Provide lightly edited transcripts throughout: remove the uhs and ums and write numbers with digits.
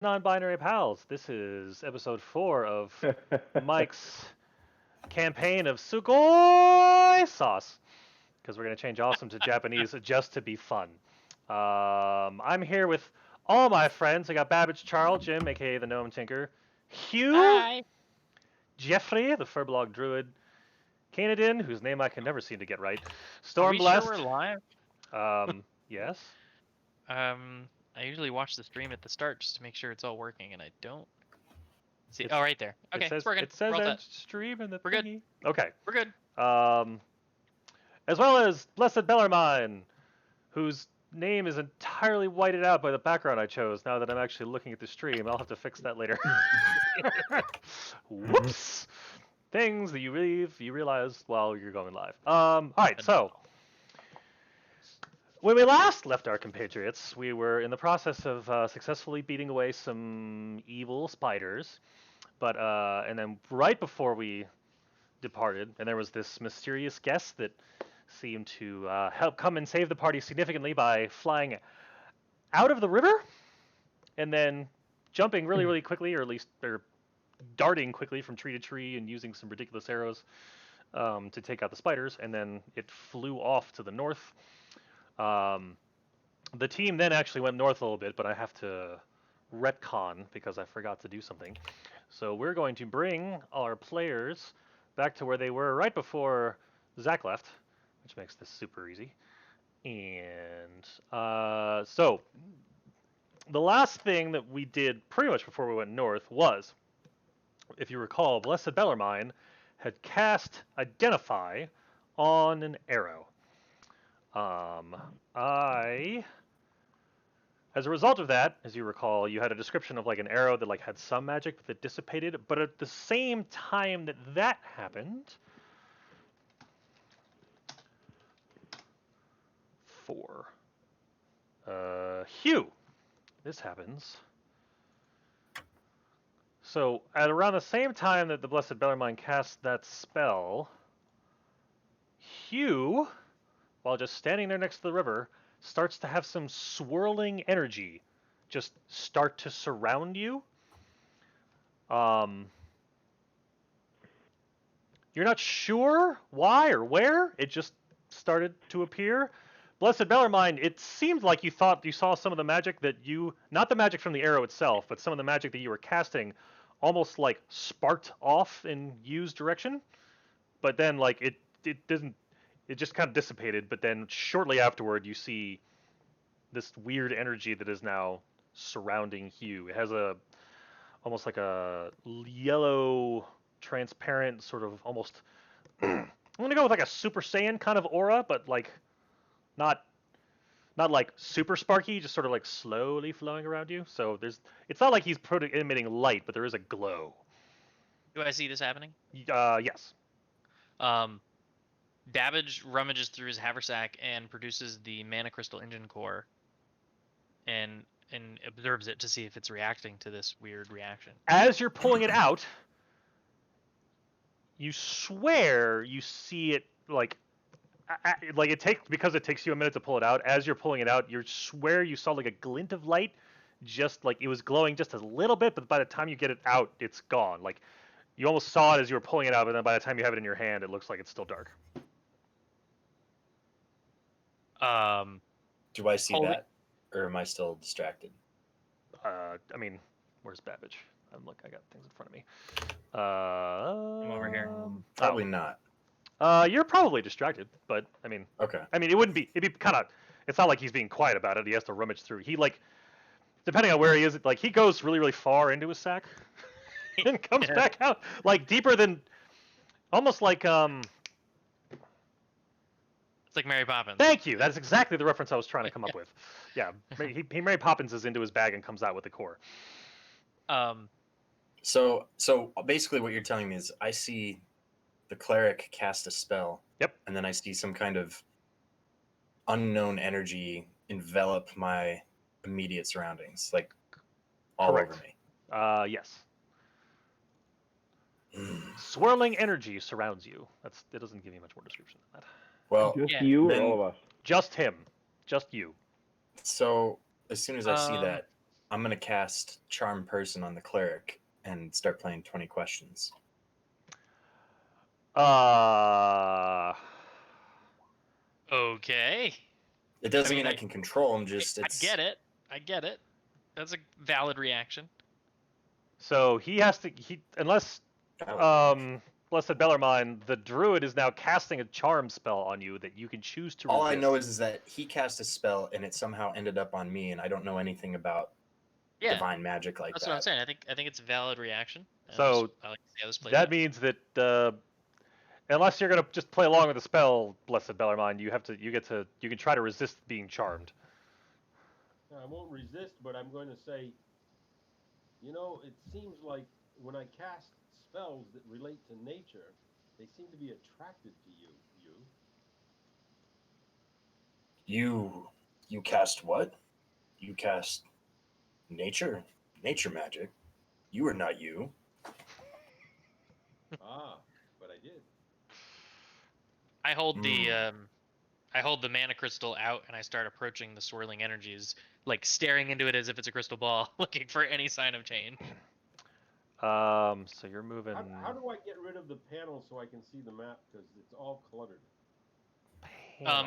Non-binary pals. This is episode 4 of Mike's campaign of Sugoi sauce because we're gonna change awesome to Japanese just to be fun. I'm here with all my friends. I got Babbage, Charles, Jim, aka the Gnome Tinker, Hugh, Hi. Jeffrey, the Furblog Druid, Kanadin, whose name I can never seem to get right, Are we sure Stormblessed. we're live? Yes. I usually watch the stream at the start just to make sure it's all working, and I don't see. It's Oh, right there. it Okay, says it's working. it says We're all end set. stream in the We're good. thingy. Okay. We're good. Um, as well as Blessed Bellarmine, whose name is entirely whited out by the background I chose. Now that I'm actually looking at the stream, I'll have to fix that later. Whoops! Things that you realize while you're going live. All right, so when we last left our compatriots, we were in the process of successfully beating away some evil spiders, but and then right before we departed, and there was this mysterious guest that seemed to help come and save the party significantly by flying out of the river and then jumping really, really quickly, or at least they're darting quickly from tree to tree and using some ridiculous arrows to take out the spiders, and then it flew off to the north. Um, the team then actually went north a little bit, but I have to retcon because I forgot to do something. So we're going to bring our players back to where they were right before Zach left, which makes this super easy. And so the last thing that we did pretty much before we went north was, if you recall, Blessed Bellarmine had cast Identify on an arrow. I, as a result of that, as you recall, you had a description of like an arrow that like had some magic that dissipated, but at the same time that that happened, four. Hugh, this happens. So at around the same time that the Blessed Bellarmine cast that spell, Hugh, while just standing there next to the river, starts to have some swirling energy just start to surround you. You're not sure why or where. It just started to appear. Blessed Bellarmine, it seemed like you thought you saw some of the magic that you, not the magic from the arrow itself, but some of the magic that you were casting almost like sparked off in Yu's direction. But then like it didn't, it just kind of dissipated. But then shortly afterward, you see this weird energy that is now surrounding Hugh. It has a almost like a yellow, transparent sort of almost. I'm gonna go with like a Super Saiyan kind of aura, but like not like super sparky, just sort of like slowly flowing around you. So it's not like he's emitting light, but there is a glow. Do I see this happening? Yes. Dabbage rummages through his haversack and produces the mana crystal engine core, and observes it to see if it's reacting to this weird reaction. As you're pulling it out, you swear you see it like it takes because it takes you a minute to pull it out. As you're pulling it out, you swear you saw like a glint of light, just like it was glowing just a little bit, but by the time you get it out, it's gone. Like you almost saw it as you were pulling it out, but then by the time you have it in your hand, it looks like it's still dark. Do I see that, or am I still distracted? I mean, where's Babbage? I got things in front of me. I'm over here. Probably not. You're probably distracted, but I mean, Okay. I mean, it wouldn't be. It'd be kind of. It's not like he's being quiet about it. He has to rummage through. He like, depending on where he is, like he goes really, really far into his sack, and comes back out like deeper than, almost like It's like Mary Poppins. Thank you. That's exactly the reference I was trying to come up with. Yeah, he Mary Poppins is into his bag and comes out with the core. So basically, what you're telling me is I see the cleric cast a spell. Yep. And then I see some kind of unknown energy envelop my immediate surroundings, like all Correct. over me. Yes. Swirling energy surrounds you. It doesn't give you much more description than that. Well, Just you or then- all of us? Just him. Just you. so as soon as I see that, I'm gonna cast Charm Person on the cleric and start playing 20 questions. Okay. It doesn't mean, mean I can control him. Just I it's get it. I get it. That's a valid reaction. So he has to unless Blessed Bellarmine, the druid is now casting a charm spell on you that you can choose to All resist. I know is that he cast a spell and it somehow ended up on me, and I don't know anything about Yeah, divine magic like that's that. what I'm saying. I think it's a valid reaction. So I like to see how this plays that out. means that unless you're gonna just play along with the spell, Blessed Bellarmine, you can try to resist being charmed. I won't resist, but I'm going to say, it seems like when I cast spells that relate to nature, they seem to be attracted to you. You cast what? You cast nature magic. You are not you. But I did. I hold the mana crystal out and I start approaching the swirling energies, like staring into it as if it's a crystal ball, looking for any sign of change. So you're moving. How do I get rid of the panel so I can see the map? Because it's all cluttered.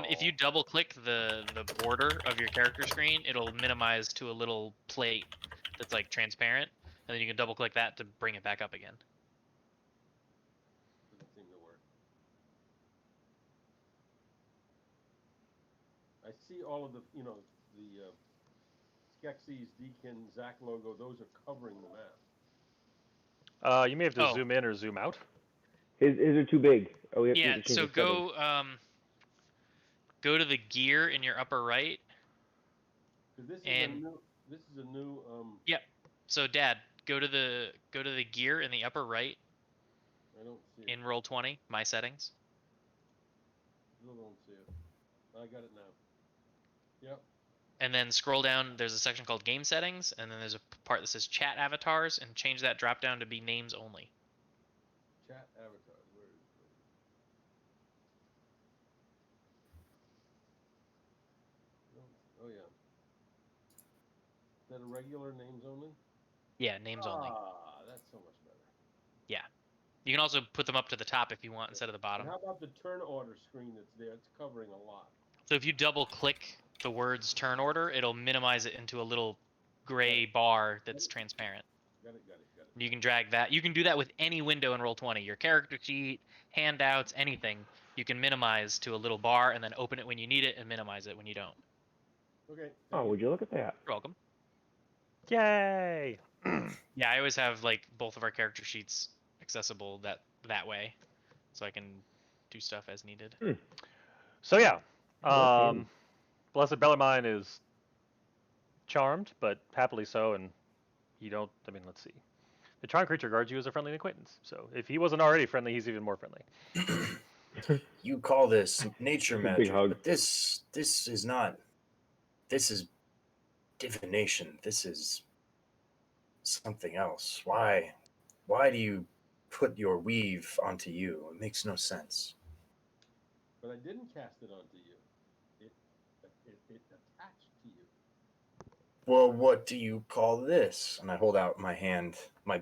If you double click the border of your character screen, it'll minimize to a little plate that's like transparent, and then you can double click that to bring it back up again. Doesn't seem to work. I see all of the Skeksis, Deacon, Zach logo. Those are covering the map. You may have to zoom in or zoom out. His are too big. Oh, we have Yeah, to change so the settings. go to the gear in your upper right. Because this is a new. Yep. So Dad, go to the gear in the upper right. I don't see it. In Roll20, my settings. Still don't see it. I got it now. Yep. And then scroll down. There's a section called Game Settings, and then there's a part that says Chat Avatars, and change that drop down to be Names Only. Chat avatars. Where is it? Oh yeah. Is that a regular names only? Yeah, Names Only. That's so much better. Yeah. You can also put them up to the top if you want instead of the bottom. And how about the turn order screen that's there? It's covering a lot. So if you double click the words turn order, it'll minimize it into a little gray bar that's transparent. Got it. You can drag that. You can do that with any window in Roll20. Your character sheet, handouts, anything. You can minimize to a little bar and then open it when you need it and minimize it when you don't. Okay. Oh, would you look at that? You're welcome. Yay! Yeah, I always have like both of our character sheets accessible that way, so I can do stuff as needed. So yeah, Blessed Bellarmine is charmed, but happily so, and you don't. I mean, let's see. The charmed creature guards you as a friendly acquaintance. So if he wasn't already friendly, he's even more friendly. You call this nature Big magic, hug. but this is not. This is divination. This is something else. Why do you put your weave onto you? It makes no sense. But I didn't cast it onto you. It attached to you. Well, what do you call this? And I hold out my hand, my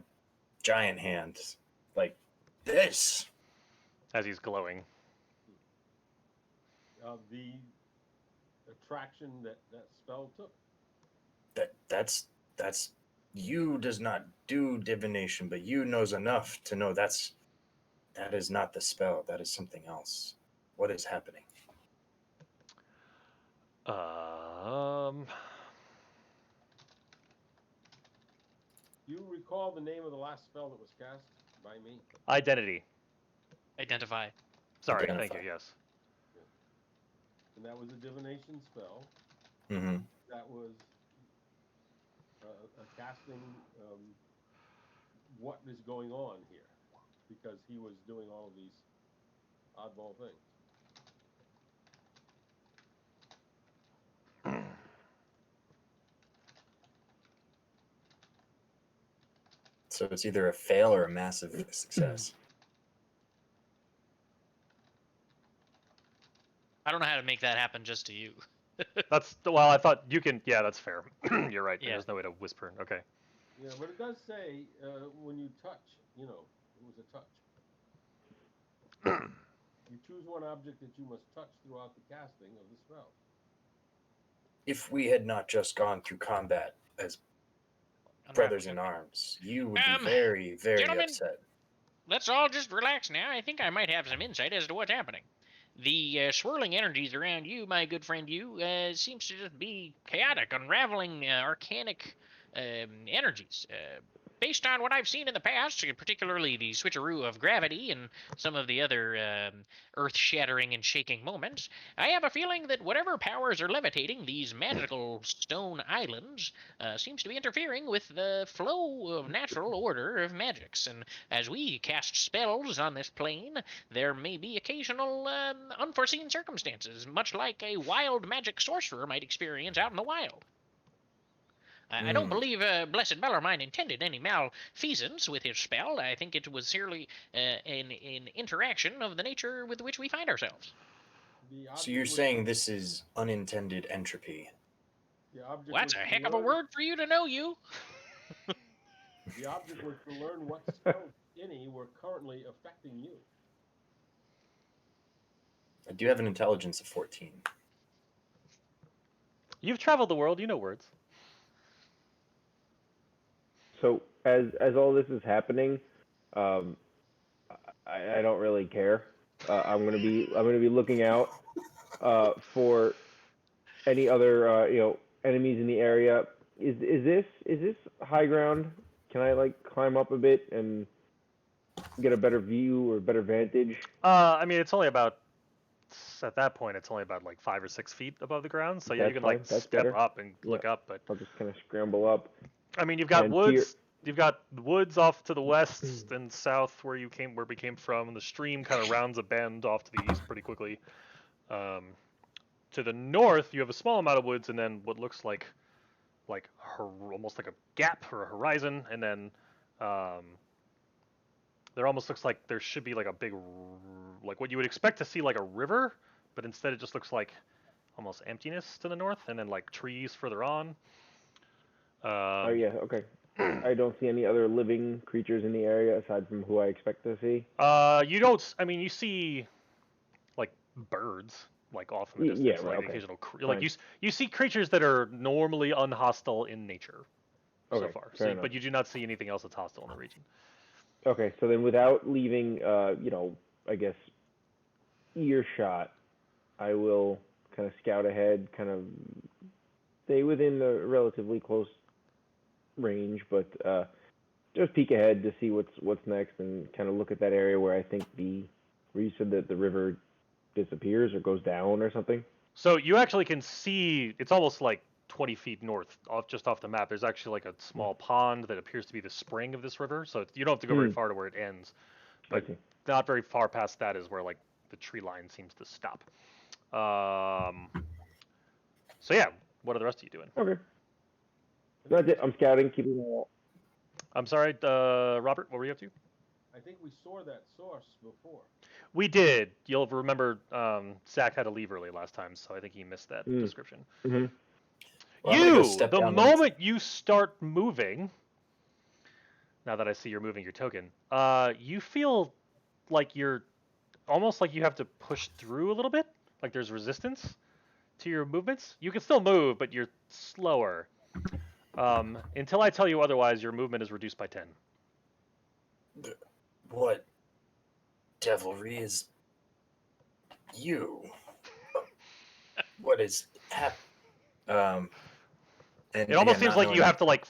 giant hand, like this. As he's glowing. The attraction that spell took. That's you does not do divination, but you knows enough to know that is not the spell. That is something else. What is happening? You recall the name of the last spell that was cast by me? Identity. Identify. Sorry, Identify. thank you. Yes. And that was a divination spell. Mm-hmm. That was a casting what is going on here, because he was doing all of these oddball things. So it's either a fail or a massive success. I don't know how to make that happen just to you. Well, I thought you can. Yeah, that's fair. You're right. Yeah. There's no way to whisper. Okay. Yeah, but it does say when you touch, it was a touch. You choose one object that you must touch throughout the casting of the spell. If we had not just gone through combat as brothers in arms, you would be very, very Gentlemen, upset. let's all just relax now. I think I might have some insight as to what's happening. The swirling energies around you, my good friend, seems to just be chaotic, unraveling arcanic energies. Based on what I've seen in the past, particularly the switcheroo of gravity and some of the other earth-shattering and shaking moments, I have a feeling that whatever powers are levitating these magical stone islands seems to be interfering with the flow of natural order of magics. And as we cast spells on this plane, there may be occasional unforeseen circumstances, much like a wild magic sorcerer might experience out in the wild. I don't believe Blessed Bellarmine intended any malfeasance with his spell. I think it was merely an interaction of the nature with which we find ourselves. So you're saying this is unintended entropy? Well, that's a heck of a word for you to know, you. The object was to learn what spells, if any, were currently affecting you. I do have an intelligence of 14. You've traveled the world. You know words. So as all this is happening, I don't really care. I'm gonna be looking out for any other enemies in the area. Is this high ground? Can I like climb up a bit and get a better view or better vantage? I mean, it's only about at that point. It's only about like 5 or 6 feet above the ground. So yeah, you can like step better. up and look up. But I'll just kind of scramble up. I mean, you've got And woods. You've got woods off to the west and south where we came from. And the stream kind of rounds a bend off to the east pretty quickly. To the north, you have a small amount of woods, and then what looks like almost like a gap or a horizon, and then there almost looks like there should be like a big, like what you would expect to see like a river, but instead it just looks like almost emptiness to the north, and then like trees further on. Oh yeah, okay. I don't see any other living creatures in the area aside from who I expect to see. You don't. I mean, you see like birds, like off in the distance, Yeah, right, like okay. occasional, like you see creatures that are normally unhostile in nature so Okay, far. fair enough. But you do not see anything else that's hostile in the region. Okay, so then without leaving, I guess, earshot, I will kind of scout ahead, kind of stay within the relatively close range, but just peek ahead to see what's next, and kind of look at that area where I think where you said that the river disappears or goes down or something. So you actually can see it's almost like 20 feet north, just off the map. There's actually like a small pond that appears to be the spring of this river. So you don't have to go very far to where it ends, but not very far past that is where like the tree line seems to stop. So yeah, what are the rest of you doing? Okay. That's it. I'm scouting, keeping an eye out. I'm sorry, Robert. What were you up to? I think we saw that source before. We did. You'll remember Zach had to leave early last time, so I think he missed that description. Mm-hmm. Well, the moment you start moving, now that I see you're moving your token, you feel like you're almost like you have to push through a little bit, like there's resistance to your movements. You can still move, but you're slower. Until I tell you otherwise, your movement is reduced by 10. What devilry is you? What is happening? It almost seems like you have to like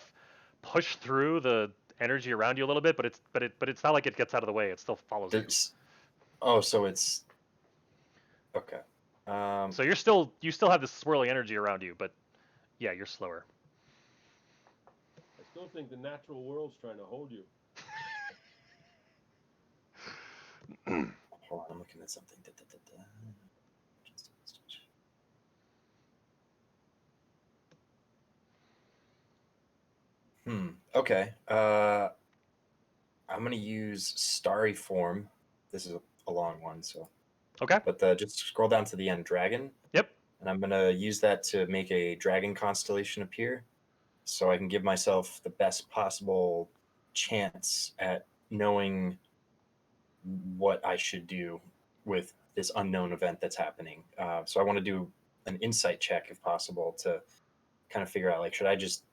push through the energy around you a little bit, but it's not like it gets out of the way. It still follows you. Oh, so it's okay. So you still have this swirling energy around you, but yeah, you're slower. I still think the natural world's trying to hold you. Hold on, I'm looking at something. Okay. I'm gonna use starry form. This is a long one, so. Okay. But just scroll down to the end, dragon. Yep. and I'm gonna use that to make a dragon constellation appear, so I can give myself the best possible chance at knowing what I should do with this unknown event that's happening. So I want to do an insight check if possible to kind of figure out, like, should I just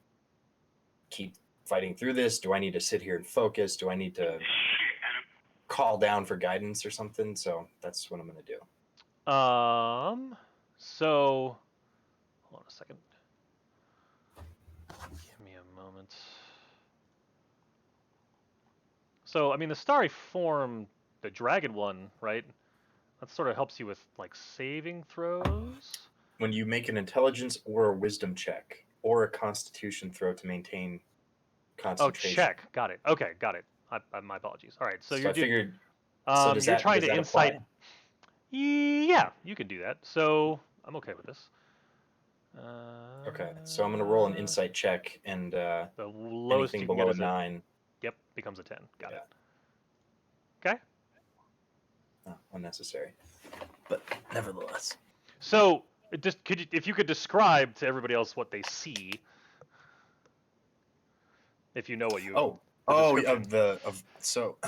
keep fighting through this? Do I need to sit here and focus? Do I need to call down for guidance or something? So that's what I'm going to do. So hold on a second. Give me a moment. So I mean, the starry form, the dragon one, right? That sort of helps you with like saving throws. When you make an intelligence or a wisdom check or a constitution throw to maintain Oh, concentration. check. Got it. Okay, got it. My apologies. All right, so So you're I figured. So does you're that trying does to that insight. apply? Yeah, you can do that. So I'm okay with this. Okay, so I'm gonna roll an insight check, and The lowest anything you can get below a is 9. Yep, becomes a 10. Got Yeah. it. Okay. Unnecessary, but nevertheless. So just if you could describe to everybody else what they see, if you know what you. description. So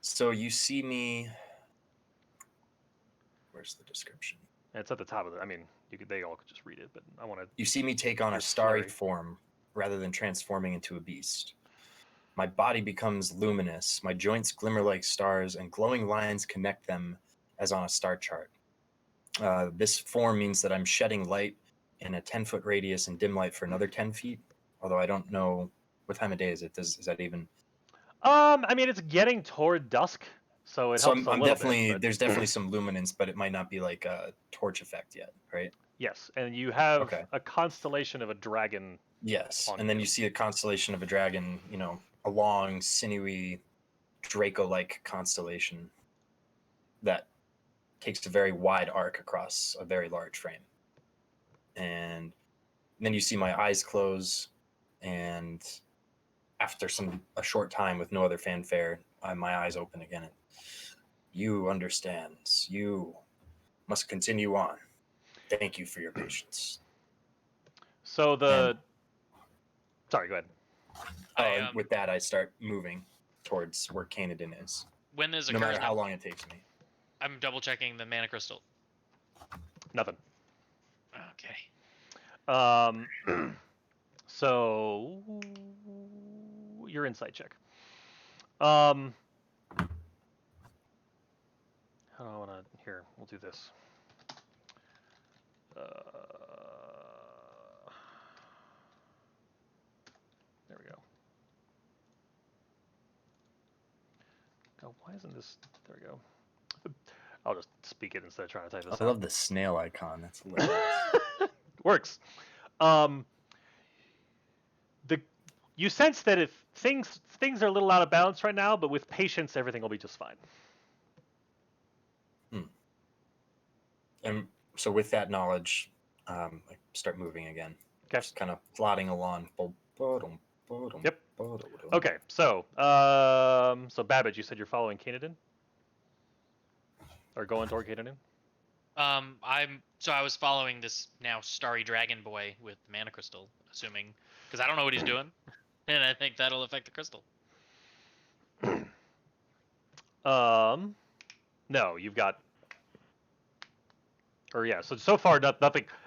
so you see me. Where's the description? It's at the top of it. I mean, they all could just read it, but I want to. You see me take on You're a starry slurry. form rather than transforming into a beast. My body becomes luminous, my joints glimmer like stars, and glowing lines connect them as on a star chart. This form means that I'm shedding light in a 10-foot radius and dim light for another 10 feet, although I don't know what time of day is it. Is that even? I mean, it's getting toward dusk, so it So helps I'm a little definitely, bit. But there's definitely some luminance, but it might not be like a torch effect yet, right? yes, and you have Okay. a constellation of a dragon. Yes, On and then you. you see a constellation of a dragon, a long, sinewy, Draco-like constellation that takes a very wide arc across a very large frame. And then you see my eyes close, and after a short time with no other fanfare, my eyes open again. And you understand. You must continue on. Thank you for your patience. So And sorry, go ahead. with that, I start moving towards where Canadin is, When this no occurs, matter how long it takes me. I'm double checking the mana crystal. Nothing. Okay. So your insight check. How do I want to? Here, we'll do this. There we go. Oh, why isn't this? There we go. I'll just speak it instead of trying to type this out. I love the snail icon. That's hilarious. Works. You sense that if things are a little out of balance right now, but with patience, everything will be just fine. And so with that knowledge, I start moving again. Okay. Just kind of plodding along. Yep. Okay. So Babbage, you said you're following Canadin? Or going toward Canadin? I was following this now starry dragon boy with the mana crystal, assuming, because I don't know what he's doing, and I think that'll affect the crystal. No, you've got. Or yeah, so far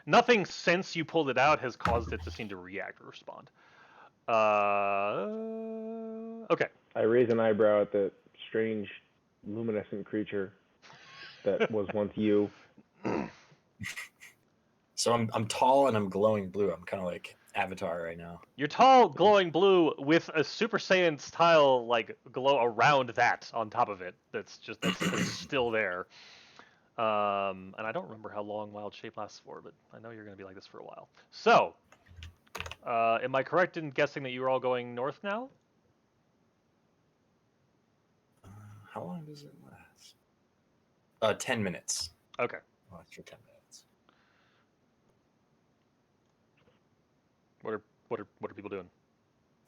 nothing since you pulled it out has caused it to seem to react or respond. Okay. I raise an eyebrow at the strange luminescent creature that was once you. So I'm tall and I'm glowing blue. I'm kind of like Avatar right now. You're tall, glowing blue with a Super Saiyan style like glow around that on top of it. That's still there. And I don't remember how long Wild Shape lasts for, but I know you're going to be like this for a while. So, am I correct in guessing that you are all going north now? How long does it last? 10 minutes. Okay. Lasts for 10 minutes. What are people doing?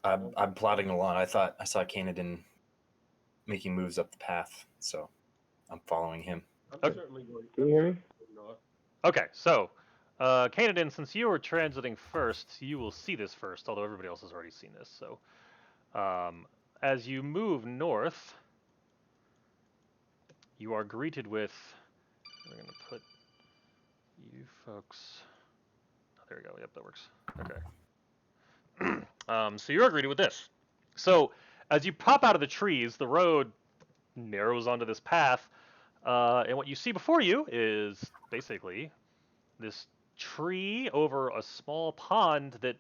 I'm plodding along. I thought I saw Canadin making moves up the path, so I'm following him. I'm certainly going Can you hear me? north. Okay, so, Canadian, since you were transiting first, you will see this first, although everybody else has already seen this. So, as you move north, you are greeted with. We're gonna put you folks. Oh, there we go. Yep, that works. Okay. So you're greeted with this. So as you pop out of the trees, the road narrows onto this path, and what you see before you is basically this tree over a small pond that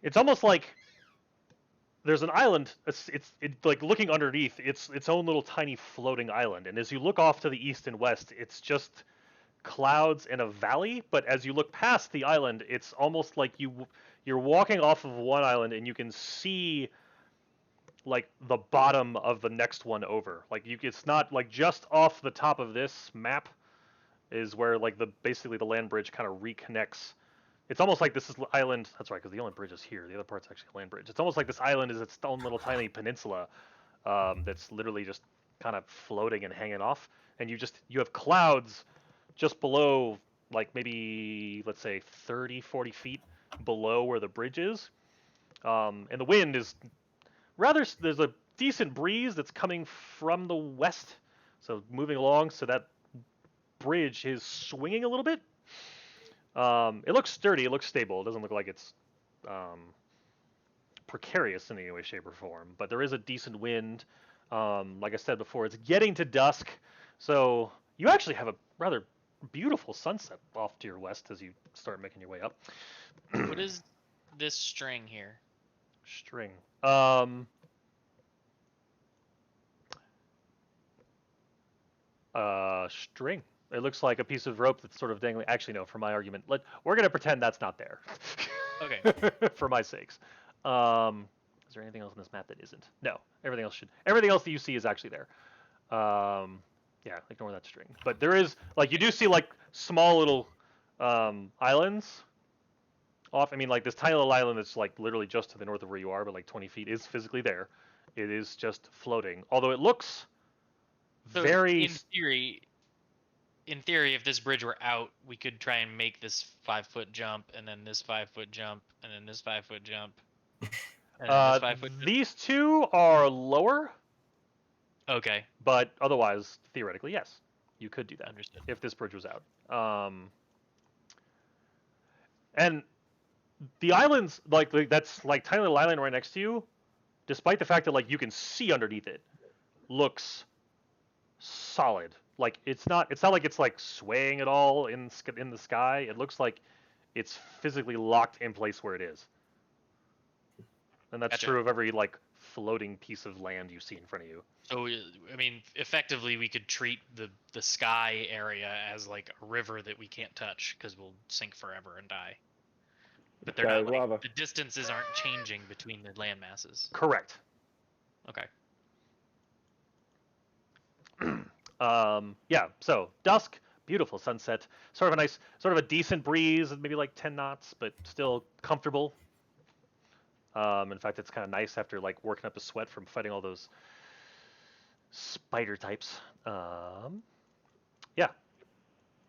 it's almost like there's an island. It's like looking underneath. It's its own little tiny floating island, and as you look off to the east and west, it's just clouds and a valley. But as you look past the island, it's almost like you're walking off of one island and you can see like the bottom of the next one over. Like it's not like just off the top of this map is where like the basically the land bridge kind of reconnects. It's almost like this is island. That's right, because the only bridge is here. The other part's actually a land bridge. It's almost like this island is its own little tiny peninsula that's literally just kind of floating and hanging off. And you have clouds just below, like maybe let's say 30, 40 feet below where the bridge is. And the wind is rather. There's a decent breeze that's coming from the west, so moving along. So that bridge is swinging a little bit. It looks sturdy. It looks stable. It doesn't look like it's precarious in any way, shape, or form. But there is a decent wind. Like I said before, it's getting to dusk, so you actually have a rather beautiful sunset off to your west as you start making your way up. What is this string here? String. String. It looks like a piece of rope that's sort of dangling. Actually, no. For my argument, we're gonna pretend that's not there. Okay. For my sakes. Is there anything else on this map that isn't? No. Everything else should. Everything else that you see is actually there. Yeah. Ignore that string. But there is like you do see like small little islands off. I mean, like this tiny little island that's like literally just to the north of where you are, but like 20 feet is physically there. It is just floating. Although it looks So very. in theory, if this bridge were out, we could try and make this 5-foot jump, and then this 5-foot jump, and then this 5-foot jump, and then this 5-foot jump. These two are lower, Okay, but otherwise, theoretically, yes, you could do that understood. if this bridge was out. And the islands, like that's like tiny little island right next to you, despite the fact that like you can see underneath it, looks solid. Like it's not like it's like swaying at all in the sky. It looks like it's physically locked in place where it is. And that's Gotcha. true of every like floating piece of land you see in front of you. So I mean, effectively, we could treat the sky area as like a river that we can't touch because we'll sink forever and die. But they're Sky not is like lava. the distances aren't changing between the land masses. Correct. Okay. Yeah, so dusk, beautiful sunset, sort of a decent breeze, maybe like 10 knots, but still comfortable. In fact, it's kind of nice after like working up a sweat from fighting all those spider types. Yeah.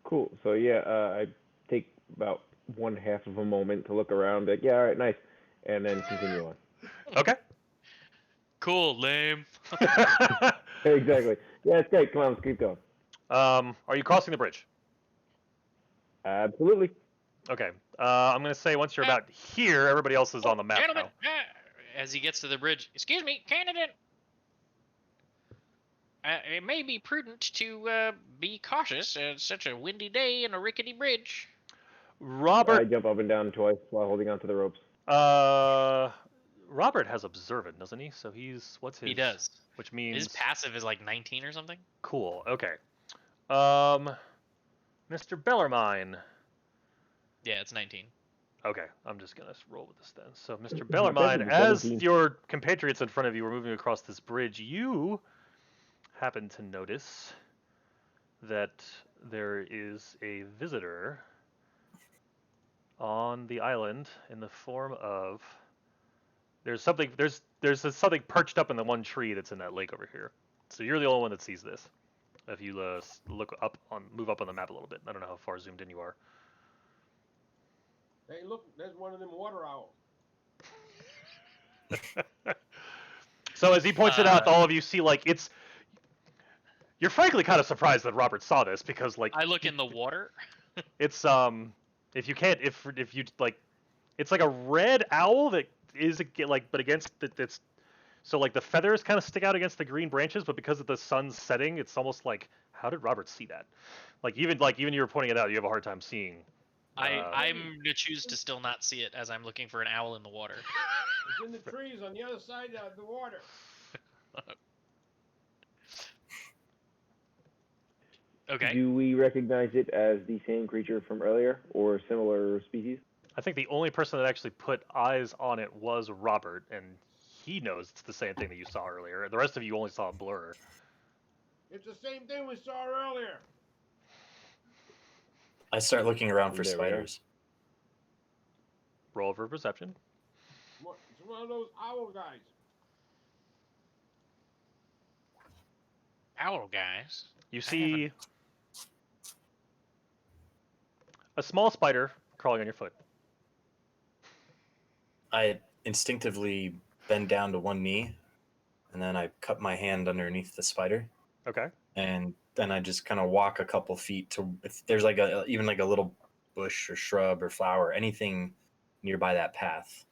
Cool. So yeah, I take about one half of a moment to look around. Like, yeah, all right, nice, and then continue on. Okay. Cool, lame. Exactly. Yeah, it's great. Come on, let's keep going. Are you crossing the bridge? Absolutely. Okay. I'm gonna say once you're about here, everybody else is on the map Gentlemen, now. as he gets to the bridge, excuse me, candidate. It may be prudent to be cautious. It's such a windy day and a rickety bridge. I Robert. jump up and down twice while holding onto the ropes. Robert has observant, doesn't he? So what's his? He does. Which means His passive is like 19 or something. cool. Okay. Mr. Bellarmine. Yeah, it's 19. Okay, I'm just gonna roll with this then. So, Mr. That's Bellarmine, a as 17. your compatriots in front of you are moving across this bridge, you happen to notice that there is a visitor on the island in the form of there's something perched up in the one tree that's in that lake over here. So you're the only one that sees this. If you move up on the map a little bit. I don't know how far zoomed in you are. Hey, look, there's one of them water owls. So as he points it out, all of you see like it's. You're frankly kind of surprised that Robert saw this because like I look in the water. it's if you like it's like a red owl that is like but against it's so like the feathers kind of stick out against the green branches, but because of the sun's setting, it's almost like how did Robert see that? Like even you were pointing it out, you have a hard time seeing. I'm gonna choose to still not see it as I'm looking for an owl in the water. It's in the trees on the other side of the water. Okay. Do we recognize it as the same creature from earlier or similar species? I think the only person that actually put eyes on it was Robert, and he knows it's the same thing that you saw earlier. The rest of you only saw a blur. It's the same thing we saw earlier. I start looking around for There we are. spiders. Roll for perception. It's one of those owl guys. Owl guys. You see a small spider crawling on your foot. I instinctively bend down to one knee, and then I cut my hand underneath the spider, Okay. and then I just kind of walk a couple feet to if there's like even like a little bush or shrub or flower, anything nearby that path.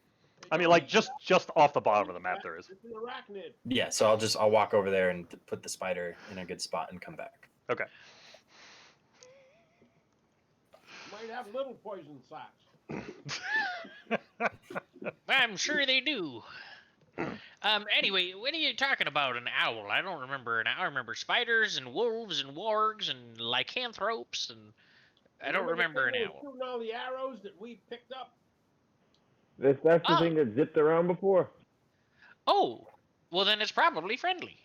I mean, like just off the bottom of the map there is. It's an arachnid. Yeah, so I'll walk over there and put the spider in a good spot and come back. Okay. Might have little poison sacs. I'm sure they do. Anyway, what are you talking about? An owl? I don't remember. I remember spiders and wolves and wargs and lycanthropes, and I don't remember an owl. Shooting all the arrows that we picked up. That's the Ah. thing that zipped around before. Oh, well then it's probably friendly.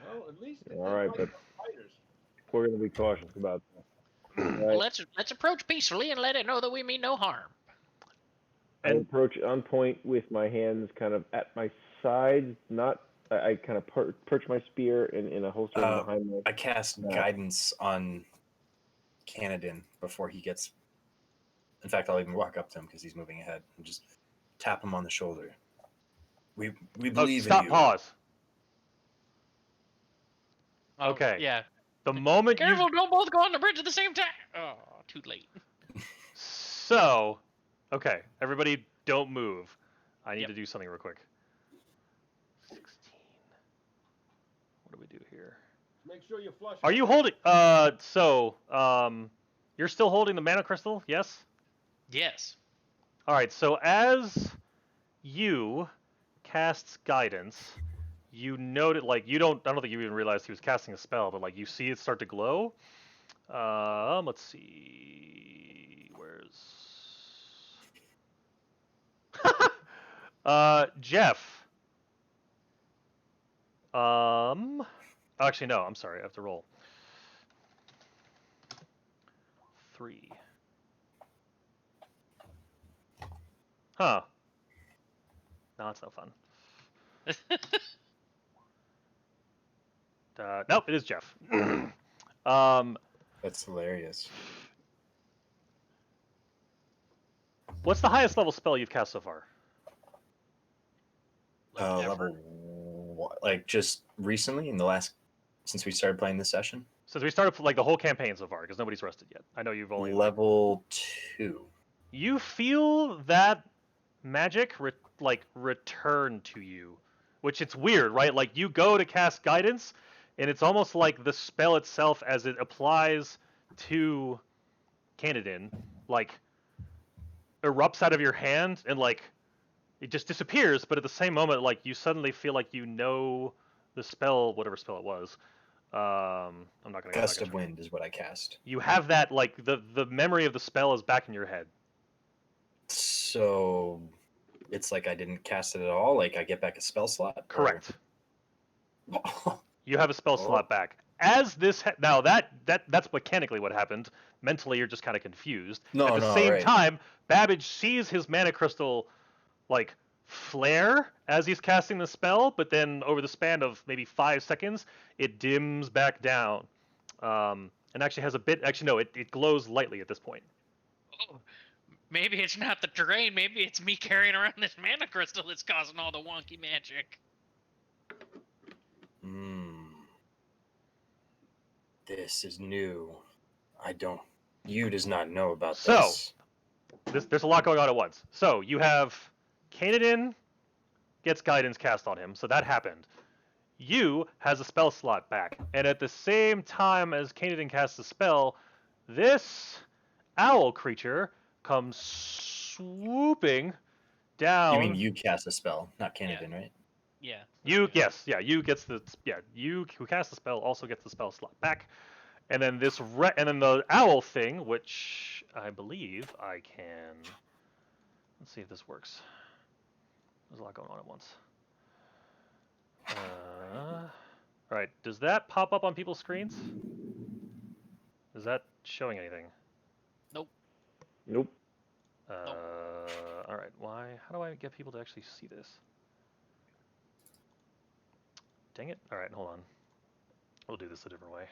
Well, at least it All right, didn't but like spiders. we're going to be cautious about that. Well, let's approach peacefully and let it know that we mean no harm. I And- approach on point with my hands kind of at my sides, not. I kind of perch my spear in a holster behind me. I cast No. guidance on Canadin before he gets. In fact, I'll even walk up to him because he's moving ahead and just tap him on the shoulder. We believe Stop. in you. Pause. Oh, Okay. Yeah. The moment Careful! you. Don't both go on the bridge at the same time. Oh, too late. So, okay, everybody, don't move. I need Yep. to do something real quick. 16. What do we do here? Make sure you flush. Are you holding? You're still holding the mana crystal? Yes. Yes. All right. So as you casts guidance, you noted like you don't. I don't think you even realized he was casting a spell, but like you see it start to glow. Let's see. Where's Jeff? Actually, no. I'm sorry. I have to roll. 3. Huh. No, it's no fun. Nope, it is Jeff. That's hilarious. What's the highest level spell you've cast so far? Level like just recently in the last since we started playing this session. Since we started like the whole campaign so far, because nobody's rested yet. I know you've only Level 2. You feel that magic return to you, which it's weird, right? Like you go to cast guidance, and it's almost like the spell itself, as it applies to Canadin, like erupts out of your hand and like it just disappears. But at the same moment, like you suddenly feel like you know the spell, whatever spell it was. I'm not gonna. Gust of wind is what I cast. You have that like the memory of the spell is back in your head. So it's like I didn't cast it at all. Like I get back a spell slot. Correct. Or... You have a spell slot back. As this now that's mechanically what happened. Mentally, you're just kind of confused. No, At the no, same right. time, Babbage sees his mana crystal like flare as he's casting the spell, but then over the span of maybe 5 seconds, it dims back down. And actually has a bit. Actually, no, it glows lightly at this point. Oh, maybe it's not the terrain. Maybe it's me carrying around this mana crystal that's causing all the wonky magic. This is new. You does not know about So, this. there's a lot going on at once. So you have Kanadin gets guidance cast on him, so that happened. You has a spell slot back, and at the same time as Kanadin casts the spell, this owl creature comes swooping down. You mean you cast a spell, not Canadin, right? Yeah. You who cast the spell also gets the spell slot back, and then and then the owl thing, which I believe I can. Let's see if this works. There's a lot going on at once. All right, does that pop up on people's screens? Is that showing anything? Nope. Nope. All right. Why? How do I get people to actually see this? Dang it. All right, hold on. We'll do this a different way.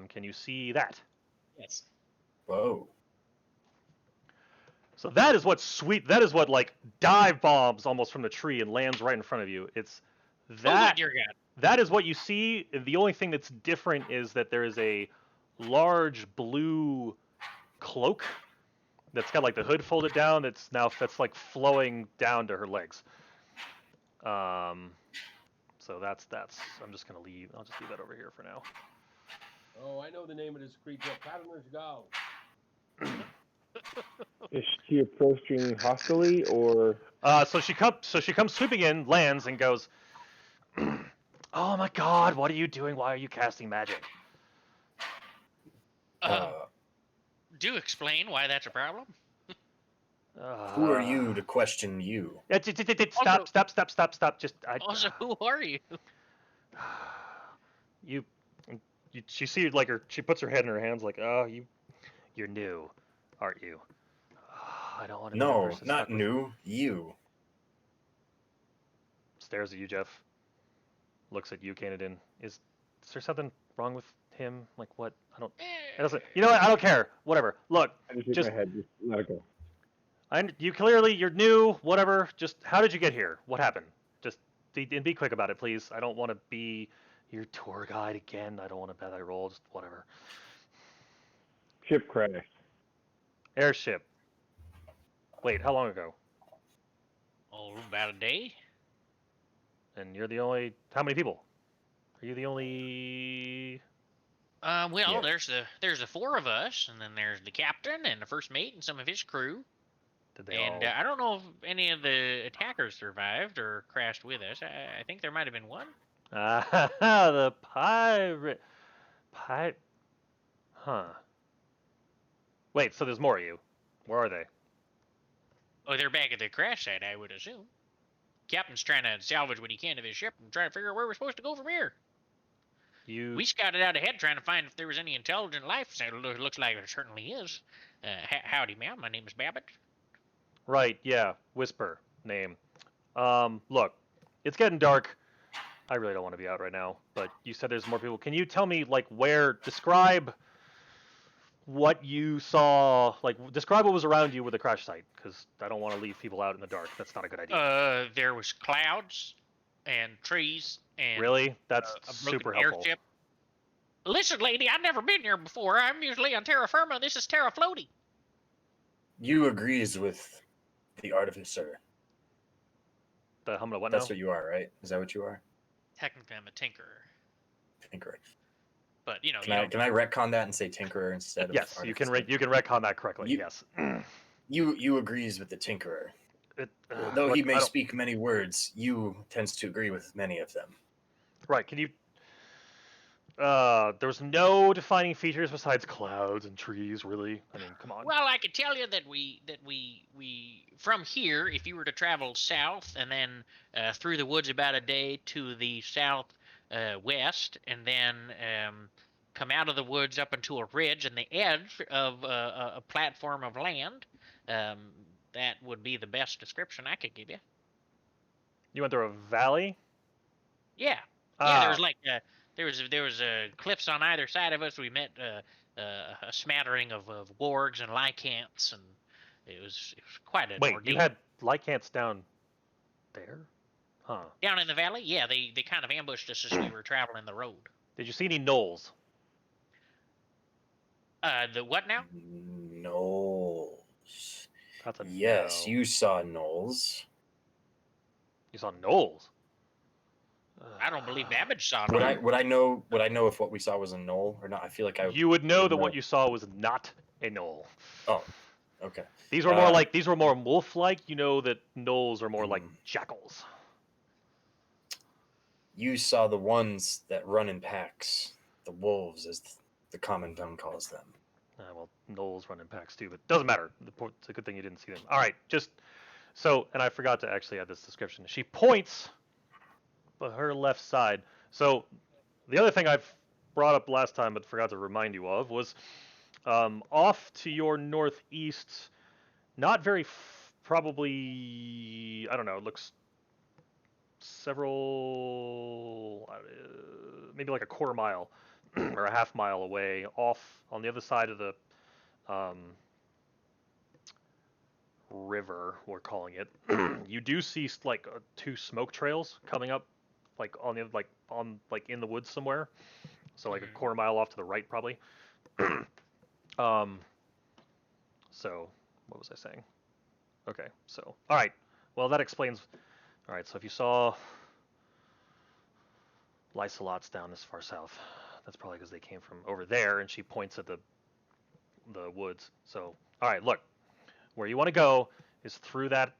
Can you see that? Yes. Whoa. So that is what That is what like dive bombs almost from the tree and lands right in front of you. It's that. Oh, dear God. That is what you see. The only thing that's different is that there is a large blue cloak that's got like the hood folded down. That's like flowing down to her legs. So that's. I'm just gonna leave. I'll just leave that over here for now. Oh, I know the name of this creature. Patterners Go. Is she approaching hostilely or? So she comes sweeping in, lands, and goes. Oh my God! What are you doing? Why are you casting magic? Do explain why that's a problem. Who are you to question you? Stop! Just Also, who are you? you. She sees like she puts her head in her hands like, oh, you're new, aren't you? I don't want to. No, be the person not stuck with new. You. Stares at you, Jeff. Looks at you, Kanadin. Is there something wrong with him? Like what? I don't. It doesn't. You know what? I don't care. Whatever. Look. I just shake Just- my head. Just let it go. You're new. Whatever. Just how did you get here? What happened? Just be quick about it, please. I don't want to be your tour guide again. I don't want to bet I roll. Just whatever. Ship crashed. Airship. Wait, how long ago? Oh, about a day. And you're the only. How many people? Are you the only? Well, Yeah. there's the four of us, and then there's the captain and the first mate and some of his crew. Did they And all? I don't know if any of the attackers survived or crashed with us. I think there might have been one. The pirate. Huh. Wait, so there's more of you. Where are they? Oh, they're back at the crash site, I would assume. Captain's trying to salvage what he can of his ship and try to figure out where we're supposed to go from here. You. We scouted out ahead trying to find if there was any intelligent life. So it looks like there certainly is. Howdy, ma'am. My name is Babbitt. Right, yeah. Whisper. Name. Look. It's getting dark. I really don't want to be out right now, but you said there's more people. Can you tell me, like, describe what you saw, like, describe what was around you with the crash site, because I don't want to leave people out in the dark. That's not a good idea. There was clouds and trees and Really? That's a super broken helpful. airship. Listen, lady, I've never been here before. I'm usually on terra firma. This is terra floaty. You agrees with the artificer. The hum of what now? That's what you are, right? Is that what you are? Technically, I'm a tinkerer. Tinkerer. But, you know, Can I retcon that and say tinkerer instead of Yes, you can artificer? retcon that correctly. You- Yes. You agrees with the tinkerer. Though look, he I may don't- speak many words, you tends to agree with many of them. Right. Can you? There was no defining features besides clouds and trees. Really? I mean, come on. well, I could tell you that we from here, if you were to travel south and then through the woods about a day to the south west, and then come out of the woods up into a ridge, and the edge of a platform of land. That would be the best description I could give you. You went through a valley? Yeah, yeah. There was like there was cliffs on either side of us. We met a smattering of wargs and lycants, and it was quite an Wait, ordeal. you had lycants down there? Huh. Down in the valley, yeah, they kind of ambushed us as we were traveling the road. Did you see any gnolls? The what now? Knolls. That's a Yes, no. you saw Knolls. You saw gnolls? I don't believe Babbage saw Would no. I know if what we saw was a knoll or not? I feel like I You would know would that what you saw was not a gnoll. Oh, okay. These were more wolf-like. You know that gnolls are more like jackals. You saw the ones that run in packs, the wolves, as the common tongue calls them. Well, gnolls run in packs too, but doesn't matter. It's a good thing you didn't see them. All right, just so, and I forgot to actually add this description. She points her left side. So the other thing I've brought up last time but forgot to remind you of was off to your northeast, not very, probably, I don't know, it looks several, maybe like a quarter mile or a half mile away, off on the other side of the river, we're calling it. You do see like two smoke trails coming up, like on the in the woods somewhere. So like a quarter mile off to the right, probably. So what was I saying? Okay, so all right. Well, that explains. All right, so if you saw Lycelots down this far south, that's probably because they came from over there, and she points at the woods. So all right, look, where you want to go is through that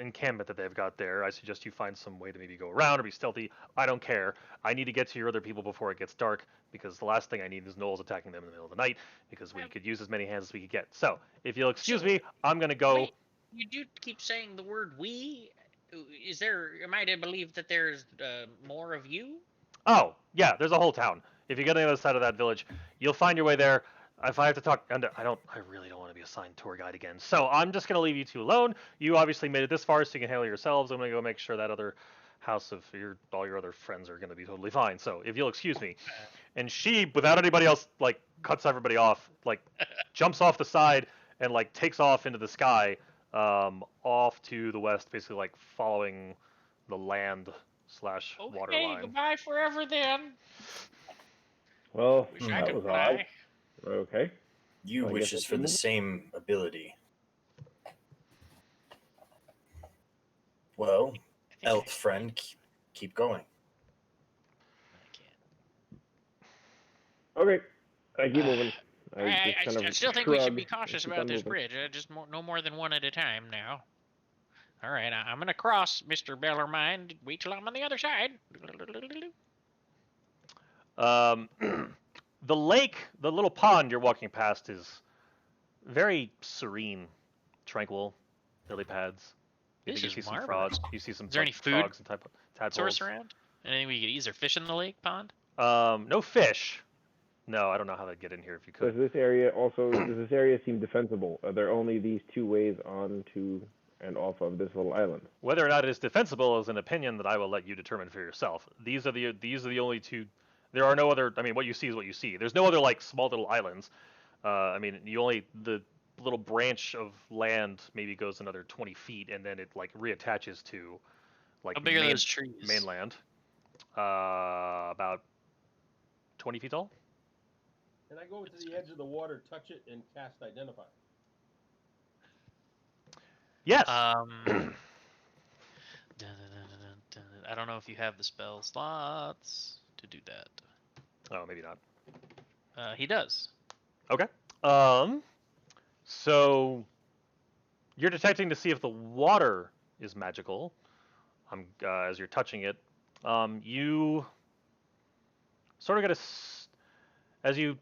encampment that they've got there. I suggest you find some way to maybe go around or be stealthy. I don't care. I need to get to your other people before it gets dark, because the last thing I need is gnolls attacking them in the middle of the night, because we could use as many hands as we could get. So, if you'll excuse me, I'm going to go. Wait, you do keep saying the word we. Am I to believe that there's more of you? Oh, yeah, there's a whole town. If you get on the other side of that village, you'll find your way there. If I have to talk, and I really don't want to be assigned tour guide again. So I'm just gonna leave you two alone. You obviously made it this far, so you can handle yourselves. I'm gonna go make sure that other house of all your other friends are gonna be totally fine. So if you'll excuse me, and she, without anybody else, like cuts everybody off, like jumps off the side and like takes off into the sky, off to the west, basically like following the land slash water Okay, line. goodbye forever then. Well, Wish I that could was fly. odd. Okay. You I guess wishes it's for the moving. same ability. Well, I think elf friend, keep going. I can. Okay. I keep moving. I still think we should be shrug and cautious keep about on this moving. bridge. No more than one at a time now. All right, I'm gonna cross, Mr. Bellarmine. Wait till I'm on the other side. The lake, the little pond you're walking past is very serene, tranquil, lily pads. You This think you is see some marvelous. frogs. You see some Is there any food frogs and tadpoles. source around? Anything we could eat? Is there fish in the lake pond? No fish. No, I don't know how they'd get in here if you Does could. this area seem defensible? Are there only these two ways on to and off of this little island? Whether or not it is defensible is an opinion that I will let you determine for yourself. These are the only two. There are no other. I mean, what you see is what you see. There's no other like small little islands. I mean, the little branch of land maybe goes another 20 feet, and then it like reattaches to like How big are those trees? mainland. About 20 feet tall. And I go to the edge of the water, touch it, and cast Identify. Yes. I don't know if you have the spell slots to do that. Oh, maybe not. He does. Okay. So you're detecting to see if the water is magical. As you're touching it, you sort of get as you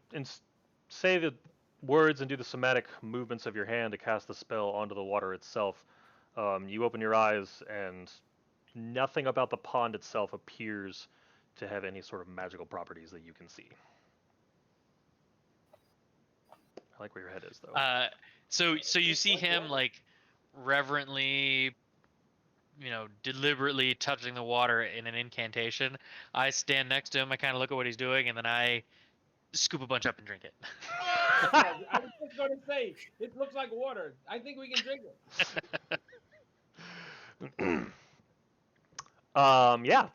say the words and do the somatic movements of your hand to cast the spell onto the water itself. You open your eyes, and nothing about the pond itself appears to have any sort of magical properties that you can see. I like where your head is though. So you It's see like him water. like reverently, deliberately touching the water in an incantation. I stand next to him. I kind of look at what he's doing, and then I scoop a bunch up and drink it. I was just going to say, it looks like water. I think we can drink it. Yeah,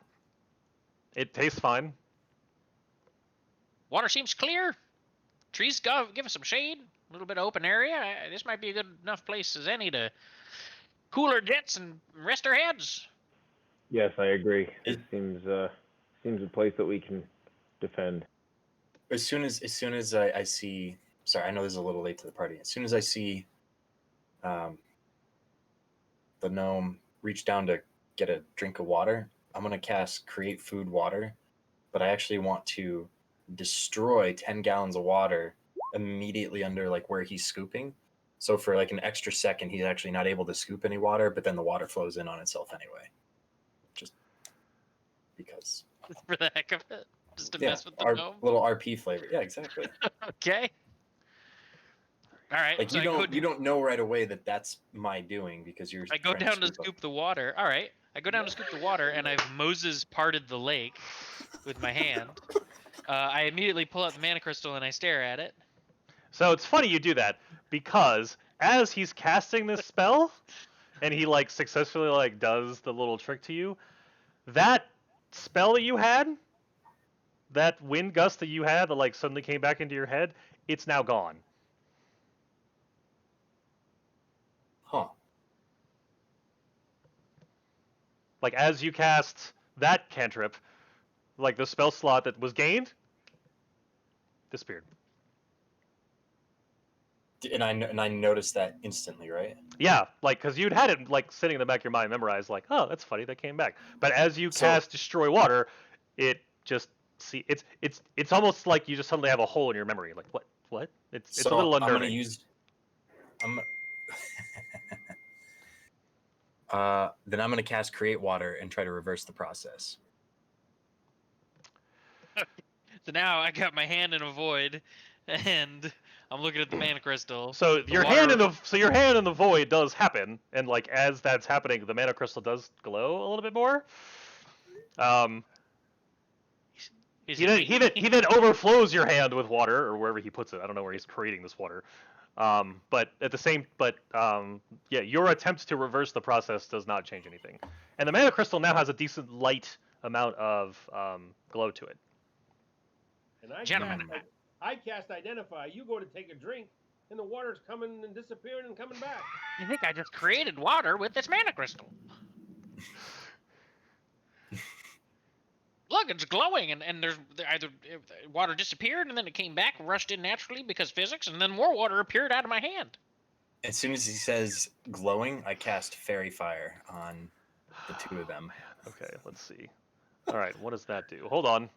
it tastes fine. Water seems clear. Trees give us some shade. A little bit of open area. This might be a good enough place as any to cool our jets and rest our heads. Yes, I agree. This It- seems a place that we can defend. As soon as I see, sorry, I know this is a little late to the party. As soon as I see, um, the gnome reach down to get a drink of water, I'm gonna cast Create Food Water, but I actually want to destroy 10 gallons of water immediately under like where he's scooping. So for like an extra second, he's actually not able to scoop any water, but then the water flows in on itself anyway. Just because. For the heck of it. Just to Yeah, mess with the our gnome. little RP flavor. Yeah, exactly. Okay. All right. Like so you don't know right away that that's my doing because you're. I go trying down to scoop up. scoop the water. All right. I go down to scoop the water, and I've Moses parted the lake with my hand. I immediately pull out the mana crystal and I stare at it. So it's funny you do that because as he's casting this spell, and he like successfully like does the little trick to you, that spell that you had, that wind gust that you had that like suddenly came back into your head, it's now gone. Huh. Like as you cast that cantrip, like the spell slot that was gained disappeared. And I noticed that instantly, right? Yeah, like because you'd had it like sitting in the back of your mind, memorized, like, oh, that's funny, that came back. But as you So- cast Destroy Water, it just it's almost like you just suddenly have a hole in your memory. Like what? It's a little I'm gonna unnerving. use. I'm. Then I'm gonna cast Create Water and try to reverse the process. So now I got my hand in a void, and I'm looking at the mana crystal. So The your water- hand in the void does happen, and like as that's happening, the mana crystal does glow a little bit more. Is He it then me? he then overflows your hand with water, or wherever he puts it. I don't know where he's creating this water. But at the same, yeah, your attempt to reverse the process does not change anything, and the mana crystal now has a decent light amount of glow to it. And Gentlemen. I cast Identify. You go to take a drink, and the water's coming and disappearing and coming back. I think I just created water with this mana crystal. Look, it's glowing, and there's either water disappeared and then it came back, rushed in naturally because physics, and then more water appeared out of my hand. As soon as he says glowing, I cast Fairy Fire on the two of them. Okay, let's see. All right, what does that do? Hold on.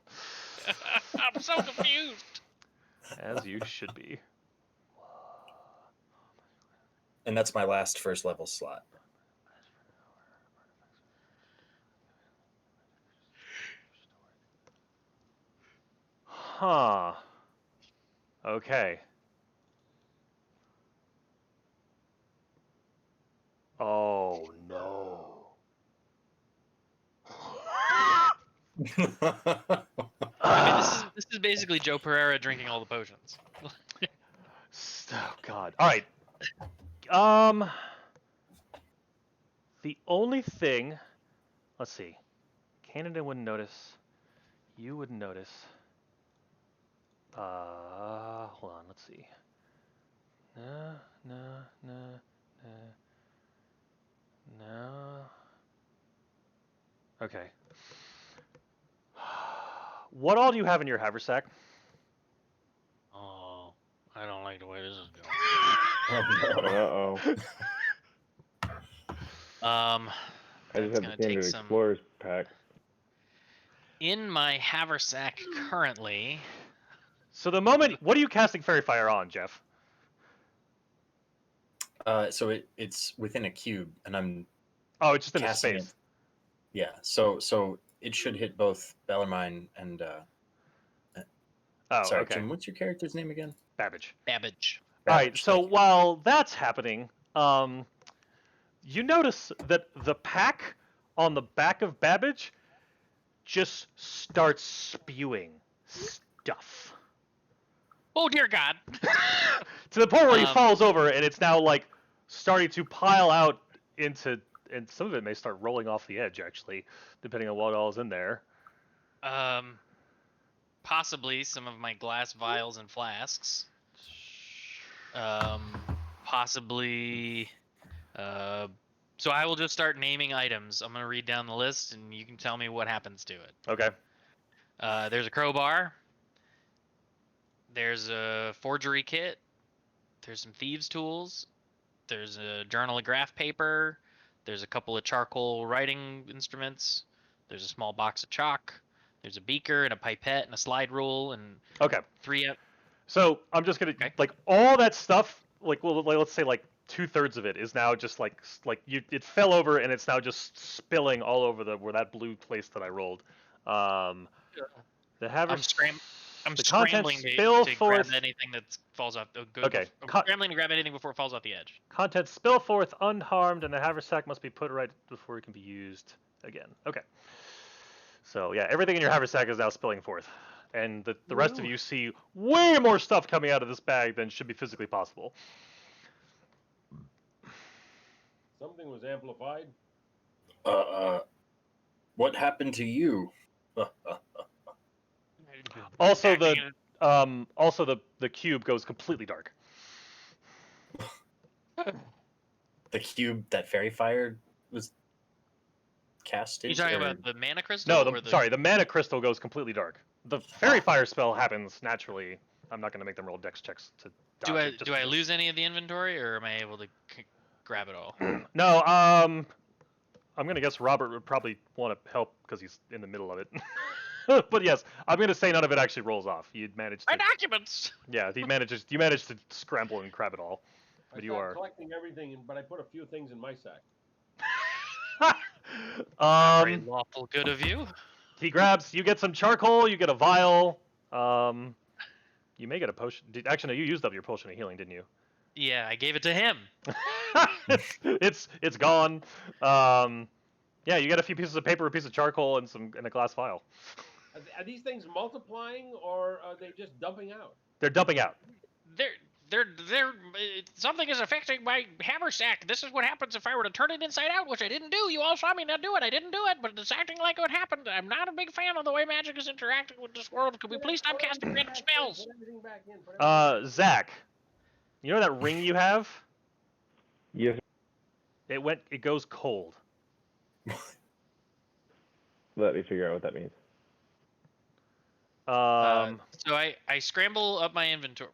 I'm so confused. As you should be. And that's my last first level slot. Huh. Okay. Oh no. I mean, this is basically Joe Pereira drinking all the potions. Oh God. All right. The only thing. Let's see. Canada wouldn't notice. You wouldn't notice. Hold on. Let's see. No. Okay. What all do you have in your haversack? Oh, I don't like the way this is going. Oh, no. I That's just have gonna the take standard some. explorer's pack. In my haversack currently. So the moment, what are you casting Fairy Fire on, Jeff? So it's within a cube, and I'm Oh, it's just in a casting space. it. Yeah. So it should hit both Bellarmine and. Oh, Sorry, okay. Jim. What's your character's name again? Babbage. Babbage. All right. So thank you. while that's happening, you notice that the pack on the back of Babbage just starts spewing stuff Oh dear God. to the point where he Um, falls over, and it's now like starting to pile out into, and some of it may start rolling off the edge actually, depending on what all is in there. Possibly some of my glass vials and flasks. Possibly. So I will just start naming items. I'm gonna read down the list, and you can tell me what happens to it. Okay. There's a crowbar. There's a forgery kit. There's some thieves' tools. There's a journal of graph paper. There's a couple of charcoal writing instruments. There's a small box of chalk. There's a beaker and a pipette and a slide rule and Okay. 3. So I'm just gonna Okay. like all that stuff. Like, well, let's say like 2/3 of it is now just like it fell over and it's now just spilling all over where that blue place that I rolled. Um, the I'm the contents scrambling spill to forth. grab anything that falls off. Okay. I'm scrambling to grab anything before it falls off the edge. Contents spill forth unharmed, and the haversack must be put right before it can be used again. Okay. So yeah, everything in your haversack is now spilling forth, and the rest of you see way more stuff coming out of this bag than should be physically possible. Something was amplified. What happened to you? Also, the cube goes completely dark. The cube that fairy fire was cast You into? talking or- about the mana crystal? No, or the... sorry, the mana crystal goes completely dark. The fairy fire spell happens naturally. I'm not going to make them roll dex checks to dodge Do I it just do I because. lose any of the inventory, or am I able to grab it all? No, I'm gonna guess Robert would probably want to help because he's in the middle of it. But yes, I'm gonna say none of it actually rolls off. You'd managed My to, documents. yeah, you managed to scramble and grab it all. I But you started are. collecting everything, but I put a few things in my sack. Not very lawful good of you. He grabs. You get some charcoal. You get a vial. You may get a potion. Actually, no, you used up your potion of healing, didn't you? Yeah, I gave it to him. it's gone. Yeah, you get a few pieces of paper, a piece of charcoal, and a glass vial. Are these things multiplying, or are they just dumping out? They're dumping out. They're something is affecting my haversack. This is what happens if I were to turn it inside out, which I didn't do. You all saw me not do it. I didn't do it, but it's acting like it happened. I'm not a big fan of the way magic is interacting with this world. Could we please stop casting random spells? Put everything back in. Put everything back Zach, you know that ring you have? Yes. It goes cold. Let me figure out what that means. So I scramble up my inventory,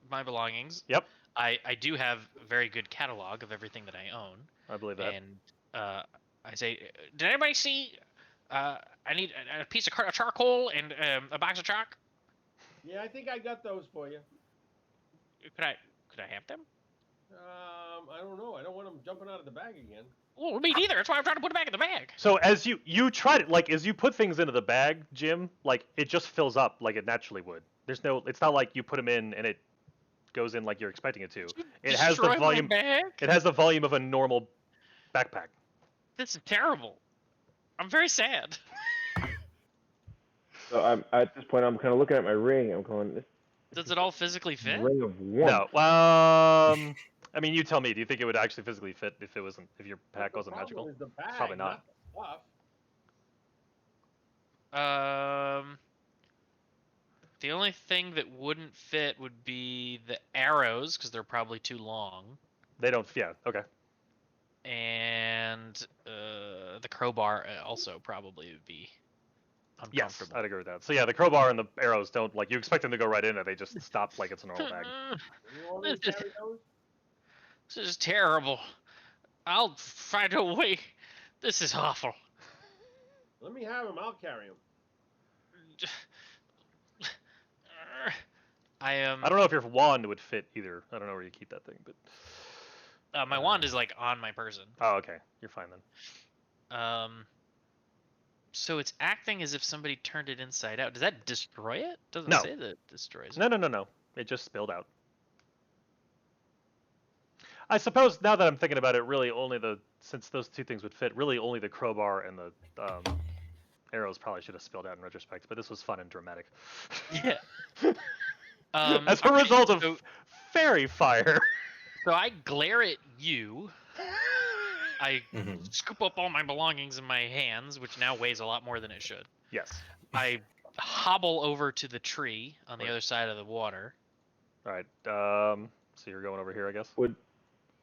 my belongings. Yep. I do have a very good catalog of everything that I own. I believe that. And I say, did anybody see? I need a piece of charcoal and a box of chalk. Yeah, I think I got those for you. Could I have them? I don't know. I don't want them jumping out of the bag again. Well, me neither. That's why I'm trying to put it back in the bag. So as you tried it, like as you put things into the bag, Jim, like it just fills up like it naturally would. It's not like you put them in and it goes in like you're expecting it to. It has the Destroy my volume. bag? It has the volume of a normal backpack. This is terrible. I'm very sad. So at this point, I'm kind of looking at my ring. I'm going, this Does it all physically fit? ring of warmth. No. I mean, you tell me. Do you think it would actually physically fit if your pack The wasn't problem magical? is the bag, Probably not. the stuff. The only thing that wouldn't fit would be the arrows because they're probably too long, They don't. Yeah. Okay. and the crowbar also probably would be Yes, uncomfortable. I'd agree with that. So yeah, the crowbar and the arrows don't like you expect them to go right in it. They just stop like it's a normal bag. You want me to carry those? This is terrible. I'll find a way. This is awful. Let me have them. I'll carry them. I I don't know if your wand would fit either. I don't know where you keep that thing, but my wand is like on my person. oh, okay, you're fine then. So it's acting as if somebody turned it inside out. Does that destroy it? Doesn't No. say that it destroys it. No. It just spilled out. I suppose now that I'm thinking about it, really only since those two things would fit, really only the crowbar and the arrows probably should have spilled out in retrospect. But this was fun and dramatic. Yeah. As a Okay, result of so fairy fire. so I glare at you. I Mhm. scoop up all my belongings in my hands, which now weighs a lot more than it should. Yes. I hobble over to the tree on the Right. other side of the water. All right. So you're going over here, I guess. Yeah.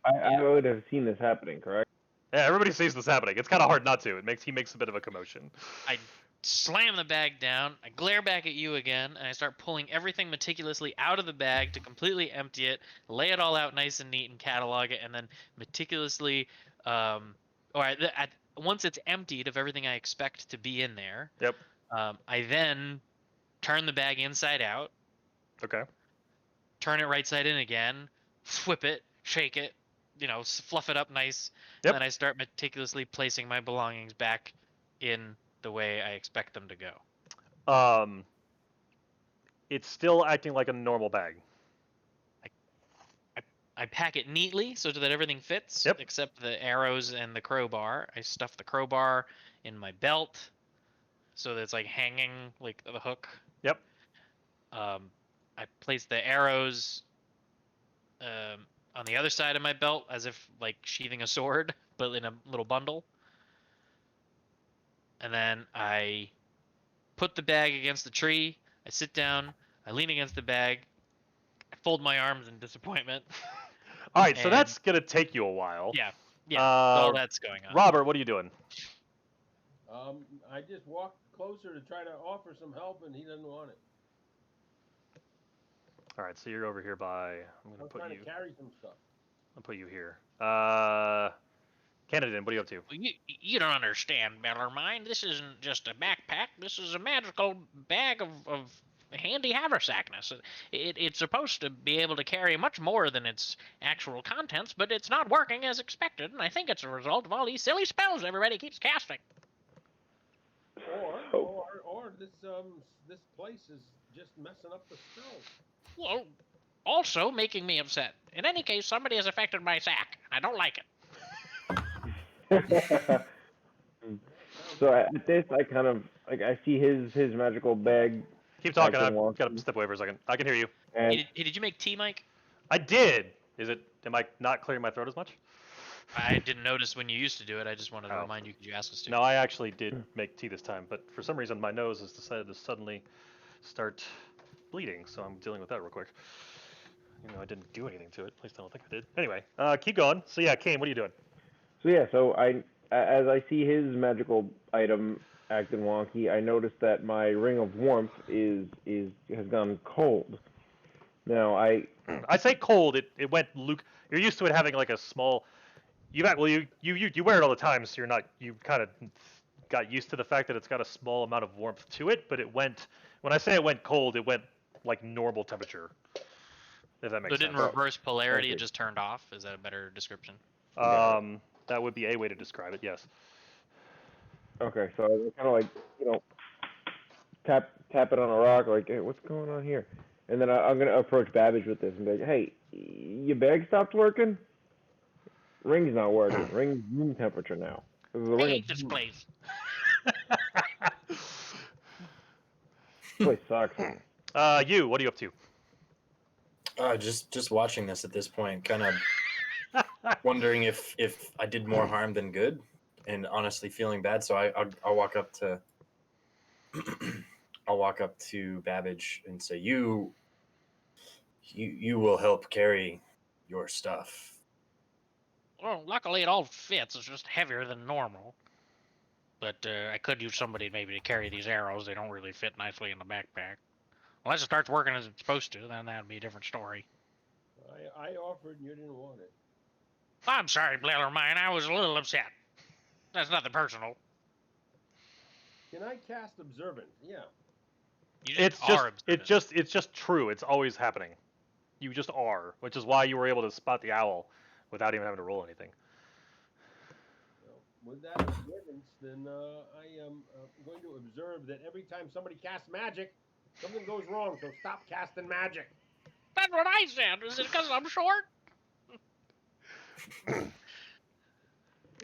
I would have seen this happening, correct? Yeah, everybody sees this happening. It's kind of hard not to. He makes a bit of a commotion. I slam the bag down. I glare back at you again, and I start pulling everything meticulously out of the bag to completely empty it, lay it all out nice and neat, and catalog it, and then meticulously, once it's emptied of everything I expect to be in there, Yep. I then turn the bag inside out, Okay. turn it right side in again, flip it, shake it, fluff it up nice, Yep. and then I start meticulously placing my belongings back in the way I expect them to go. It's still acting like a normal bag. I pack it neatly so that everything fits, Yep. except the arrows and the crowbar. I stuff the crowbar in my belt so that it's like hanging like the hook. Yep. I place the arrows on the other side of my belt as if like sheathing a sword, but in a little bundle. And then I put the bag against the tree. I sit down. I lean against the bag. I fold my arms in disappointment. All right, so And- that's gonna take you a while. Yeah, all that's going on. Robert, what are you doing? I just walked closer to try to offer some help, and he doesn't want it. All right, so you're over here by. I'm gonna I'm put trying you. to carry some stuff. I'll put you here. Canadian, what are you up to? Well, you don't understand, Bellarmine. This isn't just a backpack. This is a magical bag of handy haversackness. It's supposed to be able to carry much more than its actual contents, but it's not working as expected, and I think it's a result of all these silly spells everybody keeps casting. Or this place is just messing up the spells. Well, also making me upset. In any case, somebody has affected my sack. I don't like it. So at this, I kind of I see his magical bag. Keep talking. Acting I've got to wonky. step away for a second. I can hear you. And Hey, did you make tea, Mike? I did. Am I not clearing my throat as much? I didn't notice when you used to do it. I just wanted to Oh. remind you because you asked us to. No, I actually did make tea this time, but for some reason my nose has decided to suddenly start bleeding, so I'm dealing with that real quick. You know, I didn't do anything to it. At least I don't think I did. Anyway, keep going. So yeah, Kane, what are you doing? so as I see his magical item acting wonky, I notice that my ring of warmth has gone cold. Now I say cold. It went Luke. You're used to it having like a small. You wear it all the time, so you kind of got used to the fact that it's got a small amount of warmth to it. But it went. When I say it went cold, it went like normal temperature. If that So makes it didn't sense. reverse polarity, Okay. it just turned off. Is that a better description? That would be a way to describe it. Yes. okay, so I kind of like tap it on a rock like, hey, what's going on here? And then I'm gonna approach Babbage with this and be like, hey, your bag stopped working? Ring's not working. Ring's room temperature now. This is a I ring hate of- this place. This place sucks. You, what are you up to? Just watching this at this point, kind of wondering if I did more harm than good, and honestly feeling bad. So I'll walk up to I'll walk up to Babbage and say, you will help carry your stuff. Well, luckily it all fits. It's just heavier than normal. But I could use somebody maybe to carry these arrows. They don't really fit nicely in the backpack. Unless it starts working as it's supposed to, then that'd be a different story. I offered and you didn't want it. I'm sorry, Bellarmine. I was a little upset. That's nothing personal. Can I cast Observant? Yeah. You It's are observant. it's just true. It's always happening. You just are, which is why you were able to spot the owl without even having to roll anything. Well, with that observance, then I am going to observe that every time somebody casts magic, something goes wrong. So stop casting magic. That's what I said. Is it because I'm short? Maybe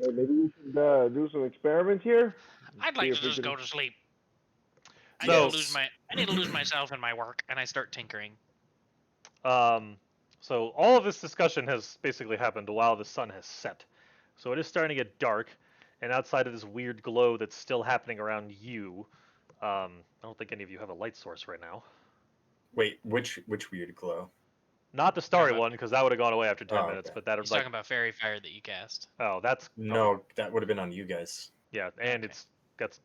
we should do some experiments here. I'd See like if to we just can. go to sleep. I So- need to lose myself in my work, and I start tinkering. So all of this discussion has basically happened while the sun has set. So it is starting to get dark, and outside of this weird glow that's still happening around you, I don't think any of you have a light source right now. Wait, which weird glow? Not the starry about- one, because that would have gone away after 10 Oh, minutes. okay. But that He's would like, talking about fairy fire that you cast. oh, that's No, that would have been on you guys. yeah, and Okay.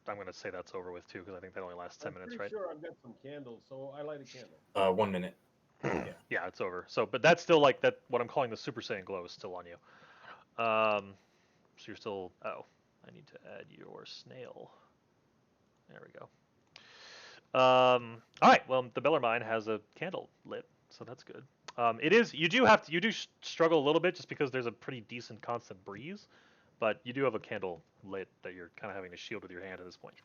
I'm gonna say that's over with too, because I think that only lasts 10 I'm minutes, pretty right? sure I've got some candles, so I light a candle. 1 minute. Yeah, it's over. So, but that's still like that. What I'm calling the Super Saiyan glow is still on you. So you're still. Oh, I need to add your snail. There we go. All right. Well, the Bellarmine has a candle lit, so that's good. It is. You do struggle a little bit just because there's a pretty decent constant breeze, but you do have a candle lit that you're kind of having to shield with your hand at this point.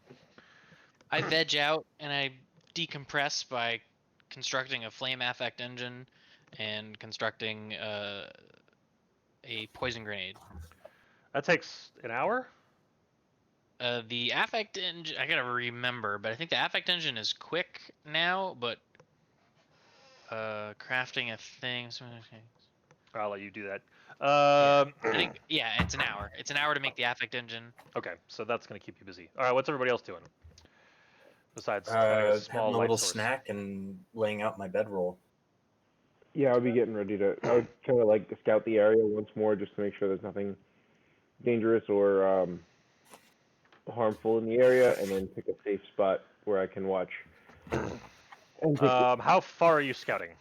I veg out and I decompress by constructing a flame affect engine and constructing a poison grenade. That takes an hour. The affect engine, I gotta remember, but I think the affect engine is quick now, but crafting a thing. I'll let you do that. I think, yeah, it's an hour. It's an hour to make the affect engine. Okay, so that's gonna keep you busy. All right, what's everybody else doing besides having a small Having a light little source? snack and laying out my bedroll. Yeah, I'll be getting ready to. I would kind of like to scout the area once more just to make sure there's nothing dangerous or harmful in the area, and then pick a safe spot where I can watch. And take How far are you scouting?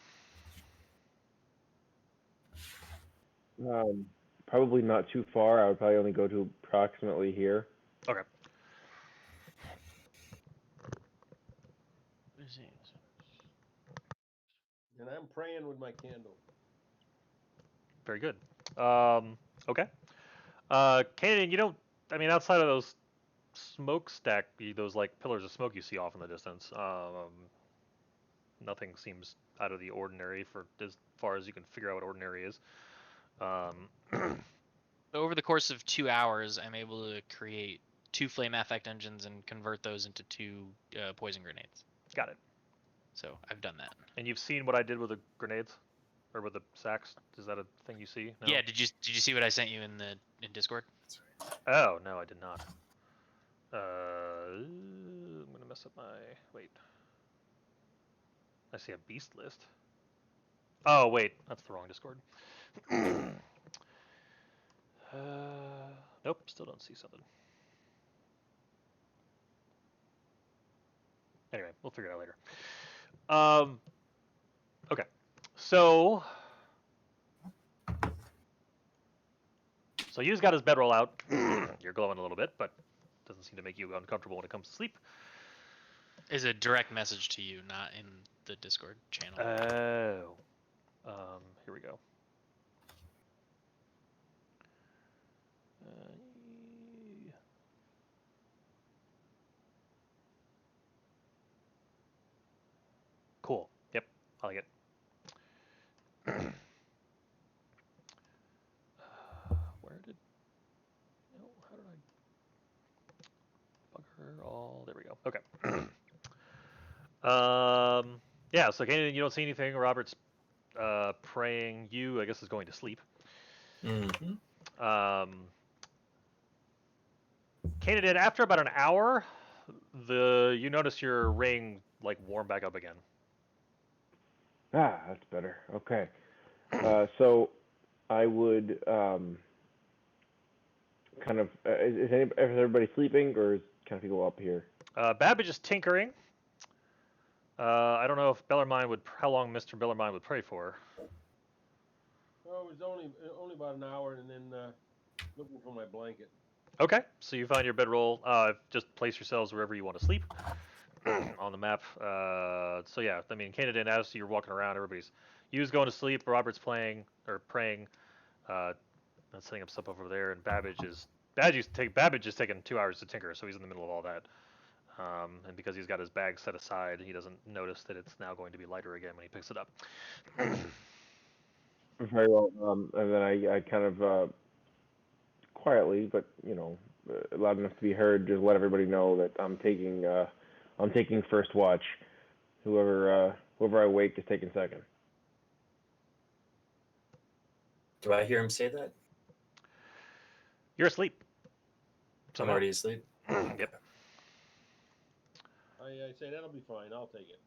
probably not too far. I would probably only go to approximately here. Okay. And I'm praying with my candle. Very good. Okay. Canadian, you don't. I mean, outside of those smokestack, those like pillars of smoke you see off in the distance, nothing seems out of the ordinary for as far as you can figure out what ordinary is. Over the course of 2 hours, I'm able to create 2 flame affect engines and convert those into 2 poison grenades. Got it. So I've done that. And you've seen what I did with the grenades, or with the sacks? Is that a thing you see? No? Yeah. Did you see what I sent you in Discord? Oh no, I did not. I'm gonna mess up my. Wait. I see a beast list. Oh wait, that's the wrong Discord. Nope, still don't see something. Anyway, we'll figure it out later. Okay, so you've got his bedroll out. You're glowing a little bit, but doesn't seem to make you uncomfortable when it comes to sleep. Is a direct message to you, not in the Discord channel. Here we go. Cool. Yep, I like it. Where did? No, how did I bug her? All there we go. Okay. Yeah. So Kanan, you don't see anything. Robert's praying. You, I guess, is going to sleep. Mm-hmm. Kanan, after about an hour, you notice your ring like warm back up again. Ah, that's better. Okay. So I would kind of is everybody sleeping, or is kind of people up here? Babbage is tinkering. I don't know if Bellarmine would how long Mr. Bellarmine would pray for. Oh, it was only about an hour, and then looking for my blanket. Okay, so you find your bedroll. Just place yourselves wherever you want to sleep on the map. So yeah, I mean, Canada, as you're walking around, everybody's Yu's going to sleep. Robert's playing or praying. Setting up stuff over there, and Babbage is taking 2 hours to tinker, so he's in the middle of all that. And because he's got his bag set aside, he doesn't notice that it's now going to be lighter again when he picks it up. Very well. And then I kind of quietly, but loud enough to be heard, just let everybody know that I'm taking first watch. Whoever I wake is taking second. Do I hear him say that? You're asleep. So I'm no. already asleep. Yep. I say that'll be fine. I'll take it.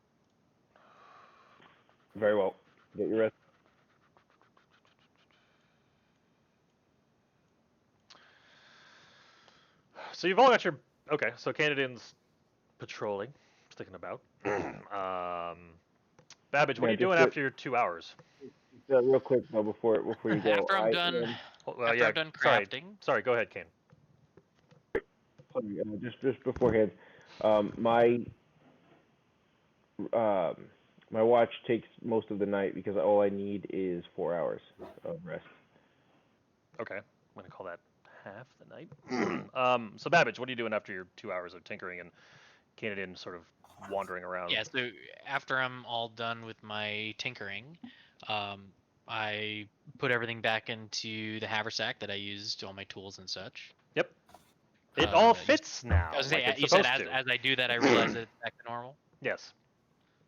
Very well. Get your rest. So you've all got your okay. So Canadian's patrolling, sticking about. Babbage, what are Yeah, you doing after your 2 hours? real quick though, before you go, After I'm done, Well, after yeah. I'm done Sorry. crafting, Sorry. Go ahead, Kane. sorry, just beforehand, my um, my watch takes most of the night because all I need is 4 hours of rest. Okay. I'm gonna call that half the night. So Babbage, what are you doing after your 2 hours of tinkering and Canadian sort of wandering around? yeah. So after I'm all done with my tinkering, um, I put everything back into the haversack that I used, all my tools and such. Yep. It all You, fits I now, was gonna like say, it's you said supposed as to. I do that, I realize that it's back to normal. Yes.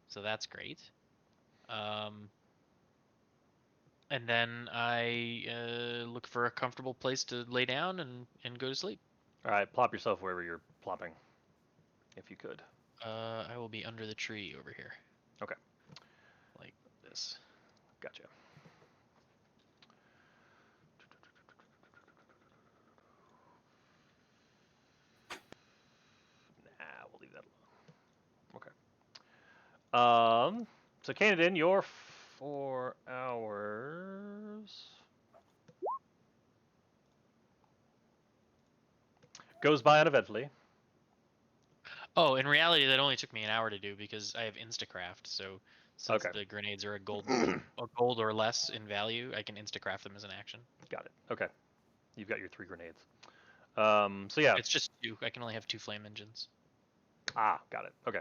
So that's great. Um, and then I look for a comfortable place to lay down and go to sleep. All right. Plop yourself wherever you're plopping, if you could. I will be under the tree over here. Okay. Like this. Gotcha. Nah, we'll leave that alone. Okay. So Canadian, your 4 hours goes by uneventfully. Oh, in reality, that only took me an hour to do because I have Instacraft. So since Okay. the grenades are a gold or less in value, I can Instacraft them as an action. Got it. Okay. You've got your 3 grenades. So yeah. It's just 2. I can only have 2 flame engines. Got it. Okay.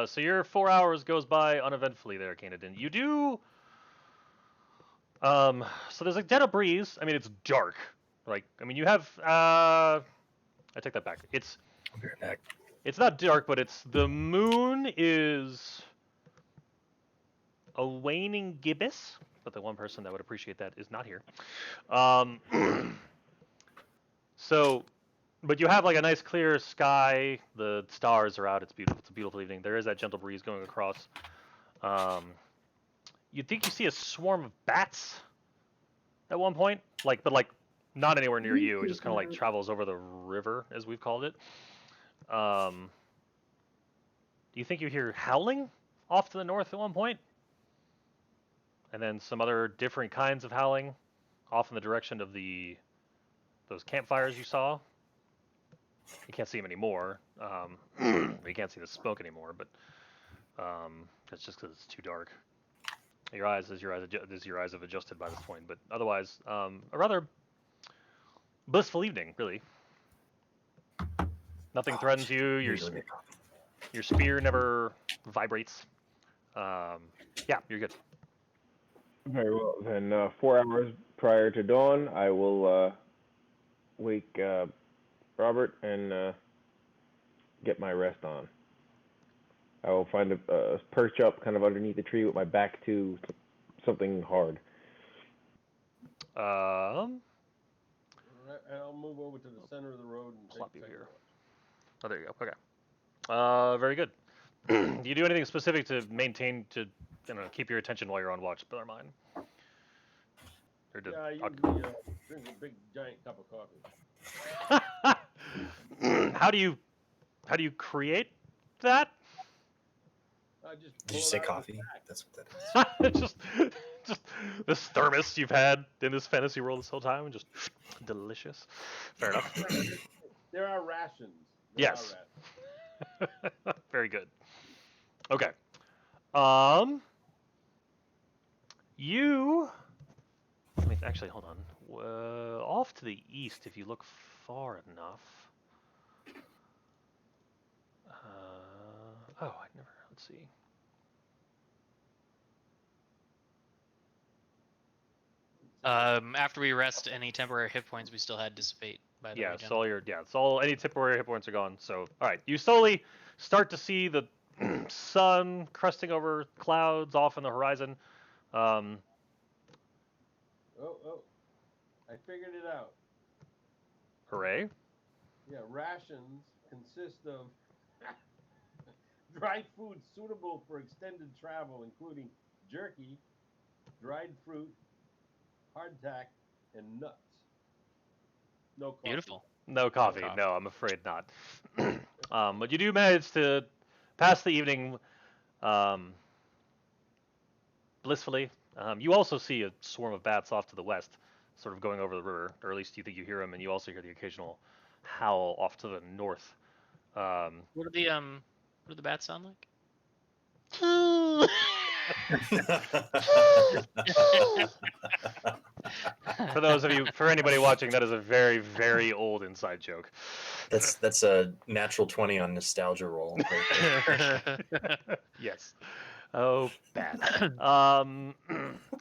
So your 4 hours goes by uneventfully there, Canadian. You do. So there's a dead of breeze. I mean, it's dark. Like, I mean, you have. I take that back. I'll be right back. It's not dark, but it's the moon is a waning gibbous. But the one person that would appreciate that is not here. Um, so, but you have like a nice clear sky. The stars are out. It's beautiful. It's a beautiful evening. There is that gentle breeze going across. Um, you'd think you see a swarm of bats at one point, but not anywhere near you. It just kind of like travels over the river, as we've called it. Do you think you hear howling off to the north at one point? And then some other different kinds of howling off in the direction of those campfires you saw. You can't see them anymore. You can't see the smoke anymore, but that's just because it's too dark. Your eyes have adjusted by this point, but otherwise, a rather blissful evening, really. Nothing threatens you. Usually make coffee. Your spear never vibrates. Yeah, you're good. Very well. Then 4 hours prior to dawn, I will wake Robert and get my rest on. I will find a perch up kind of underneath the tree with my back to something hard. Um, And I'll move over to the center of the road and plop take you second here. watch. Oh, there you go. Okay. Very good. Do you do anything specific to maintain to keep your attention while you're on watch, Brother Mine? Or Yeah, I usually drink a big giant cup of coffee. how do you create that? I just Did you pull say it out of the coffee? pack. That's what that is. just this thermos you've had in this fantasy world this whole time, and just delicious. Fair enough. There are rations. Yes. Very good. Okay. Um. You. Let me actually hold on. Off to the east, if you look far enough. Oh, I never. Let's see. After we rest, any temporary hit points we still had dissipate. By the way, Yeah, so gentlemen. it's all any temporary hit points are gone. So all right, you slowly start to see the sun crusting over clouds off in the horizon. Um, Oh, I figured it out. hooray! Yeah, rations consist of dried foods suitable for extended travel, including jerky, dried fruit, hardtack, and nuts. No coffee. Beautiful. No coffee. coffee. No, I'm afraid not. But you do manage to pass the evening um, blissfully. You also see a swarm of bats off to the west, sort of going over the river, or at least you think you hear them, and you also hear the occasional howl off to the north. What do the bats sound like? For anybody watching, that is a very, very old inside joke. That's a natural 20 on nostalgia roll. Right there. Yes. Oh, bats.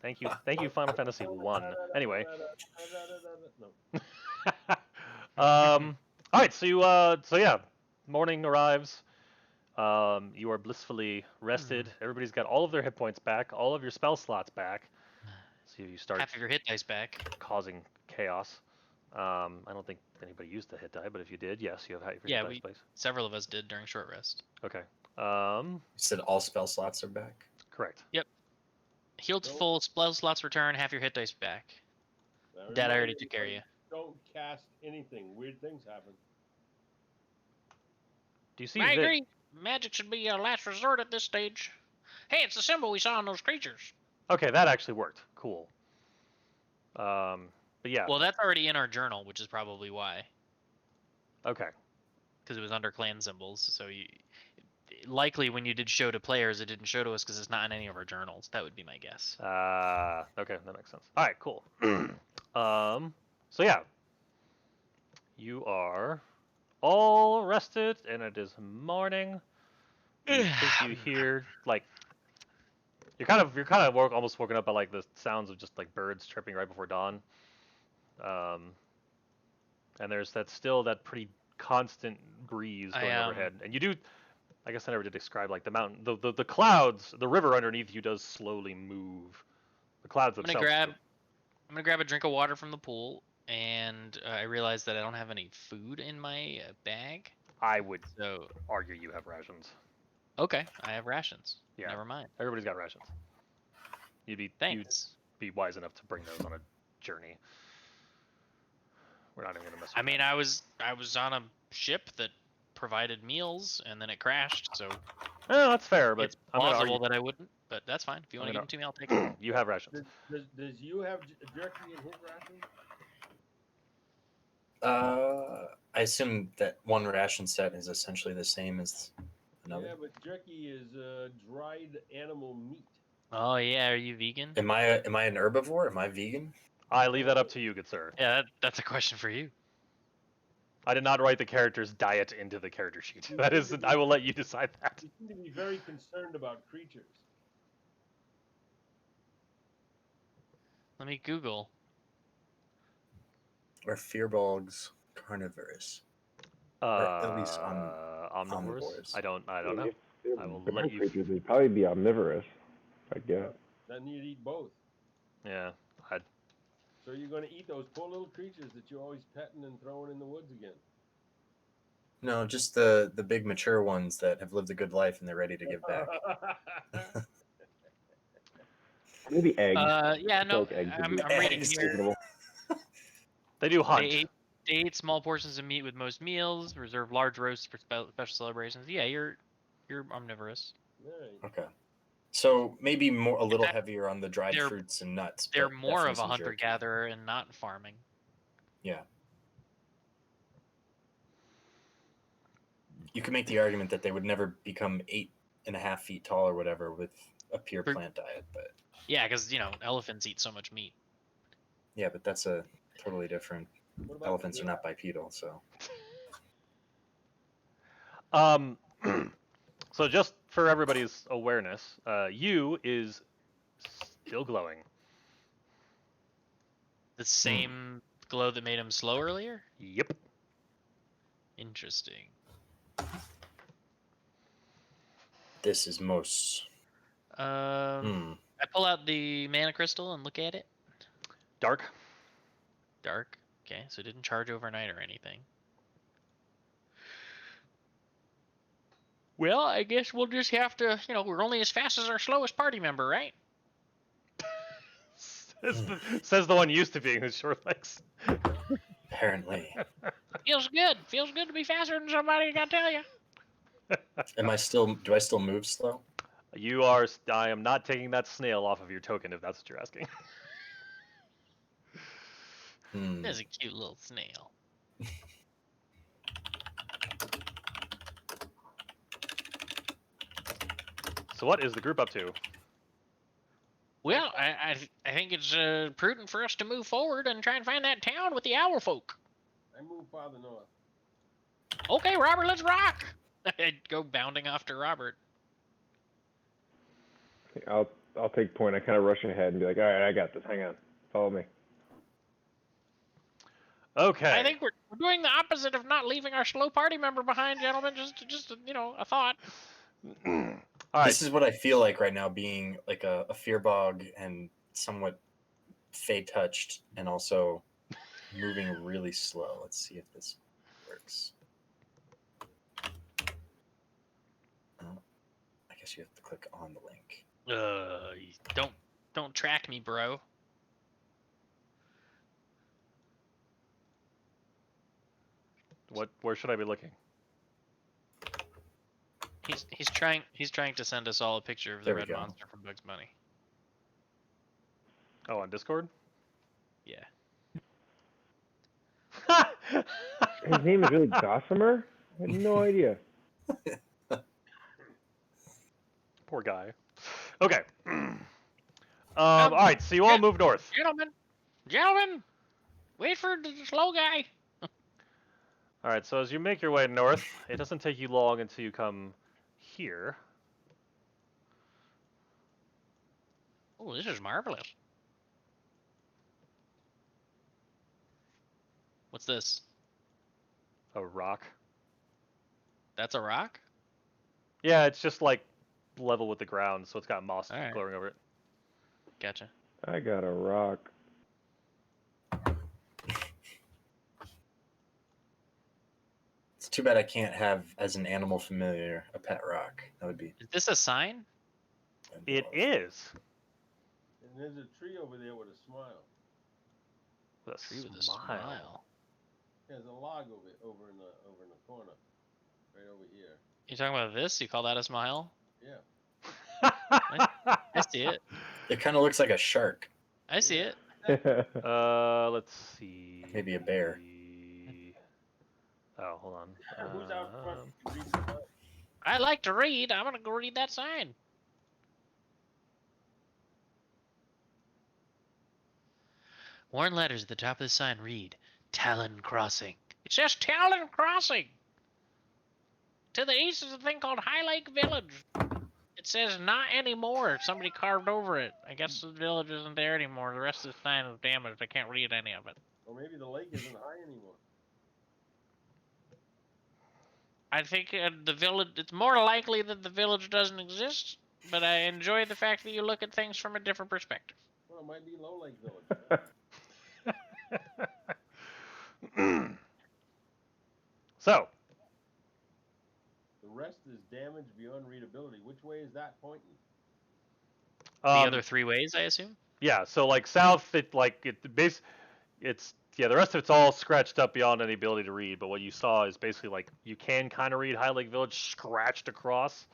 Thank you, Final Fantasy 1. Anyway. No. All right, so yeah, morning arrives. You are blissfully rested. Everybody's got all of their hit points back, all of your spell slots back. So you start Half of your hit dice back. causing chaos. I don't think anybody used the hit die, but if you did, yes, you have half your Yeah, hit dice. several of us did during short rest. Okay. You said all spell slots are back? Correct. Yep. Healed to Nope. full, spell slots return, half your hit dice back. That I already took care of you. Don't cast anything. Weird things happen. Do you see? I agree. Magic should be a last resort at this stage. Hey, it's the symbol we saw in those creatures. Okay, that actually worked. Cool. But yeah. Well, that's already in our journal, which is probably why. Okay. Because it was under clan symbols, so likely when you did show to players, it didn't show to us because it's not in any of our journals. That would be my guess. Okay, that makes sense. All right, cool. So yeah, you are all rested, and it is morning. You think you hear like you're kind of almost woken up by like the sounds of just like birds chirping right before dawn. And there's that pretty constant breeze going overhead, and you do. I guess I never did describe like the mountain, the clouds, the river underneath you does slowly move. The clouds I'm themselves. gonna grab a drink of water from the pool, and I realize that I don't have any food in my bag. I would So argue you have rations. okay, I have rations. Yeah. Never mind. Everybody's got rations. You'd be wise enough to bring those on a journey. We're not even gonna mess with I mean, I was on a ship that provided meals, and then it crashed. So that's fair, but it's plausible that I wouldn't. But that's fine. If you want to give them to me, I'll take it. You have rations. Does you have jerky in his ration? I assume that one ration set is essentially the same as another. Yeah, but jerky is dried animal meat. Oh yeah, are you vegan? Am I an herbivore? Am I vegan? I leave that up to you, good sir. Yeah, that's a question for you. I did not write the character's diet into the character sheet. That is, I will let you decide that. You seem to be very concerned about creatures. Let me Google. Are fearbolgs carnivorous? Or at least omnivores. I don't know. I will The let you. creatures would probably be omnivorous, I guess. Then you'd eat both. Yeah. So you're going to eat those poor little creatures that you're always petting and throwing in the woods again. No, just the big mature ones that have lived a good life and they're ready to give back. Maybe eggs. Yeah, no, Eggs I'm would be reading Eggs. here. They do hunt. They ate small portions of meat with most meals. Reserve large roasts for special celebrations. Yeah, you're omnivorous. Right. Okay. So maybe a little heavier on the dried they're- fruits and nuts. They're but more definitely of a some jerky. hunter-gatherer and not farming. Yeah. You can make the argument that they would never become 8.5 feet tall or whatever with a pure plant diet, but Yeah, because elephants eat so much meat. yeah, but that's a totally different. What about Elephants the are not bipedal, so So just for everybody's awareness, you is still glowing. The same glow that made him slow earlier? Yep. Interesting. This is most. I pull out the mana crystal and look at it. Dark. Dark. Okay, so it didn't charge overnight or anything. Well, I guess we'll just have to, we're only as fast as our slowest party member, right? Says the one used to being with short legs. Apparently. Feels good. Feels good to be faster than somebody, I gotta tell you. Do I still move slow? You are. I am not taking that snail off of your token if that's what you're asking. That's a cute little snail. So what is the group up to? Well, I think it's prudent for us to move forward and try and find that town with the owl folk. I move farther north. Okay, Robert, let's rock. I'd go bounding off to Robert. I'll take point. I kind of rush ahead and be like, all right, I got this. Hang on, follow me. Okay. I think we're doing the opposite of not leaving our slow party member behind, gentlemen. Just a thought. All right. This is what I feel like right now, being like a fear bog and somewhat fey touched, and also moving really slow. Let's see if this works. I guess you have to click on the link. Don't track me, bro. Where should I be looking? He's trying to send us all a picture of the There we red go. monster from Bugs Bunny. Oh, on Discord? Yeah. His name is really Gossamer? I had no idea. Poor guy. Okay. All right, so you all move north. Gentlemen, wait for the slow guy. All right, so as you make your way north, it doesn't take you long until you come here. Oh, this is marvelous. What's this? A rock. That's a rock? Yeah, it's just like level with the ground, so it's got moss All right. glowing over it. Gotcha. I got a rock. It's too bad I can't have, as an animal familiar, a pet rock. That would be. Is this a sign? It is. And there's a tree over there with a smile. With Tree with a smile. smile. There's a log over in the corner, right over here. You talking about this? You call that a smile? Yeah. I see it. It kind of looks like a shark. I see it. Let's see. Maybe a bear. Oh, hold on. Who's out front? Can read the sign? I like to read. I'm gonna go read that sign. Worn letters at the top of the sign read, Talon Crossing. It says Talon Crossing. To the east is a thing called High Lake Village. It says not anymore. Somebody carved over it. I guess the village isn't there anymore. The rest of the sign is damaged. I can't read any of it. Or maybe the lake isn't high anymore. I think the village. It's more likely that the village doesn't exist. But I enjoy the fact that you look at things from a different perspective. Well, it might be Low Lake Village. So, The rest is damage beyond readability. Which way is that pointing? The other three ways, I assume? yeah, so like south, the rest of it's all scratched up beyond any ability to read. But what you saw is basically like you can kind of read High Lake Village scratched across.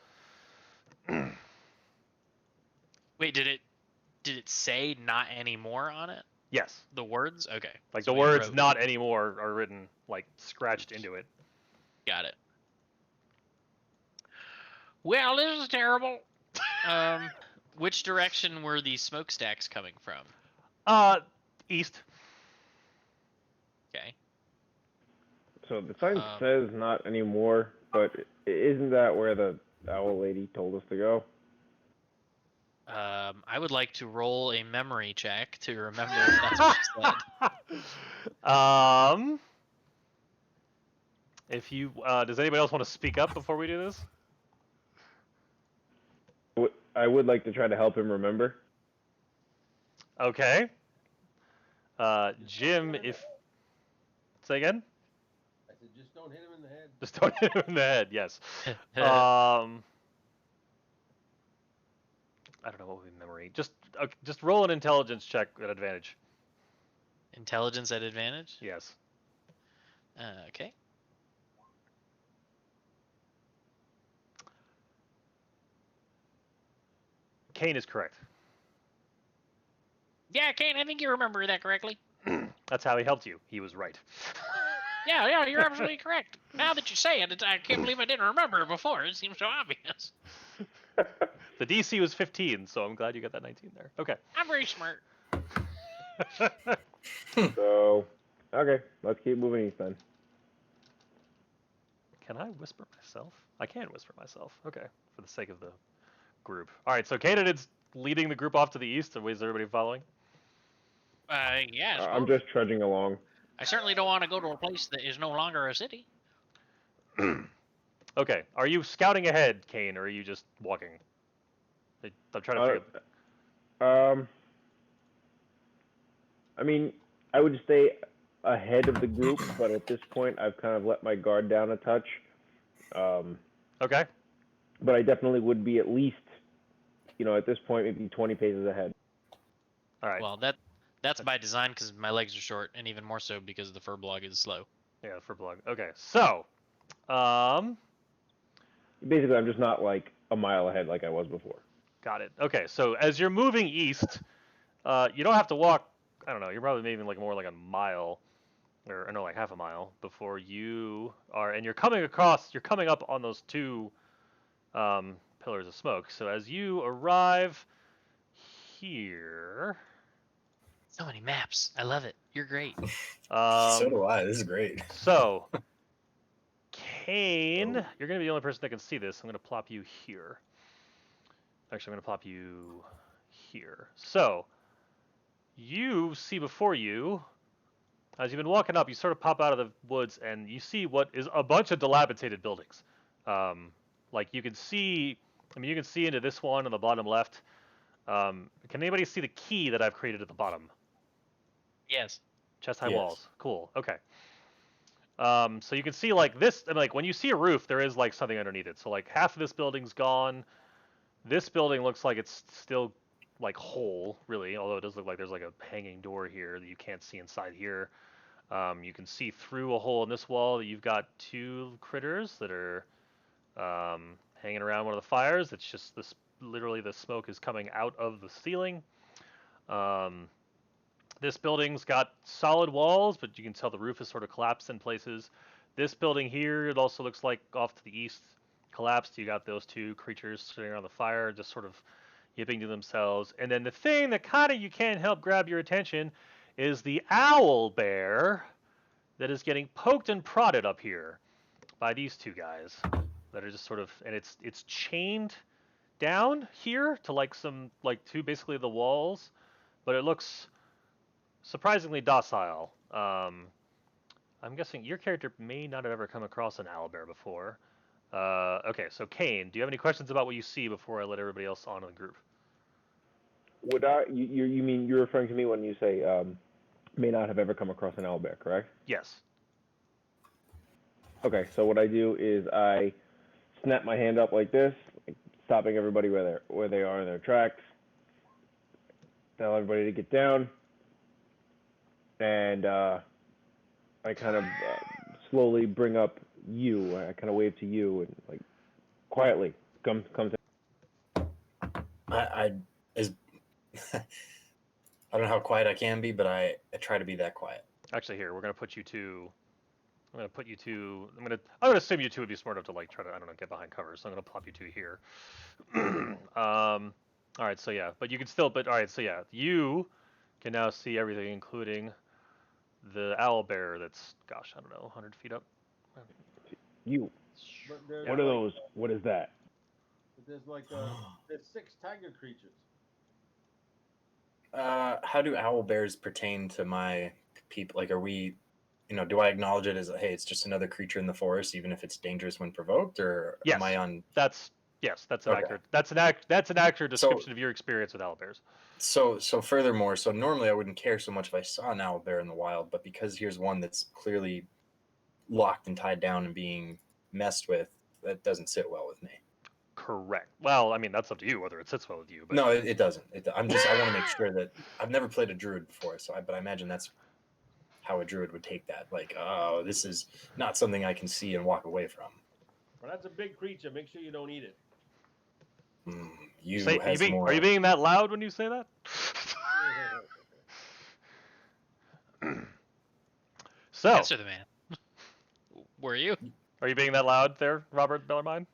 Wait, did it say not anymore on it? Yes, The words? Okay. like So the we words wrote- "not anymore" are written like scratched into it. Got it. Well, this is terrible. Which direction were the smokestacks coming from? East. Okay. So the sign Um, says not anymore, but isn't that where the owl lady told us to go? I would like to roll a memory check to remember if that's what you said. If you does anybody else want to speak up before we do this? I would like to try to help him remember. Okay. Jim, if say again. I said, just don't hit him in the head. Just don't hit him in the head. Yes. I don't know what would be memory. Just roll an intelligence check at advantage. Intelligence at advantage? Yes. Okay. Kane is correct. Yeah, Kane, I think you remember that correctly. That's how he helped you. He was right. Yeah, you're absolutely correct. Now that you say it, I can't believe I didn't remember it before. It seems so obvious. The DC was 15, so I'm glad you got that 19 there. Okay. I'm very smart. So, okay, let's keep moving east then. Can I whisper myself? I can whisper myself. Okay, for the sake of the group. All right, so Kananid's leading the group off to the east. Is everybody following? Yeah, I I'm suppose. just trudging along. I certainly don't want to go to a place that is no longer a city. Okay, are you scouting ahead, Kane, or are you just walking? I'm trying to figure. I mean, I would stay ahead of the group, but at this point, I've kind of let my guard down a touch. Okay. But I definitely would be at least, at this point, maybe 20 paces ahead. All right. Well, that's by design because my legs are short, and even more so because the fur blog is slow. Yeah, for blog. Okay, so, Basically, I'm just not like a mile ahead like I was before. got it. Okay, so as you're moving east, you don't have to walk. I don't know. You're probably maybe like more like a mile, or no, like half a mile before you are, and you're coming across. You're coming up on those two pillars of smoke. So as you arrive here, So many maps. I love it. You're great. So do I. This is great. So, Kane, you're going to be the only person that can see this. I'm going to plop you here. Actually, I'm going to plop you here. So, you see before you, as you've been walking up, you sort of pop out of the woods and you see what is a bunch of dilapidated buildings. Like you can see, you can see into this one on the bottom left. Can anybody see the key that I've created at the bottom? Yes. Chest high Yes. walls. Cool. Okay. So you can see like this, and like when you see a roof, there is like something underneath it. So like half of this building's gone. This building looks like it's still like whole, really, although it does look like there's like a hanging door here that you can't see inside here. You can see through a hole in this wall that you've got two critters that are hanging around one of the fires. It's just this, literally the smoke is coming out of the ceiling. This building's got solid walls, but you can tell the roof is sort of collapsed in places. This building here, it also looks like off to the east, collapsed. You got those two creatures sitting around the fire, just sort of yipping to themselves. And then the thing that kind of you can't help grab your attention is the owl bear that is getting poked and prodded up here by these two guys that are just sort of, and it's chained down here to like two basically the walls, but it looks surprisingly docile. I'm guessing your character may not have ever come across an owlbear before. Okay, so Kane, do you have any questions about what you see before I let everybody else on in the group? Would I? You mean you're referring to me when you say may not have ever come across an owlbear, correct? Yes. Okay, so what I do is I snap my hand up like this, stopping everybody where they are in their tracks. Tell everybody to get down, and I kind of slowly bring up you. I kind of wave to you and like quietly come to. I as I don't know how quiet I can be, but I try to be that quiet. Actually, here we're gonna put you two. I'm gonna put you two. I'm gonna assume you two would be smart enough to like try to, I don't know, get behind cover. So I'm gonna plop you two here. All right. So yeah, but you can still. But all right. So yeah, you can now see everything, including the owl bear that's, gosh, I don't know, 100 feet up. You. But there's What are like, those? What is that? there's 6 tiger creatures. how do owl bears pertain to my people? Like, are we, do I acknowledge it as, hey, it's just another creature in the forest, even if it's dangerous when provoked, or am I Yes, on? that's an Okay. accurate. That's an accurate So, description of your experience with owlbears. so furthermore, so normally I wouldn't care so much if I saw an owl bear in the wild, but because here's one that's clearly locked and tied down and being messed with, that doesn't sit well with me. Correct. Well, I mean that's up to you whether it sits well with you, but No, it doesn't. I want to make sure that I've never played a druid before, but I imagine that's how a druid would take that. Like, oh, this is not something I can see and walk away from. Well, that's a big creature. Make sure you don't eat it. You has are you more. being that loud when you say that? So, Answer the man. Were you? are you being that loud there, Robert Bellarmine?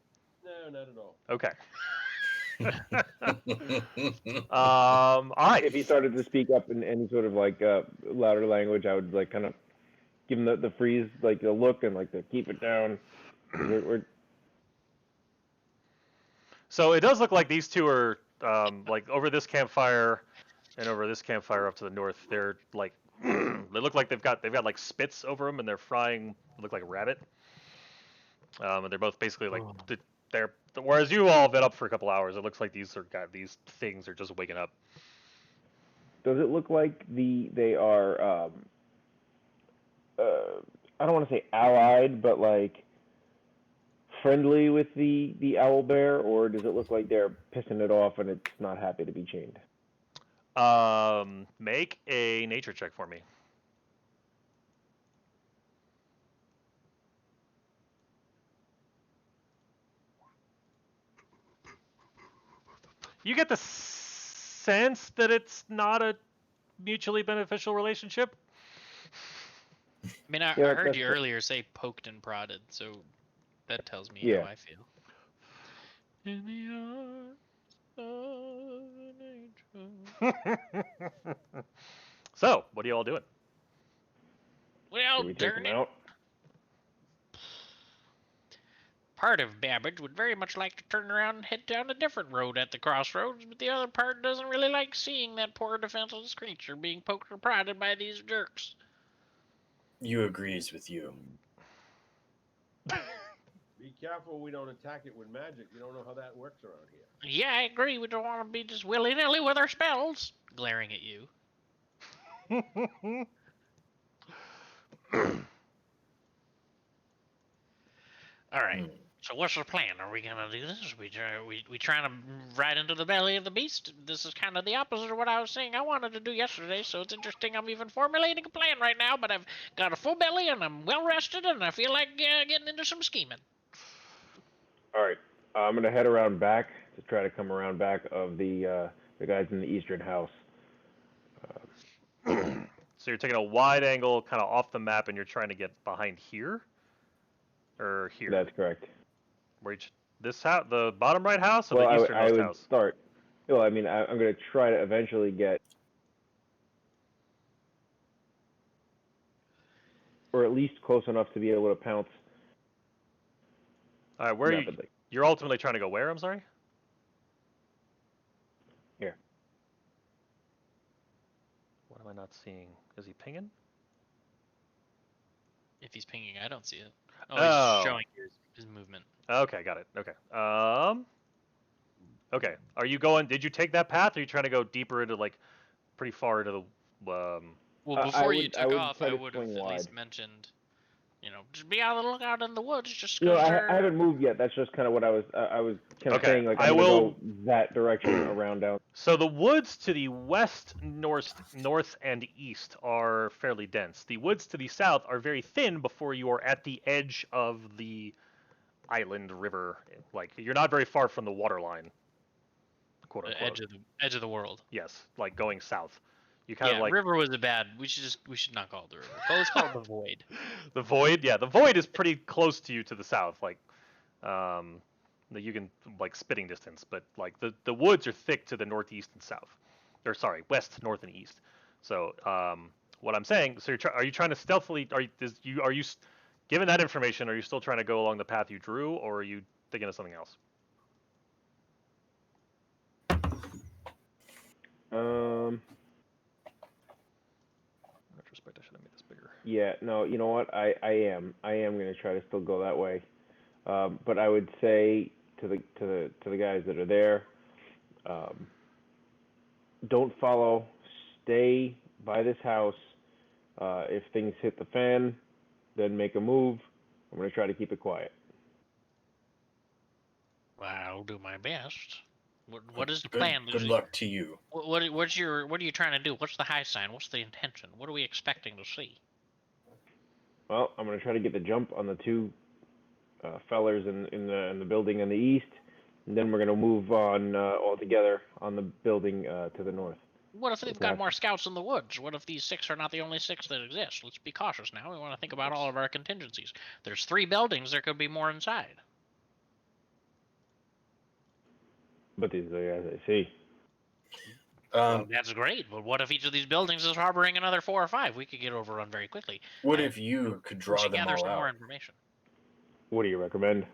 No, not at all. Okay. All right. If he started to speak up in any sort of like louder language, I would like kind of give him the freeze, like the look, and like the keep it down. We're So it does look like these two are like over this campfire and over this campfire up to the north. They're like they look like they've got like spits over them and they're frying. Look like a rabbit. And they're both basically like they're. Whereas you all have been up for a couple hours, it looks like these things are just waking up. Does it look like they are? I don't want to say allied, but like friendly with the owl bear, or does it look like they're pissing it off and it's not happy to be chained? Make a nature check for me. You get the sense that it's not a mutually beneficial relationship. I mean, I Yeah, heard that's you fair. earlier say poked and prodded, so that tells me Yeah. how I feel. In the arms of nature. So, what are you all doing? Well, Can we take darn them it. out? Part of Babbage would very much like to turn around and head down a different road at the crossroads, but the other part doesn't really like seeing that poor defenseless creature being poked or prodded by these jerks. You agrees with you. Be careful we don't attack it with magic. You don't know how that works around here. Yeah, I agree. We don't want to be just willy-nilly with our spells. Glaring at you. All right. So what's the plan? Are we gonna do this? We trying to ride into the belly of the beast? This is kind of the opposite of what I was saying I wanted to do yesterday. So it's interesting. I'm even formulating a plan right now, but I've got a full belly and I'm well rested, and I feel like getting into some scheming. All right, I'm gonna head around back to try to come around back of the guys in the eastern house. So you're taking a wide angle, kind of off the map, and you're trying to get behind here, or here. That's correct. Where this house, the bottom right house, or Well, the I easternmost would house? start. Well, I mean, I'm gonna try to eventually get, or at least close enough to be able to pounce All right, where are you? rapidly. You're ultimately trying to go where? I'm sorry. Here. What am I not seeing? Is he pinging? If he's pinging, I don't see it. Oh, Oh. he's showing his movement. Okay, got it. Okay. Okay. Are you going? Did you take that path? Or are you trying to go deeper into like pretty far into the? Well, before you I took would off, try I to would have swing at wide. least mentioned, Just be on the lookout in the woods. Just You know, because I haven't moved yet. That's just kind of what I was kind of Okay, saying. Like I I'm gonna will- go that direction around down. So the woods to the west, north, and east are fairly dense. The woods to the south are very thin before you are at the edge of the island river. Like you're not very far from the water line, quote the unquote. edge of the world. Yes, like going south. You kind Yeah, of like river was a bad. We should not call it the river. But let's call it the void. the void. Yeah, the void is pretty close to you to the south. Like, that you can like spitting distance, but like the woods are thick to the northeast and south. Or sorry, west, north, and east. So what I'm saying, so are you trying to stealthily? Are you given that information? Are you still trying to go along the path you drew, or are you thinking of something else? Yeah, no, you know what? I am gonna try to still go that way. But I would say to the guys that are there, um, don't follow. Stay by this house. If things hit the fan, then make a move. I'm gonna try to keep it quiet. I'll do my best. What is the Good plan, good Lucy? luck to you. What are you trying to do? What's the high sign? What's the intention? What are we expecting to see? Well, I'm gonna try to get the jump on the two fellers in the building in the east, and then we're gonna move on all together on the building to the north. What if they've If got not, more scouts in the woods? What if these 6 are not the only 6 that exist? Let's be cautious now. We want to think about all of our contingencies. There's 3 buildings. There could be more inside. but these are the guys I see. Well, that's great. But what if each of these buildings is harboring another 4 or 5? We could get overrun very quickly. What if you could We draw should them gather all some more out? information. What do you recommend?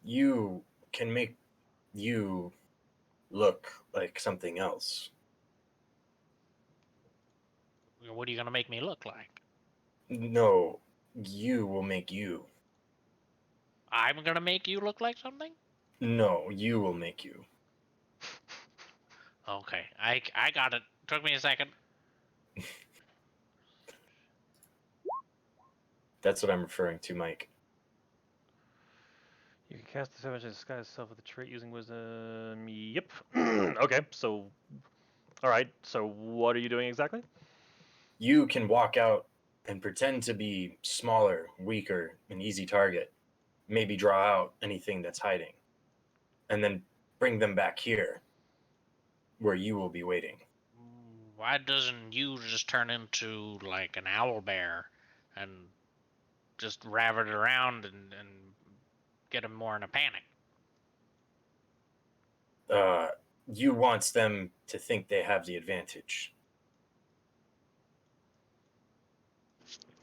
You can make you look like something else. What are you going to make me look like? No, you will make you. I'm going to make you look like something? No, you will make you. Okay, I got it. Took me a second. That's what I'm referring to, Mike. You can cast the savage and disguise itself with a trait using wisdom. Yep. Okay, so. Alright, so what are you doing exactly? You can walk out and pretend to be smaller, weaker, an easy target. Maybe draw out anything that's hiding. And then bring them back here, where you will be waiting. Why doesn't you just turn into like an owl bear and just rabbit around and get them more in a panic? You wants them to think they have the advantage.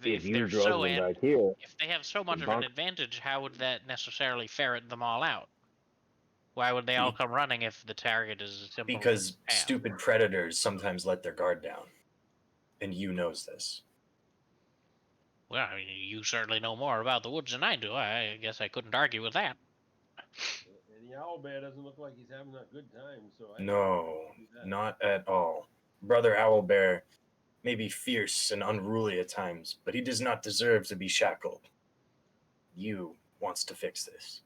If you They're draw so them back here, if they have so much then of an bonk. advantage, how would that necessarily ferret them all out? Why would they all Be- come running if the target is a simple Because path? stupid predators sometimes let their guard down. And you knows this. Well, I mean, you certainly know more about the woods than I do. I guess I couldn't argue with that. And the owl bear doesn't look like he's having a good time, so I No, do that. not at all. Brother Owlbear may be fierce and unruly at times, but he does not deserve to be shackled. You wants to fix this.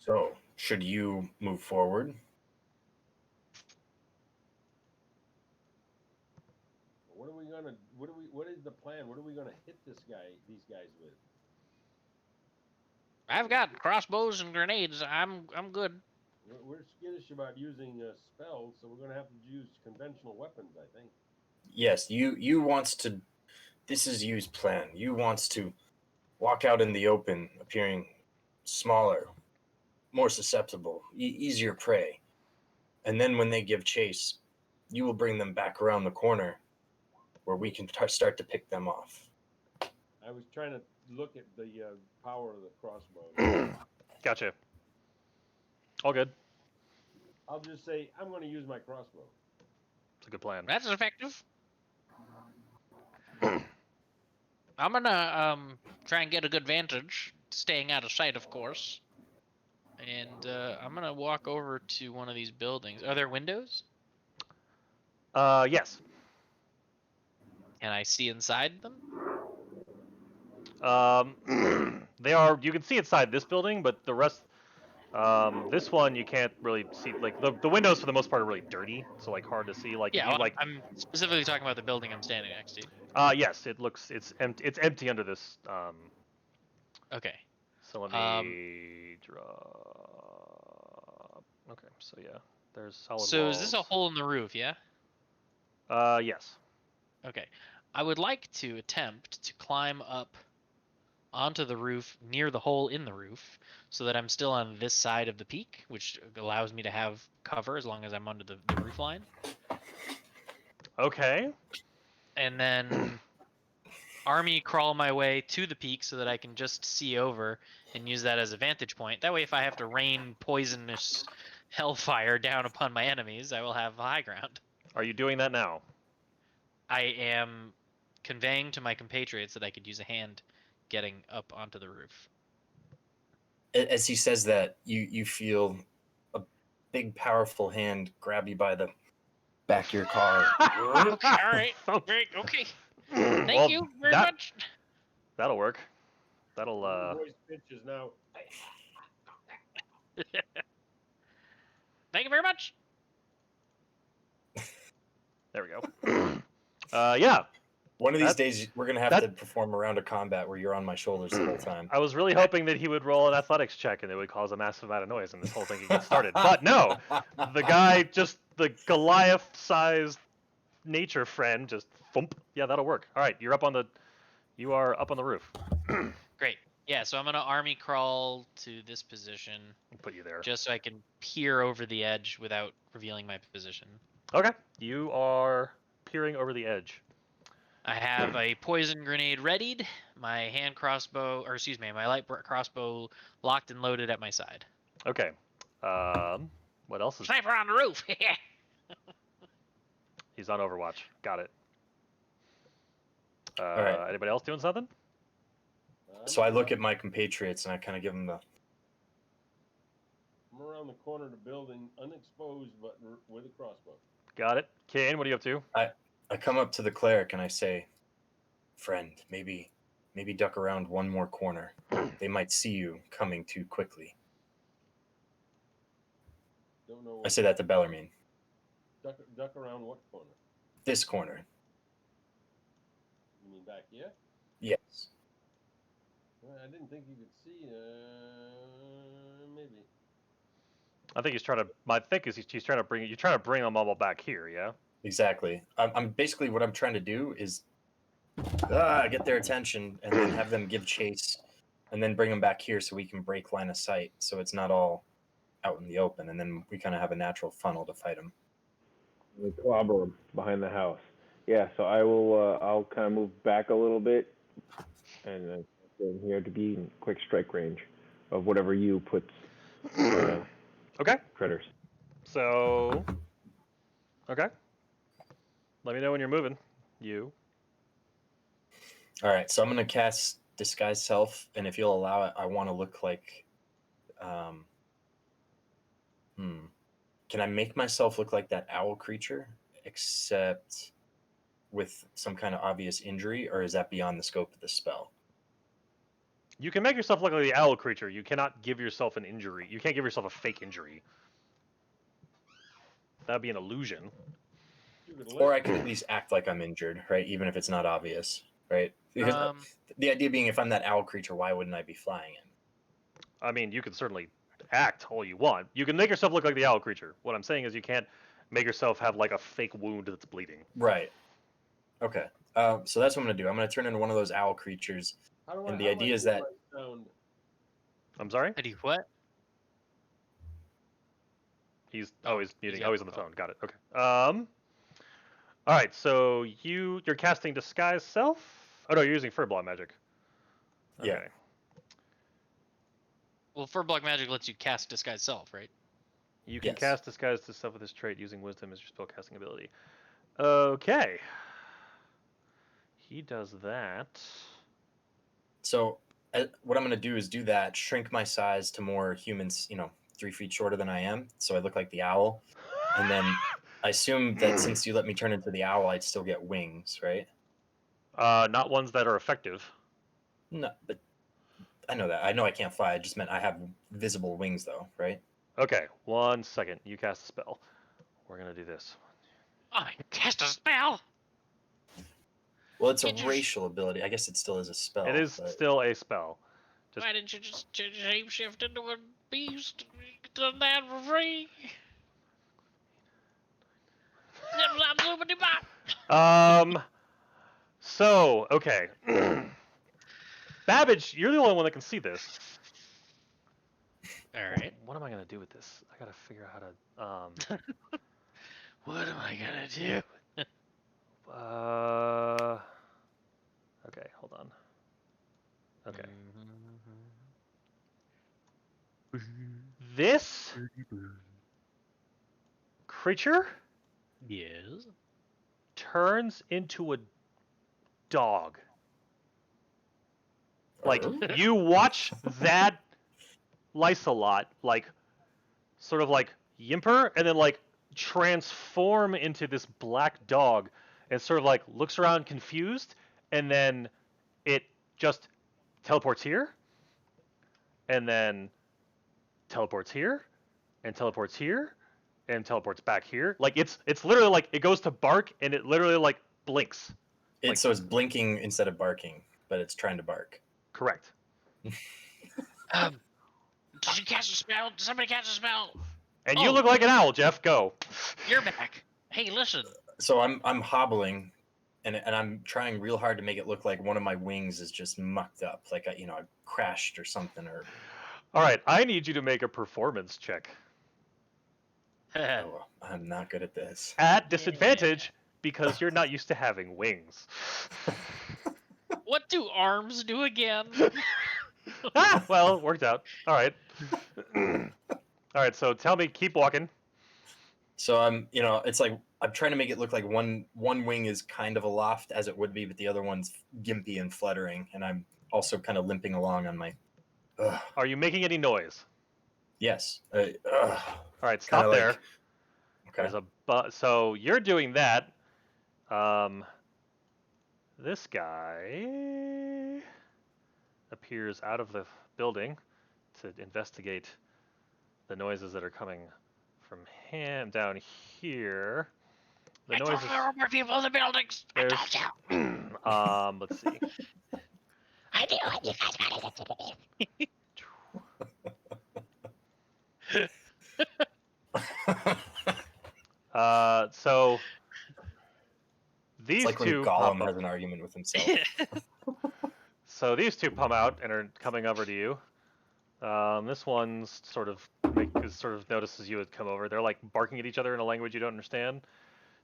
So, should you move forward? What are we gonna? What is the plan? What are we gonna hit these guys with? I've got crossbows and grenades. I'm good. We're skittish about using spells, so we're gonna have to use conventional weapons, I think. Yes, you wants to. This is you's plan. You wants to walk out in the open, appearing smaller, more susceptible, easier prey. And then when they give chase, you will bring them back around the corner where we can start to pick them off. I was trying to look at the power of the crossbow. Gotcha. All good. I'll just say I'm going to use my crossbow. It's a good plan. That's effective. I'm gonna try and get a good vantage, staying out of sight, of course. And I'm gonna walk over to one of these buildings. Are there windows? Yes. Can I see inside them? They are. You can see inside this building, but the rest. This one you can't really see. Like the windows for the most part are really dirty, so like hard to see. Like if Yeah, you well, like. I'm specifically talking about the building I'm standing next to. Yes, it looks. It's empty. It's empty under this. Okay. So let me draw. Okay, so yeah, there's solid So walls. is this a hole in the roof? Yeah. Yes. Okay. I would like to attempt to climb up onto the roof near the hole in the roof so that I'm still on this side of the peak, which allows me to have cover as long as I'm under the roof line. Okay. And then army crawl my way to the peak so that I can just see over and use that as a vantage point. That way, if I have to rain poisonous hellfire down upon my enemies, I will have high ground. Are you doing that now? I am conveying to my compatriots that I could use a hand getting up onto the roof. As he says that, you feel a big, powerful hand grab you by the back of your car. Okay, all right, great, okay. Thank Well, you very much. That'll work. That'll Your voice pitches now. Thank you very much. there we go. Yeah. One of these That- days, we're gonna have to perform a round of combat where you're on my shoulders the whole time. I was really hoping that he would roll an athletics check and it would cause a massive amount of noise and this whole thing could get started. But no, the guy, just the Goliath-sized nature friend, just thump. Yeah, that'll work. All right, you are up on the roof. Great. Yeah, so I'm gonna army crawl to this position I'll put you there. just so I can peer over the edge without revealing my position. Okay, you are peering over the edge. I have a poison grenade readied, my hand crossbow, or excuse me, my light crossbow locked and loaded at my side. Okay. What else is? Sniper on the roof. He's on Overwatch. Got it. right. Anybody else doing something? So I look at my compatriots and I kind of give them the. I'm around the corner of the building, unexposed, but with a crossbow. Got it. Kane, what are you up to? I come up to the cleric and I say, "Friend, maybe duck around one more corner. They might see you coming too quickly." Don't know. I say that to Bellarmine. Duck around what corner? This corner. You mean back here? Yes. Well, I didn't think you could see. Maybe. I think he's trying to. My think is he's trying to bring you trying to bring them all back here. Yeah. Exactly. I'm basically what I'm trying to do is get their attention and then have them give chase, and then bring them back here so we can break line of sight, so it's not all out in the open, and then we kind of have a natural funnel to fight them. We clobber him behind the house. Yeah, so I will. I'll kind of move back a little bit, and in here to be in quick strike range of whatever you put. Okay. Critters. So. Okay. Let me know when you're moving. You. All right, so I'm gonna cast Disguise Self, and if you'll allow it, I want to look like. Can I make myself look like that owl creature, except with some kind of obvious injury, or is that beyond the scope of the spell? You can make yourself look like the owl creature. You cannot give yourself an injury. You can't give yourself a fake injury. That would be an illusion. Or I can at least act like I'm injured, right? Even if it's not obvious, right? Because the idea being, if I'm that owl creature, why wouldn't I be flying it? I mean, you can certainly act all you want. You can make yourself look like the owl creature. What I'm saying is you can't make yourself have like a fake wound that's bleeding. Right. Okay. So that's what I'm gonna do. I'm gonna turn into one of those owl creatures, and the idea is that. I'm sorry? I do what? He's always muting. got Always on the the phone. Got it. Okay. All right. So you're casting Disguise Self. Oh no, you're using Furblock magic. Okay. Yeah. Well, Furblock magic lets you cast Disguise Self, right? You can Yes. cast Disguise to Self with this trait using Wisdom as your spellcasting ability. Okay. He does that. So what I'm gonna do is do that, shrink my size to more humans, 3 feet shorter than I am, so I look like the owl, and then I assume that since you let me turn into the owl, I'd still get wings, right? Not ones that are effective. No, but I know that. I know I can't fly. I just meant I have visible wings, though, right? Okay, 1 second. You cast a spell. We're gonna do this. I cast a spell. Well, it's a It just- racial ability. I guess it still is a spell. It is but- still a spell. Just- Why didn't you just shape shift into a beast? Done that for free. I'm zooming bot. So okay. Babbage, you're the only one that can see this. All right. What am I gonna do with this? I gotta figure out how to. What am I gonna do? Okay, hold on. Okay. This creature Yes. turns into a dog. Like, you watch that Lysolot, like, sort of like yimper, and then like transform into this black dog, and sort of like looks around confused, and then it just teleports here, and then teleports here, and teleports here, and teleports back here. Like it's literally like it goes to bark, and it literally like blinks. Like- So it's blinking instead of barking, but it's trying to bark. Correct. Did you cast a spell? Did somebody cast a spell? And you Oh. look like an owl, Jeff. Go. You're back. Hey, listen. So I'm hobbling, and I'm trying real hard to make it look like one of my wings is just mucked up, like I crashed or something, or All right, I need you to make a performance check oh, I'm not good at this. at disadvantage because you're not used to having wings. What do arms do again? Ah, well, it worked out. All right. All right, so tell me, keep walking. So I'm, it's like I'm trying to make it look like one wing is kind of aloft as it would be, but the other one's gimpy and fluttering, and I'm also kind of limping along on my. Are you making any noise? Yes. All right, stop Kinda there. like- Okay. There's a so you're doing that. This guy appears out of the building to investigate the noises that are coming from him down here. The I told noises. you there were more people in the buildings. I There's. told you. Let's see. I knew it. You guys wanted it to be. So It's these like when two pop Gollum up. has an argument with himself. So these two come out and are coming over to you. This one's sort of notices you had come over. They're like barking at each other in a language you don't understand.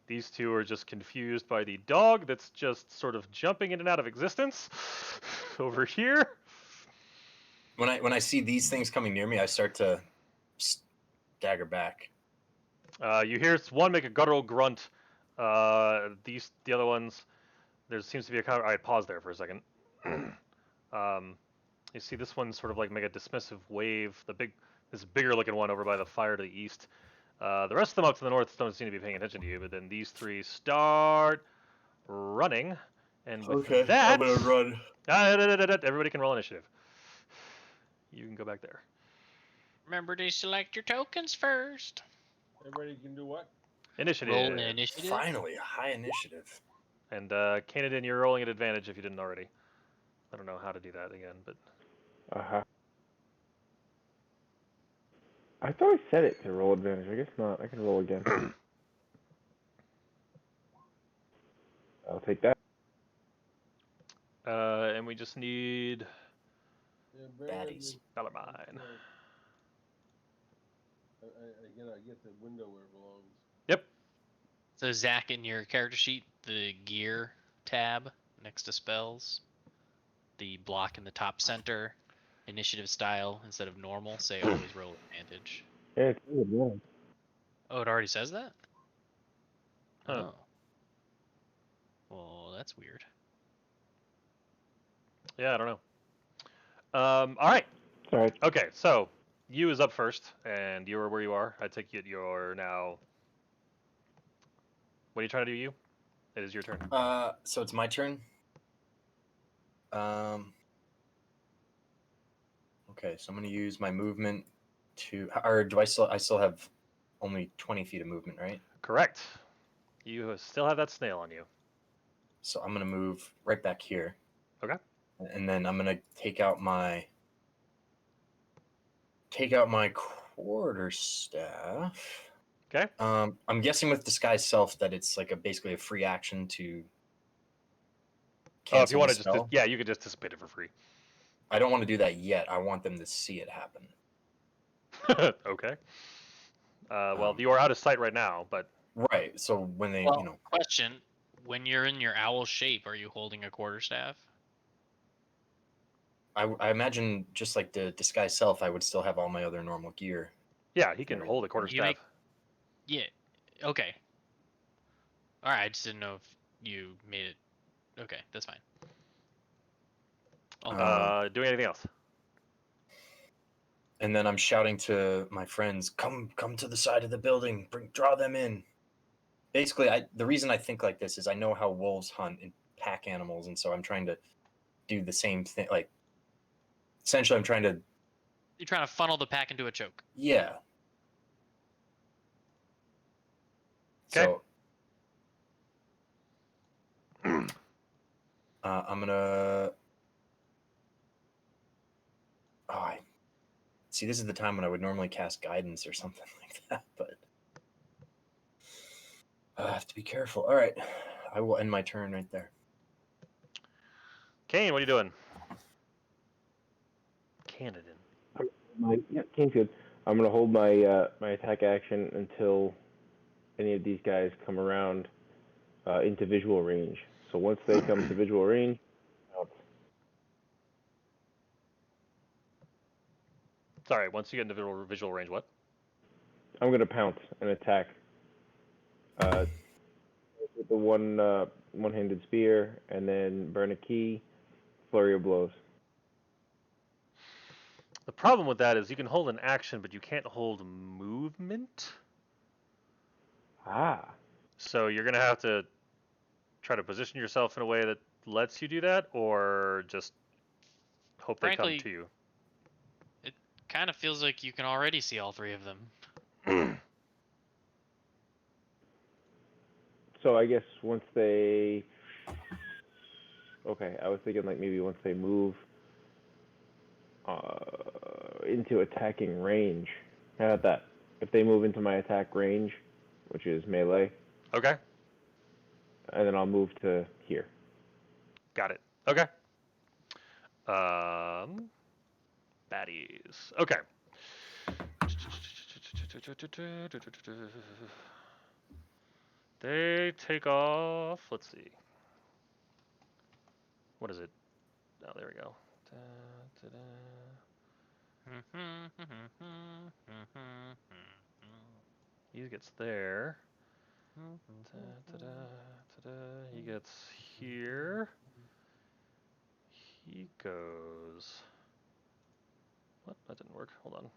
These two are just confused by the dog that's just sort of jumping in and out of existence over here. When I see these things coming near me, I start to stagger back. You hear one make a guttural grunt. The other ones, there seems to be a. All right, pause there for a second. You see this one sort of like make a dismissive wave. This bigger looking one over by the fire to the east. The rest of them up to the north don't seem to be paying attention to you, but then these three start running, and with that, I'm gonna run. Everybody can roll initiative. You can go back there. Remember to select your tokens first. Everybody can do what? Initiative. Roll an initiative. Finally, a high initiative. And Canadian, you're rolling at advantage if you didn't already. I don't know how to do that again, but Uh-huh. I thought I said it to roll advantage. I guess not. I can roll again. I'll take that. and we just need Yeah, Brandon, Baddies. dollar mine. I gotta get the window where it belongs. Yep. So Zach, in your character sheet, the gear tab next to spells, the block in the top center, initiative style instead of normal, say always roll advantage. Yeah, it's good. Yeah. Oh, it already says that? Huh. Oh. Well, that's weird. Yeah, I don't know. All right. All right. Okay, so you is up first, and you're where you are. I take it you're now. What are you trying to do, you? It is your turn. So it's my turn. Okay, so I'm gonna use my movement to, or do I still have only 20 feet of movement, right? Correct. You still have that snail on you. So I'm gonna move right back here. Okay. And then I'm gonna take out my quarterstaff. Okay. I'm guessing with disguise self that it's like basically a free action to Oh, if you cancel want the to spell. yeah, you could just dissipate it for free. I don't want to do that yet. I want them to see it happen. Okay. Well, you are out of sight right now, but Right. So when they, Well, question: when you're in your owl shape, are you holding a quarterstaff? I imagine just like the disguise self, I would still have all my other normal gear. yeah, he can hold a quarterstaff. Yeah, Okay. All right. I just didn't know if you made it. Okay, that's fine. Doing anything else? And then I'm shouting to my friends, come to the side of the building, draw them in. Basically, the reason I think like this is I know how wolves hunt and pack animals, and so I'm trying to do the same thing. Like, essentially, I'm trying to, You're trying to funnel the pack into a choke. yeah. Okay. So, I'm gonna. Oh, see. This is the time when I would normally cast guidance or something like that, but I have to be careful. All right, I will end my turn right there. Kane, what are you doing? Canada. Kane's good. I'm gonna hold my my attack action until any of these guys come around into visual range. So once they come to visual range, Sorry, once you get into visual range, what? I'm gonna pounce and attack with the one-handed spear, and then burn a key, flurry of blows. The problem with that is you can hold an action, but you can't hold movement. Ah. So you're gonna have to try to position yourself in a way that lets you do that, or just hope they come Frankly, to you. it kind of feels like you can already see all three of them. So I guess once they. Okay, I was thinking like maybe once they move into attacking range. How about that? If they move into my attack range, which is melee, Okay, and then I'll move to here. got it. Okay. Baddies. Okay. They take off. Let's see. What is it? Oh, there we go. He gets there. He gets here. He goes. What? That didn't work. Hold on.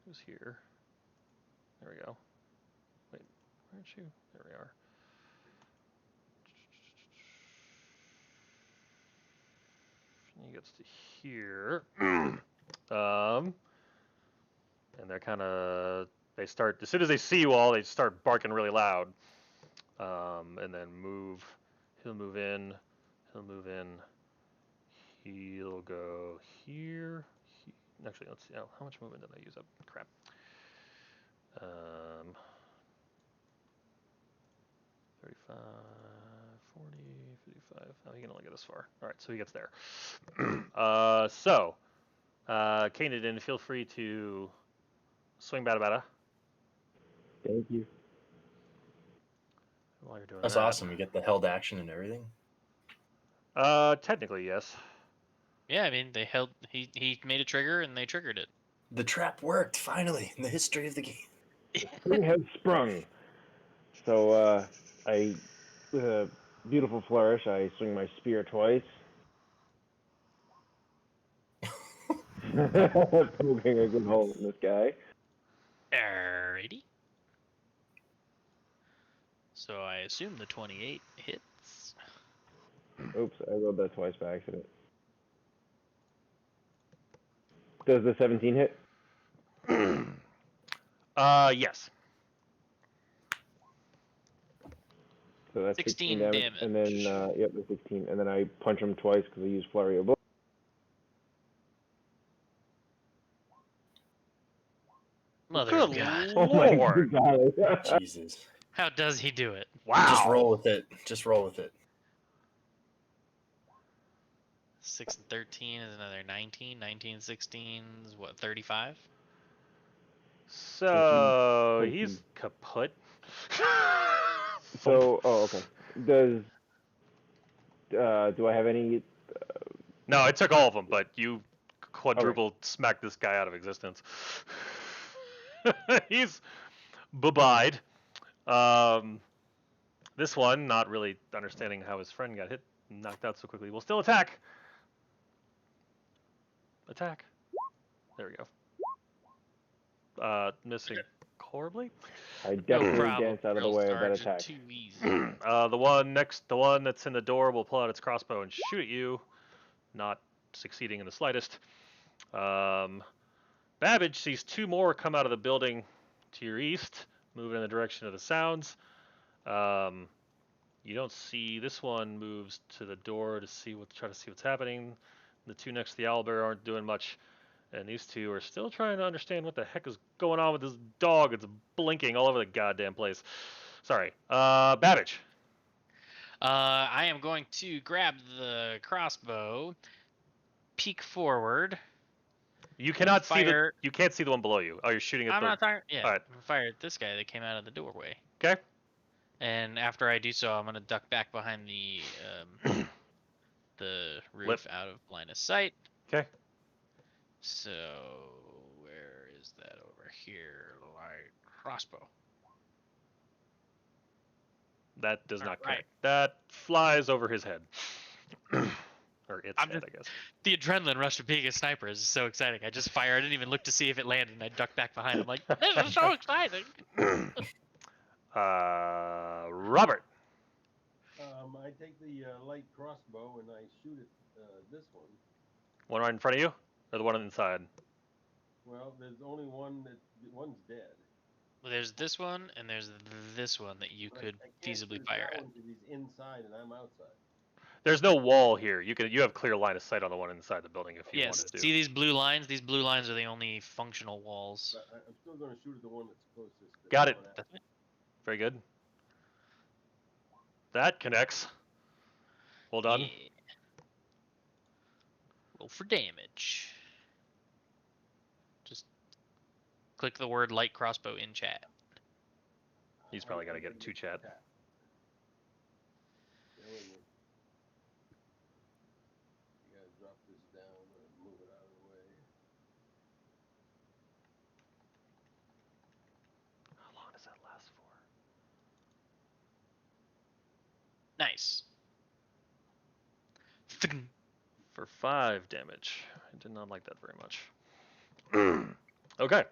Who's here? There we go. Wait, where aren't you? There we are. He gets to here. And they're kind of. They start as soon as they see you all, they start barking really loud. And then move. He'll move in. He'll move in. He'll go here. Actually, let's see. Oh, how much movement did I use up? Crap. 35, 40, 55. Oh, he can only get this far. All right, so he gets there. Kanan, feel free to swing bada. Thank you. While you're doing That's that. awesome. You get the held action and everything. Technically, yes. Yeah, I mean, they held. He made a trigger and they triggered it. The trap worked finally in the history of the game. Spring has sprung. So I, with a beautiful flourish, I swing my spear twice, poking a good hole in this guy. Alrighty. So I assume the 28 hits. Oops, I rolled that twice by accident. Does the 17 hit? Yes. So that's 16 damage. damage. And then, yep, the 16. And then I punch him twice because I use flurry of blows. Mother Good of God. Oh my lord! god. Jesus. How does he do it? Wow. Just roll with it. Just roll with it. 6 and 13 is another 19. 19, 16 is what, 35? So 17. he's kaput. So, oh, okay. Do I have any? No, I took all of them, but you quadruple smacked this guy out of existence. He's bye-byed. This one, not really understanding how his friend got hit, knocked out so quickly, will still attack. Attack. There we go. Missing horribly. I No definitely problem, dance out of the drill way of that sergeant. attack. Too easy. The one that's in the door will pull out its crossbow and shoot at you, not succeeding in the slightest. Babbage sees two more come out of the building to your east, moving in the direction of the sounds. You don't see this one moves to the door to try to see what's happening. The two next to the owlbear aren't doing much, and these two are still trying to understand what the heck is going on with this dog. It's blinking all over the goddamn place. Sorry. Babbage. I am going to grab the crossbow, peek forward. You cannot see Fire. you can't see the one below you. Oh, you're shooting at I'm the. not talking. Yeah. All right. I'm gonna fire at this guy that came out of the doorway. Okay. And after I do so, I'm gonna duck back behind the roof Lip. out of line of sight. Okay. So where is that over here? Light crossbow. That does not Alright. connect. That flies over his head. Or its I'm head, just- I guess. The adrenaline rush of being a sniper is so exciting. I just fire. I didn't even look to see if it landed, and I ducked back behind. I'm like, this is so exciting. Robert. I take the light crossbow and I shoot at this one. One right in front of you, or the one inside? Well, there's only one's dead. Well, there's this one, and there's this one that you But could I can't feasibly shoot fire that at. one 'cause he's inside and I'm outside. There's no wall here. You have clear line of sight on the one inside the building if you Yes. wanted to. See these blue lines? These blue lines are the only functional walls. But I'm still going to shoot at the one that's closest. to Got it. going out. That's it. Very good. That connects. Well done. Yeah. Roll for damage. Just click the word light crossbow in chat. He's probably got to get it to chat. Bear with me. You gotta drop this down or move it out of the way. How long does that last for? Nice. For 5 damage. I did not like that very much. Okay.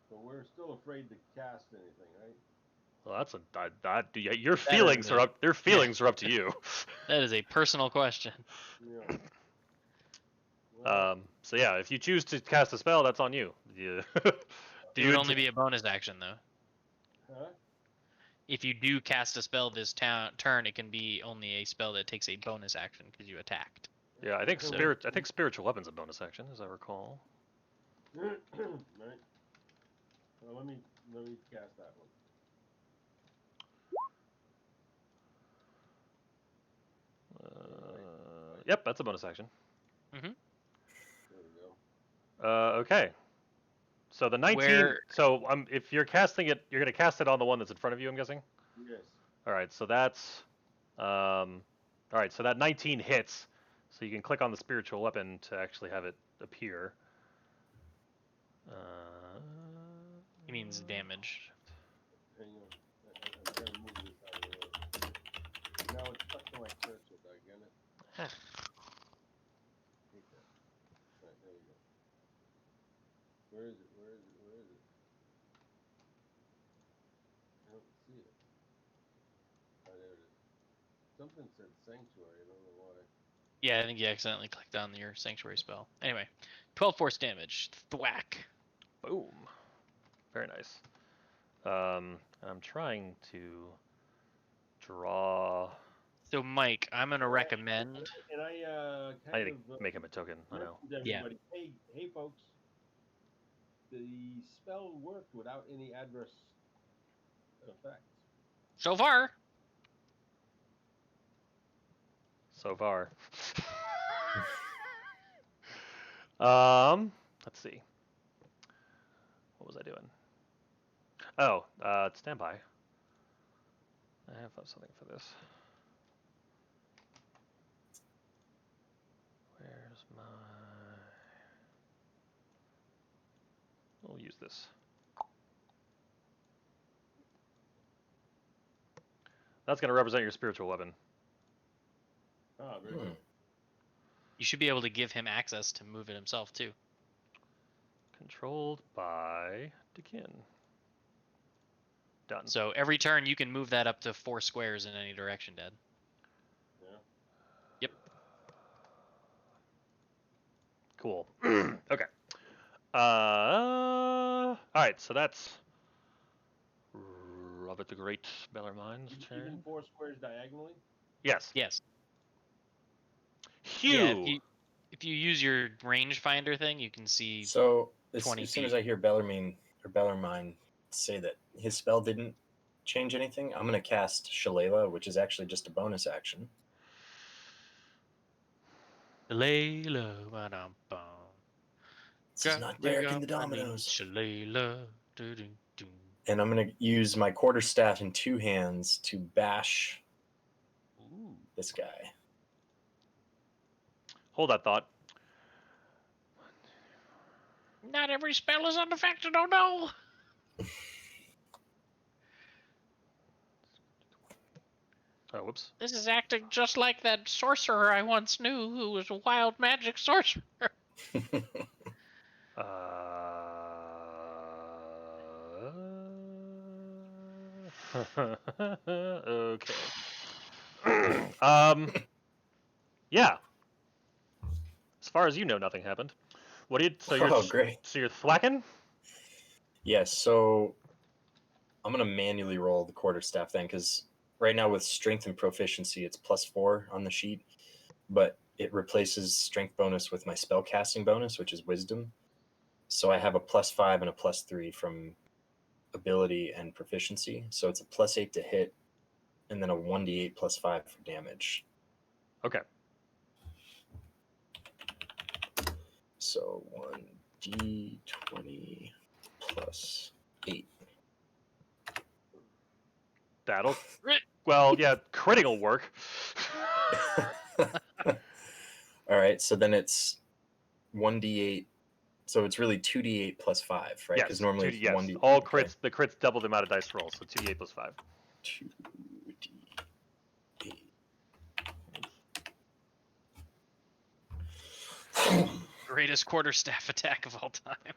But we're still afraid to cast anything, right? Well, your That is feelings are a- up. Their feelings are up to you. That is a personal question. Yeah. Well, So yeah, if you choose to cast a spell, that's on you. You It would only be a bonus action though. huh? If you do cast a spell this turn, it can be only a spell that takes a bonus action because you attacked. Yeah, I think So- spiritual weapon's a bonus action, as I recall. Right. Well, let me cast that one. Yep, that's a bonus action. There we go. Okay. So the 19. Where- So if you're casting it, you're gonna cast it on the one that's in front of you. I'm guessing. Yes. All right. So that's. All right. So that 19 hits. So you can click on the spiritual weapon to actually have it appear. He means damage. Hang on. I'm trying to move this out of the way. Now it's stuck to my cursor, doggone it. Huh. Take that. Right, there you go. Where is it? Where is it? Where is it? I don't see it. Oh, there it is. Something said sanctuary. I don't know why. Yeah, I think you accidentally clicked on your sanctuary spell. Anyway, 12 force damage. Thwack. Boom. Very nice. I'm trying to draw. So Mike, I'm gonna recommend. And I I kind need of to make him a token. I know. mentioned to Yeah. everybody, hey folks, the spell worked without any adverse effects. So far, So far. Let's see. What was I doing? Oh, stand by. I have something for this. Where's my... we'll use this. That's going to represent your spiritual weapon. Ah, very good. You should be able to give him access to move it himself too. Controlled by Dekin. Done. So every turn you can move that up to 4 squares in any direction, Dad. Yeah. Yep. Cool. Okay. All right, so that's Robert the Great Bellarmine's Even turn. 4 squares diagonally. Yes. Yes. Hugh. Yeah, if you use your rangefinder thing, you can see. So as 20 soon as feet. I hear Bellarmine say that his spell didn't change anything, I'm gonna cast Shillelagh, which is actually just a bonus action. Layla, ba-dum-bum. This is not Derek and the Dominoes. Shalayla, doo-doo-doo. And I'm gonna use my quarterstaff in 2 hands to bash Ooh. this guy. Hold that thought. Not every spell is unaffected, oh no! Oh, whoops. This is acting just like that sorcerer I once knew who was a wild magic sorcerer. Okay. Yeah. As far as you know, nothing happened. What do you? So you're. Oh, great. So you're thwacking. Yes, so I'm gonna manually roll the quarterstaff then, because right now with strength and proficiency, it's +4 on the sheet, but it replaces strength bonus with my spell casting bonus, which is wisdom. So I have a +5 and a +3 from ability and proficiency. So it's a +8 to hit, and then a 1d8 +5 for damage. Okay. So 1d20 +8. That'll. Well, yeah, critical work. All right, so then it's 1d8. So it's really 2d8 +5, right? Yes. Because normally 2D, it's yes. 1d. All okay. crits. The crits double the amount of dice rolls, so 2d8 + 5. 2d8. Greatest quarterstaff attack of all time.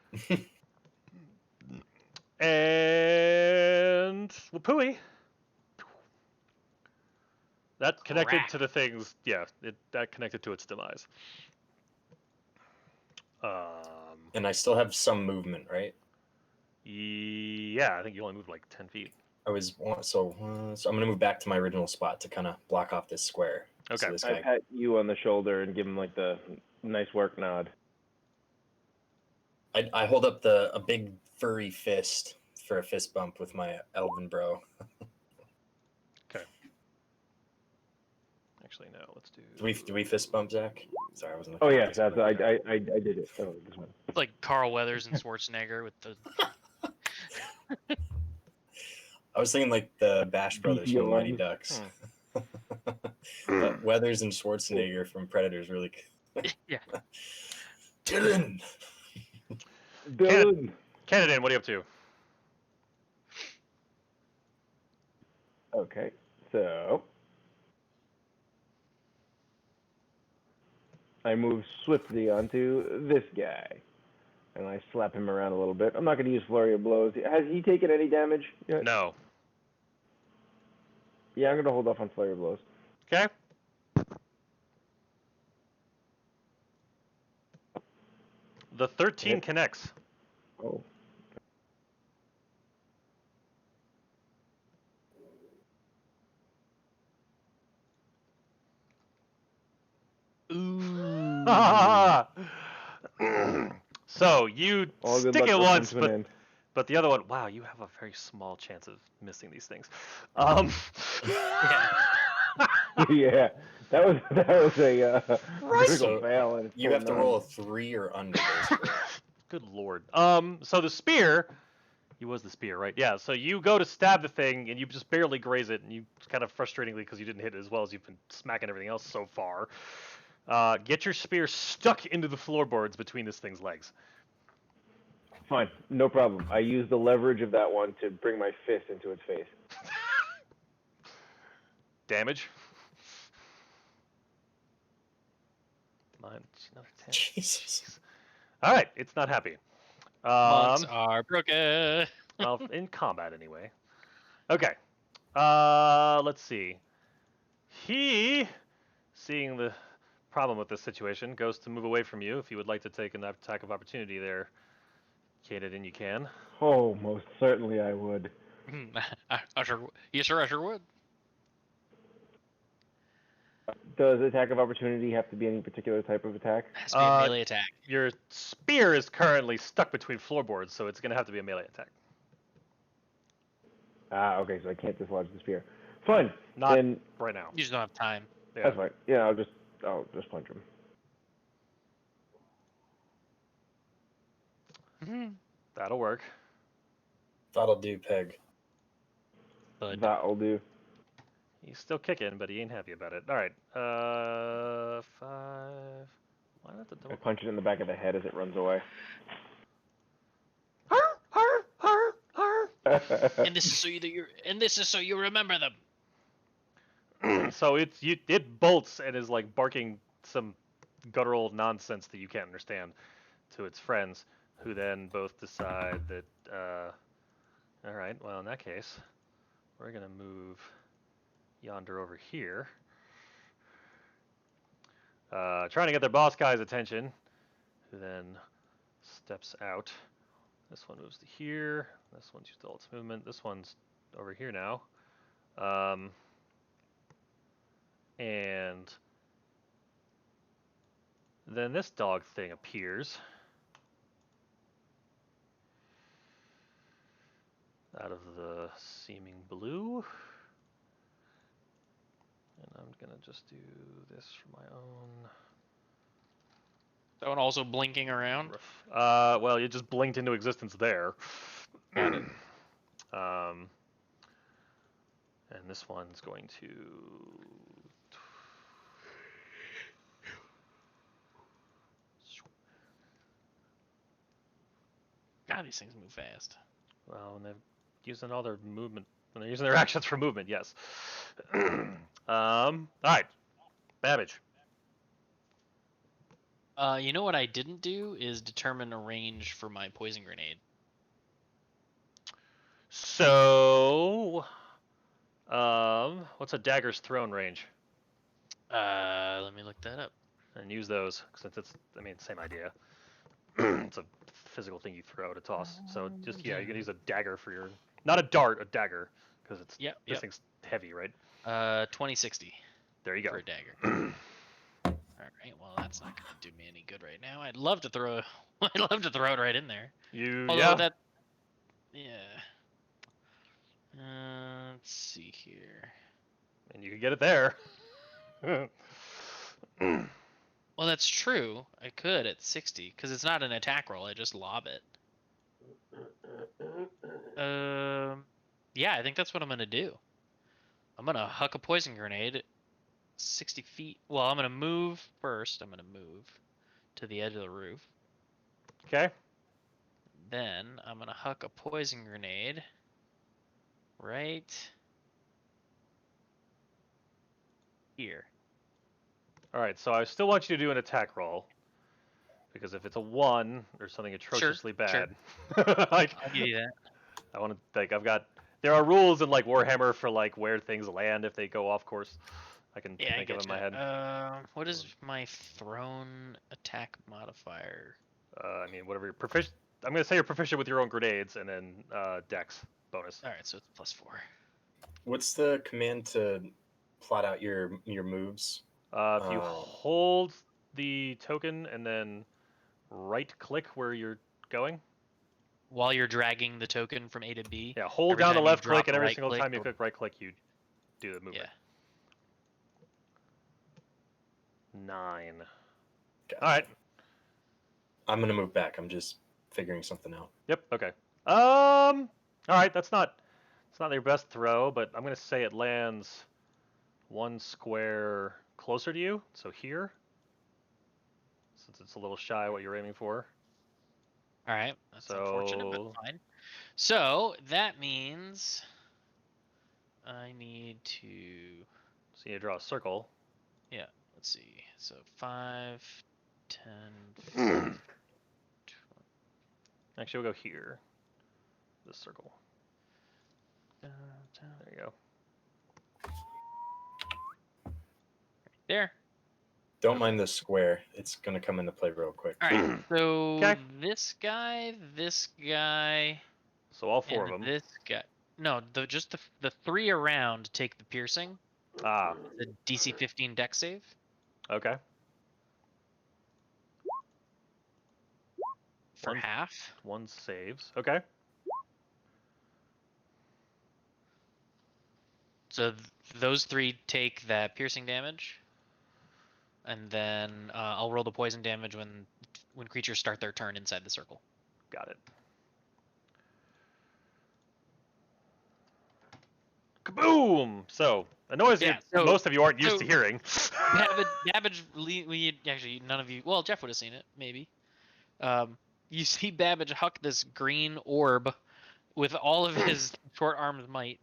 And Wapui. That connected Crack. to the things. Yeah, that connected to its demise. And I still have some movement, right? Yeah, I think you only moved like 10 feet. So I'm gonna move back to my original spot to kind of block off this square. Okay. So this I guy. pat you on the shoulder and give him like the nice work nod. I hold up a big furry fist for a fist bump with my elven bro. Actually, no. Let's do. Do we fist bump, Zach? Sorry, I wasn't. Oh looking yeah, at that's this. I did it. Oh, this one. It's like Carl Weathers and Schwarzenegger with the. I was thinking like the Bash Brothers Beefy from Mighty arms. Ducks. But Weathers and Schwarzenegger from Predators really. Yeah. Dylan. Dylan. Canada, what are you up to? Okay, so I move swiftly onto this guy, and I slap him around a little bit. I'm not going to use flurry of blows. Has he taken any damage yet? No. Yeah, I'm going to hold off on flurry of blows. Okay. The 13 Hit. connects. Oh. Ooh. So you All good stick luck it will come once, to an end. but the other one. Wow, you have a very small chance of missing these things. Yeah, that was a critical So fail. And it's you have to 49. roll a 3 or under, basically. Good lord. So the spear. He was the spear, right? Yeah. So you go to stab the thing, and you just barely graze it, and you kind of frustratingly, because you didn't hit it as well as you've been smacking everything else so far. Get your spear stuck into the floorboards between this thing's legs. Fine, no problem. I use the leverage of that one to bring my fist into its face. Damage. Mine, another 10. Jesus. Jeez. All right, it's not happy. Monks are broken. Well, in combat anyway. Okay. Let's see. He, seeing the problem with this situation, goes to move away from you. If you would like to take an attack of opportunity there, Kaden, you can. Oh, most certainly I would. Yes, sir, I sure would. Does attack of opportunity have to be any particular type of attack? Has to be a melee attack. Your spear is currently stuck between floorboards, so it's going to have to be a melee attack. Ah, okay, so I can't dislodge the spear. Fine. Not then right now. You just don't have time. Yeah. that's fine. Yeah, I'll just punch him. That'll work. That'll do, Peg. Bud. That'll do. He's still kicking, but he ain't happy about it. All right. 5. Why not the I double? punch it in the back of the head as it runs away. And this is so you remember them. So it bolts and is like barking some guttural nonsense that you can't understand to its friends, who then both decide that all right, well, in that case, we're gonna move yonder over here, trying to get their boss guy's attention, who then steps out. This one moves to here. This one's used all its movement. This one's over here now. And then this dog thing appears out of the seeming blue. And I'm gonna just do this for my own. That one also blinking around. Well, it just blinked into existence there. Got it. And this one's going to. God, these things move fast. Well, when they're using all their movement, when they're using their actions for movement, yes. All right, Babbage. You know what I didn't do is determine a range for my poison grenade. So, what's a dagger's thrown range? Let me look that up. And use those, since it's, I mean, same idea. It's a physical thing you throw to toss. So just, yeah, you can use a dagger for your, not a dart, a dagger, because it's, this thing's heavy, right? 2060 There you go. for a dagger. Alright, well that's not gonna do me any good right now. I'd love to throw it right in there. Although that let's see here. And you can get it there. Well, that's true. I could at 60 because it's not an attack roll. I just lob it. Yeah, I think that's what I'm gonna do. I'm gonna huck a poison grenade 60 feet. Well, I'm gonna move first. I'm gonna move to the edge of the roof. Okay. Then I'm gonna huck a poison grenade right here. All right, so I still want you to do an attack roll, because if it's a 1 or something atrociously bad, like I'll give you that. I want to like there are rules in like Warhammer for like where things land if they go off course. I can think of in my head. What is my thrown attack modifier? I mean, whatever you're proficient. I'm gonna say you're proficient with your own grenades, and then Dex bonus. All right, so it's +4. What's the command to plot out your moves? If you hold the token and then right-click where you're going. While you're dragging the token from A to B. Yeah, hold every down the time you left drop click, and a every right single click time you or- click right-click, you do the movement. Yeah. 9. Gotcha. All right. I'm gonna move back. I'm just figuring something out. Yep. Okay. All right. It's not their best throw, but I'm gonna say it lands 1 square closer to you. So here, since it's a little shy what you're aiming for. All right, that's unfortunate, but So fine. So that means I need to. so you draw a circle. Yeah, let's see. So 5, 10, 15, Actually, we'll go here. This circle. 20, There you go. there. Don't mind the square. It's gonna come into play real quick. All right. So 'Kay. this guy, So all four and of them. this guy. No, just the 3 around take the piercing. Ah, The DC 15 deck save. okay. For One- half. One saves. Okay. So those 3 take that piercing damage, and then I'll roll the poison damage when creatures start their turn inside the circle. Got it. Kaboom! So a noise Yeah, so- most of you aren't used so- to hearing. Babbage, actually none of you. Well, Jeff would have seen it maybe. You see Babbage huck this green orb with all of his short arms might.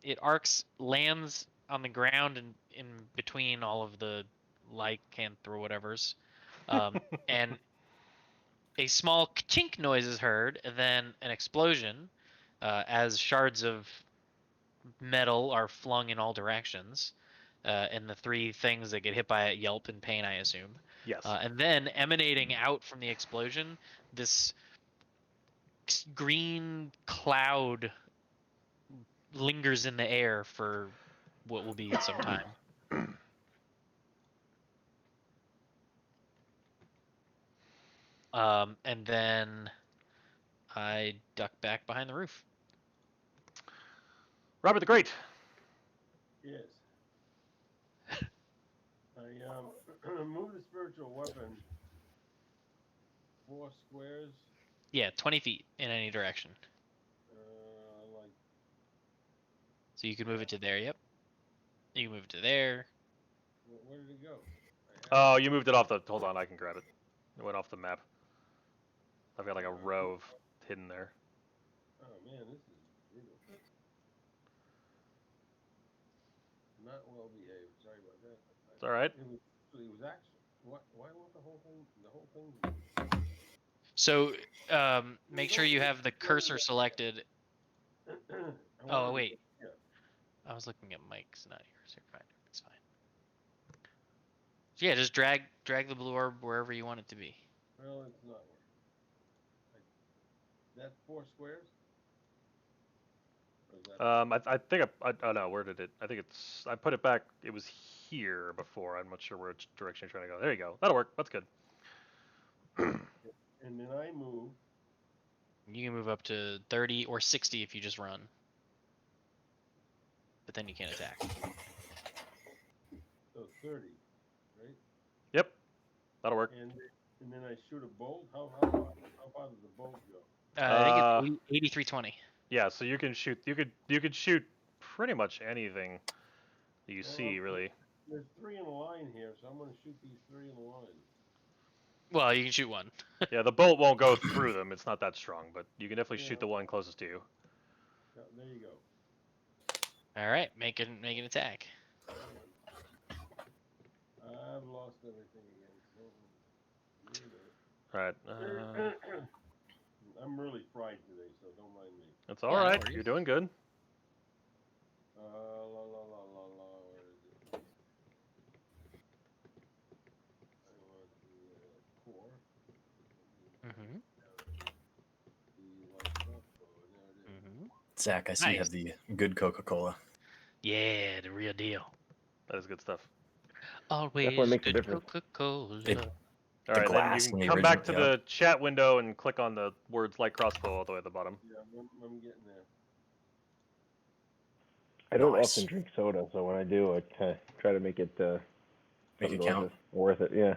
It arcs, lands on the ground in between all of the lycanth or whatever's, and a small chink noise is heard, and then an explosion, as shards of metal are flung in all directions, and the 3 things that get hit by it yelp in pain, I assume. Yes. And then emanating out from the explosion, this green cloud lingers in the air for what will be some time. And then I duck back behind the roof. Robert the Great. Yes. I move the spiritual weapon 4 squares. Yeah, 20 feet in any direction. Like So you can move it to there, yep. You can move it to there. where did it go? Oh, you moved it off the. Hold on, I can grab it. It went off the map. I've got like a row of hidden there. Oh man, this is brutal. Not well behaved. Sorry about that. It's all right. It was actually. Why won't the whole thing? So make sure you have the cursor selected. Oh, wait. Yeah. I was looking at Mike's, not yours. You're fine. It's fine. So yeah, just drag the blue orb wherever you want it to be. Well, it's not working. That's 4 squares. Or is that I think I don't know, where did it? I think it's. I put it back. It was here before. I'm not sure which direction you're trying to go. There you go. That'll work. That's good. And then I move. You can move up to 30 or 60 if you just run. But then you can't attack. So 30, right? Yep. That'll work. And then I shoot a bolt. How far does the bolt go? I think it's 8320. Yeah. So you can shoot. You could shoot pretty much anything that you see, really. There's 3 in a line here, so I'm going to shoot these 3 in a line. Well, you can shoot one. Yeah, the bolt won't go through them. It's not that strong, but you can definitely shoot the one closest to you. Yeah, there you go. All right, make an attack. I've lost everything again. So All right. I'm really fried today, so don't mind me. That's all Yeah, no right. worries. You're doing good. Where is it? I want the core. Mm-hmm. The lights up. Oh, there it is. Mm-hmm. Zach, I see you Nice. have the good Coca-Cola. Yeah, the real deal. That is good stuff. Always makes a good difference. Coca-Cola. It- All The right, then glass you in can the come back to original- the chat window and click on the words "light crossbow" all the way at the bottom. Yeah, I'm getting there. I don't Nice. often drink soda, so when I do, I kind of try to make it Make it something count. worth it. Yeah.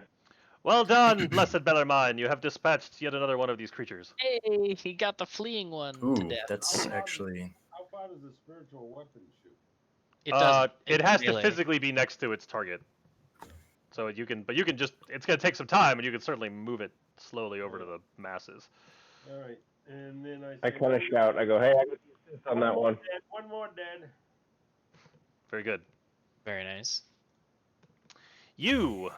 Well done, blessed Bellarmine. You have dispatched yet another one of these creatures. Hey, he got the fleeing one to Ooh, death. that's actually How far does the spiritual weapon shoot? It doesn't. It It's has to melee. physically be next to its target. So you can just. It's gonna take some time, and you can certainly move it slowly over to the masses. All right, and then I say, kind of shout. I go, hey, I got the assist on that one. Dad, one more, Dad. Very good. Very nice. You.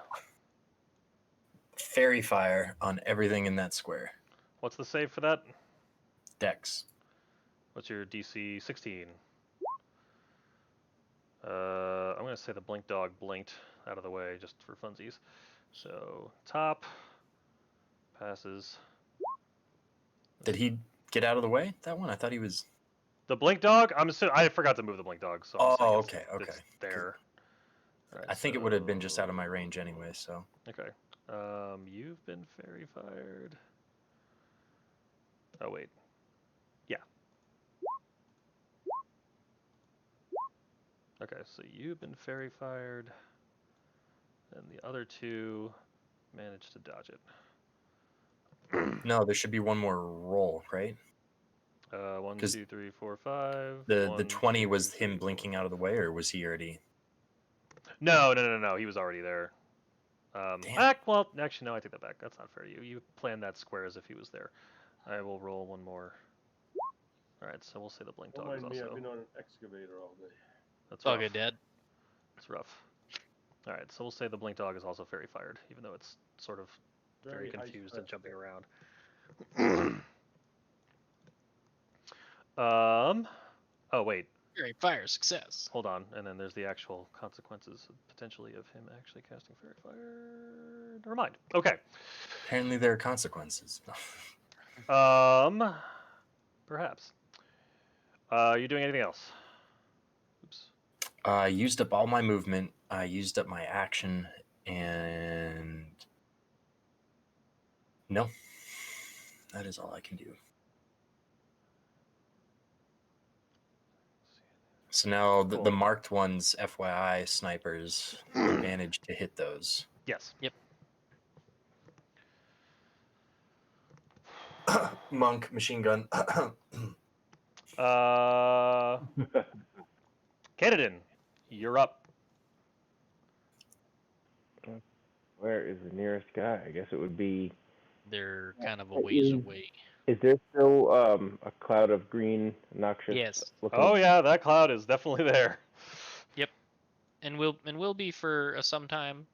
Fairy fire on everything in that square. What's the save for that? Dex. What's your DC 16? I'm gonna say the blink dog blinked out of the way just for funsies. So top passes. Did he get out of the way? That one? I thought he was. The blink dog. I forgot to move the blink dog, so I'm saying Oh, it's, okay, it's okay. there. All right, I think it would have been just out of my range anyway. So. Okay. You've been fairy fired. Oh wait. Yeah. Okay, so you've been fairy fired, and the other two managed to dodge it. No, there should be one more roll, right? 1, 'Cause 2, 3, 4, 5. The 1, 20 2, was 3, him 4. blinking out of the way, or was he already? No. He was already there. Damn. Well, actually, no. I take that back. That's not fair to you. You planned that square as if he was there. I will roll one more. All right, so we'll say the blink Don't dog is mind me. I've also. been on an excavator all day. That's It's all rough. good, Dad. It's rough. All right, so we'll say the blink dog is also fairy fired, even though it's sort of very high confused and stress. jumping around. Oh wait, Fairy fire success. hold on. And then there's the actual consequences potentially of him actually casting fairy fire. Never mind. Okay. Apparently, there are consequences. Perhaps. You doing anything else? Oops. I used up all my movement. I used up my action, and no, that is all I can do. So now Cool. the marked ones, FYI, snipers, advantage to hit those. Yes. Yep. Monk, machine gun. Canadin, you're up. Where is the nearest guy? I guess it would be. They're kind of a ways away. Is there still a cloud of green, noxious? Yes. Looking... Oh yeah, that cloud is definitely there. Yep. And will be for some time.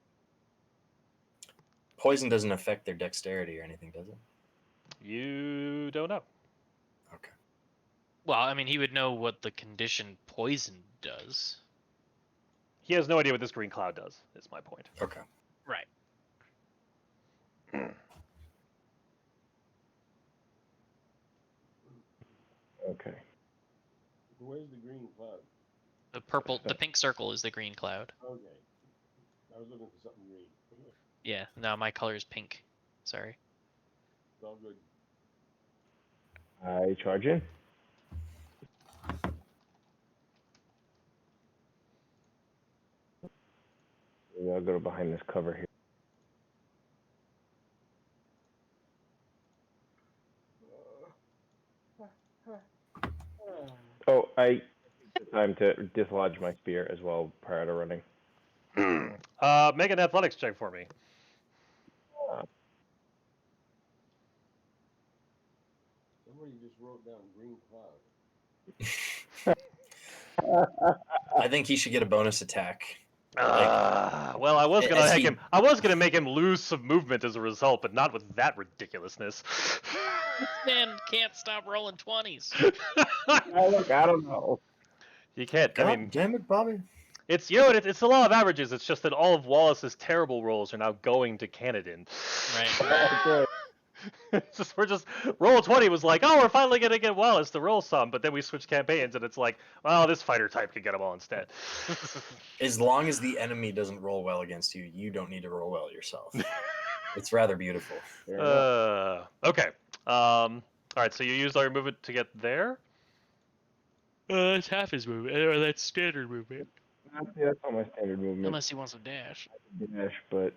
Poison doesn't affect their dexterity or anything, does it? You don't know. Okay. Well, I mean, he would know what the condition poison does. He has no idea what this green cloud does. Is my point. Okay. Right. Okay. Where's the green cloud? The pink circle is the green cloud. Okay. I was looking for something green. Yeah. No, my color is pink. Sorry. It's all good. I charge in. Maybe I'll go behind this cover here. Oh, I take the time to dislodge my spear as well prior to running. Make an athletics check for me. Somebody just wrote down green cloud. I think he should get a bonus attack. Well, I was gonna as make he- him. I was gonna make him lose some movement as a result, but not with that ridiculousness. This man can't stop rolling 20s. Look, I don't know. You can't. God I mean, damn it, Bobby. it's it's the law of averages. It's just that all of Wallace's terrible rolls are now going to Canadin. Right. Okay. It's just we're just roll 20 was like, oh, we're finally gonna get Wallace to roll some, but then we switch campaigns and it's like, well, this fighter type could get them all instead. As long as the enemy doesn't roll well against you, you don't need to roll well yourself. It's rather beautiful. Fair enough. Okay. All right. So you used all your movement to get there. That's half his movement, or that's standard movement. That's all my standard movement. Unless he wants a dash. Dash, but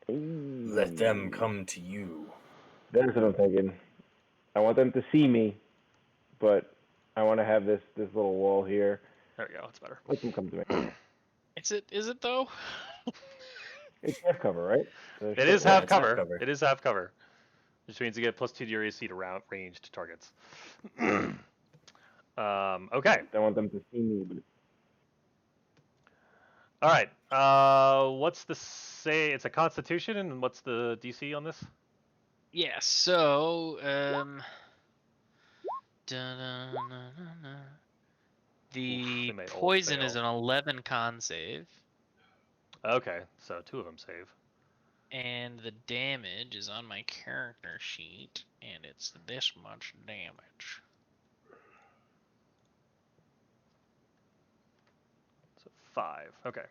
Let them come to you. That's what I'm thinking. I want them to see me, but I want to have this little wall here. There we go. It's better. Let them come to me. Is it though? It's half cover, right? It is Yeah, half it's half cover. cover. It is half cover, which means you get +2 to your AC to ranged targets. Okay. I want them to see me, but All right. What's the say? It's a Constitution, and what's the DC on this? Yeah, so dun-dun-dun-dun-dun. The they may all poison is fail. an 11 con save, Okay, so 2 of them save. and the damage is on my character sheet, and it's this much damage. So 5. Okay.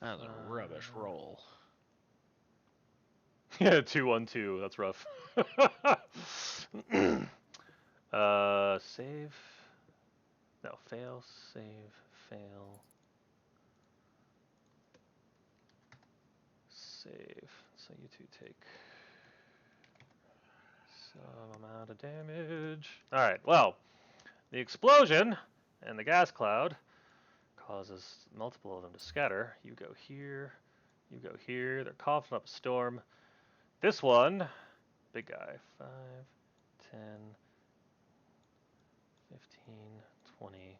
That was a rubbish roll. Yeah, 2-1-2. That's rough. Save. No, fail, save, fail. Save. So you two take some amount of damage. Alright, well, the explosion and the gas cloud causes multiple of them to scatter. You go here, you go here. They're coughing up a storm. This one, big guy, 5, 10, 15, 20,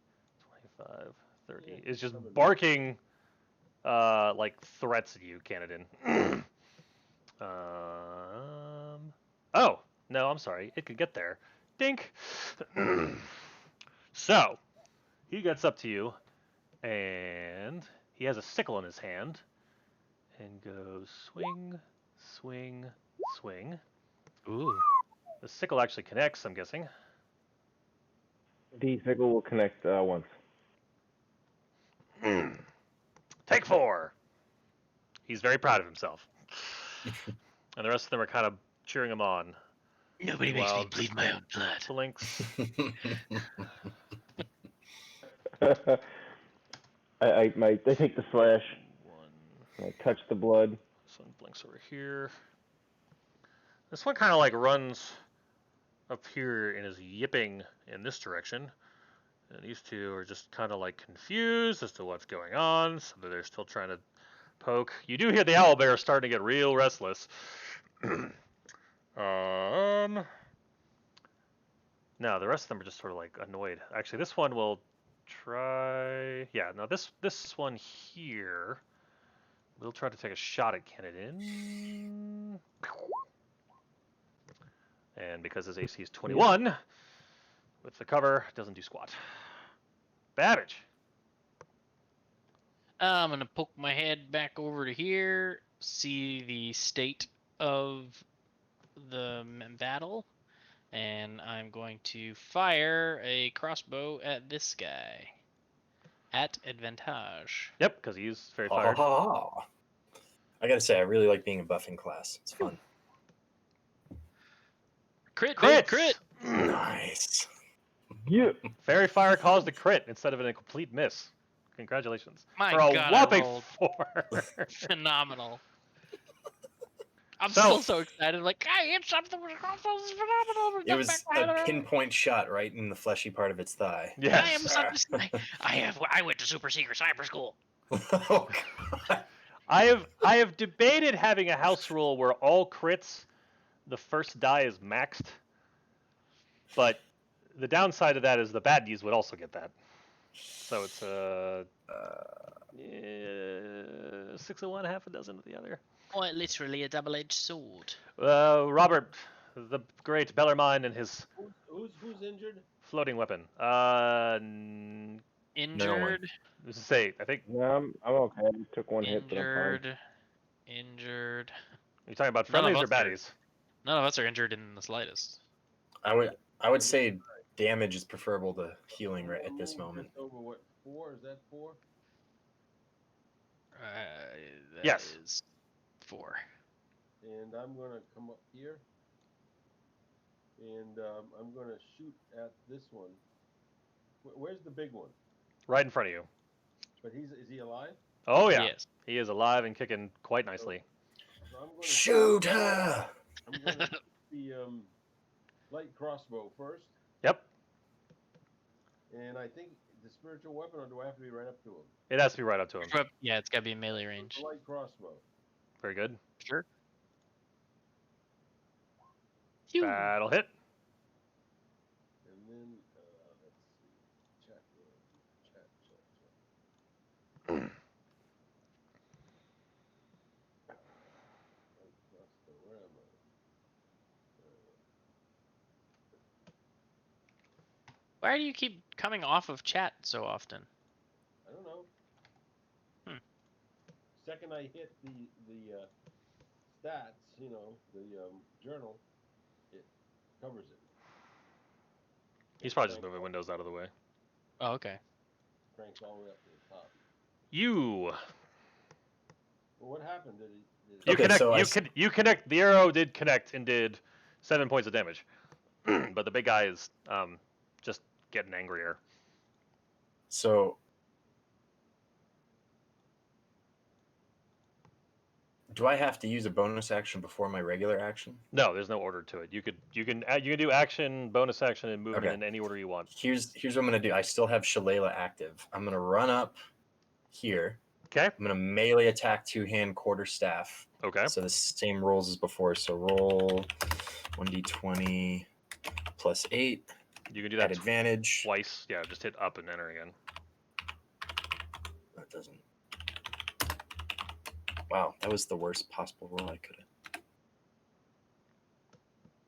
25, 30, is just barking like threats at you, Canadin. Oh, no, I'm sorry. It could get there. Dink. So, he gets up to you, and he has a sickle in his hand, and goes swing, swing, swing. Ooh. The sickle actually connects, I'm guessing. the sickle will connect once. Take 4. He's very proud of himself. And the rest of them are kind of cheering him on. Nobody makes me bleed my own blood. Blinks. I take the slash. 1. I touch the blood. This one blinks over here. This one kind of like runs up here and is yipping in this direction. And these two are just kind of like confused as to what's going on, so they're still trying to poke. You do hear the owlbear starting to get real restless. No, the rest of them are just sort of like annoyed. Actually, this one will try. Yeah, no, this one here will try to take a shot at Kennedin. And because his AC is 21, with the cover, doesn't do squat. Babbage. I'm gonna poke my head back over to here, see the state of the battle, and I'm going to fire a crossbow at this guy. At advantage. Yep, because he's very Ha fired. ha ha. I gotta say, I really like being a buffing class. It's fun. Crit, Crits! crit! Nice. Yeah. Fairy fire caused a crit instead of a complete miss. Congratulations. My For a God, whopping I rolled 4. phenomenal. I'm So- still so excited. Like, I hit something with crossbows. Phenomenal. It was a pinpoint shot right in the fleshy part of its thigh. Yes. I am such a... I went to super secret cyber school. Oh, God. I have debated having a house rule where all crits, the first die is maxed. But the downside of that is the baddies would also get that. So it's 6 of one, half a dozen of the other. Quite literally a double-edged sword. Robert, the great Bellarmine and his Who's injured? floating weapon. Injured. This is say, I think No, I'm okay. I just took one hit, but I'm fine. Injured. you're talking about None of friendlies or us are. baddies. None of us are injured in the slightest. I would say damage is preferable to healing right at this moment. Over what? 4? Is that 4? That Yes. is 4. And I'm gonna come up here, and I'm gonna shoot at this one. Where's the big one? Right in front of you. But is he alive? Oh yeah, Yes. he is alive and kicking quite nicely. So I'm gonna Shoot her! I'm gonna shoot the light crossbow first, Yep. and I think the spiritual weapon, or do I have to be right up to him? It has to be right up to him. Yeah, it's gotta be in melee range. The light crossbow. Very good. Sure. That'll hit. And then let's see. Chat. Light crossbow. Where am I? Why do you keep coming off of chat so often? I don't know. Hmm. Second, I hit the stats. You know, the journal. It covers it. He's probably just Cranks moving all- windows out of the way. Oh, okay. Cranks all the way up to the top. You. Well, what happened? Did he? You Okay, connect. so You connect. The arrow did connect and did 7 points of damage, but the big guy is just getting angrier. So, do I have to use a bonus action before my regular action? No, there's no order to it. You can do action, bonus action, and movement Okay. in any order you want. Here's what I'm gonna do. I still have Shillelagh active. I'm gonna run up here. Okay. I'm gonna melee attack 2-hand quarterstaff. Okay. So the same rolls as before. So roll 1d20 plus 8 You can do at that advantage. twice. Yeah, just hit up and enter again. That doesn't. Wow, that was the worst possible roll I could have.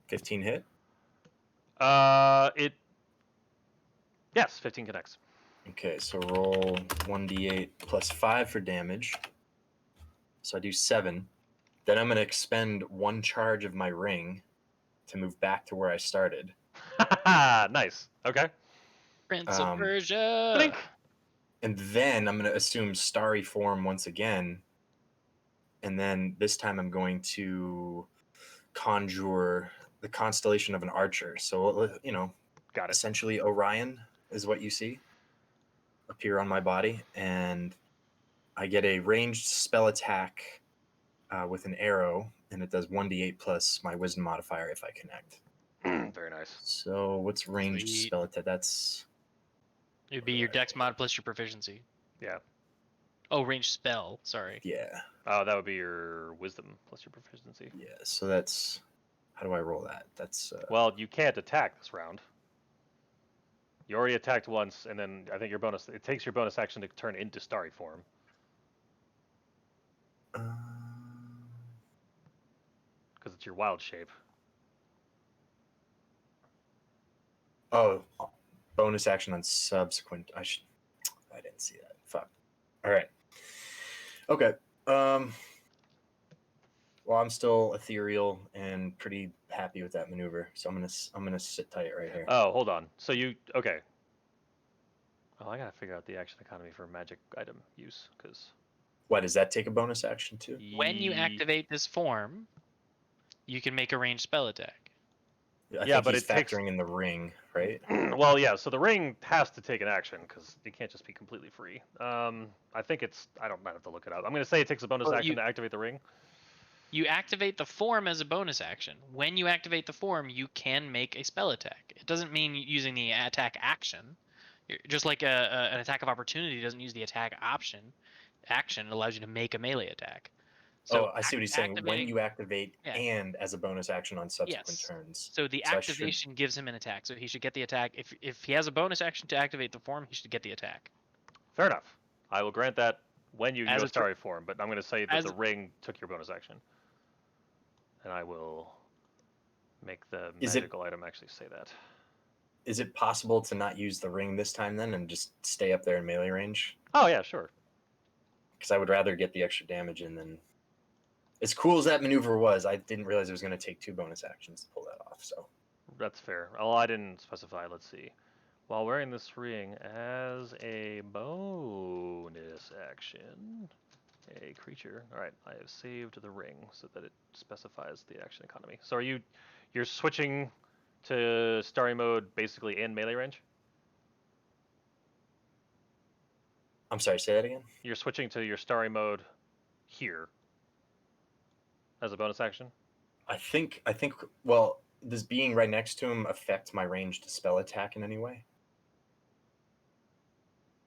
15 hit. It. Yes, 15 connects. Okay, so roll 1d8 plus 5 for damage. So I do 7. Then I'm going to expend 1 charge of my ring to move back to where I started. Nice. Okay. Prince of Persia. Blink. And then I'm going to assume starry form once again. And then this time I'm going to conjure the constellation of an archer. So, Got it. essentially Orion is what you see appear on my body. And I get a ranged spell attack with an arrow, and it does 1d8 plus my wisdom modifier if I connect. Very nice. So what's ranged Sweet. spell attack? That's It'd be your dex mod plus your proficiency. Yeah. Oh, ranged spell. Sorry. yeah. Oh, that would be your wisdom plus your proficiency. Yeah, so that's how do I roll that? That's Well, you can't attack this round. You already attacked once, and then I think it takes your bonus action to turn into starry form. Because it's your wild shape. Oh, bonus action on subsequent. I didn't see that. Fuck. All right. Okay. Well, I'm still ethereal and pretty happy with that maneuver, so I'm gonna sit tight right here. Oh, hold on. So okay. Oh, I gotta figure out the action economy for magic item use, because Why does that take a bonus action too? When you activate this form, you can make a ranged spell attack. I Yeah, think but he's it takes- factoring in the ring, right? Well, yeah. So the ring has to take an action because it can't just be completely free. I think I don't have to look it up. I'm gonna say it takes a bonus Well, action to activate the ring. You activate the form as a bonus action. When you activate the form, you can make a spell attack. It doesn't mean using the attack action. Just like an attack of opportunity doesn't use the attack option. Action allows you to make a melee attack. So I see what he's saying. When activating- you activate Yeah. and as a bonus action on subsequent Yes. turns. So the So I should- activation gives him an attack. So he should get the attack. If he has a bonus action to activate the form, he should get the attack. Fair enough. I will grant that when you As go a starry form, but I'm gonna say that as the a- ring took your bonus action, and I will make the Is it- magical item actually say that. Is it possible to not use the ring this time then and just stay up there in melee range? Oh yeah, sure. Because I would rather get the extra damage in than. As cool as that maneuver was, I didn't realize it was going to take 2 bonus actions to pull that off. So That's fair. Oh, I didn't specify. Let's see. While wearing this ring as a bonus action, a creature. All right, I have saved the ring so that it specifies the action economy. So you're switching to starry mode basically in melee range? I'm sorry, say that again. You're switching to your starry mode here as a bonus action? I think. Well, does being right next to him affect my ranged spell attack in any way?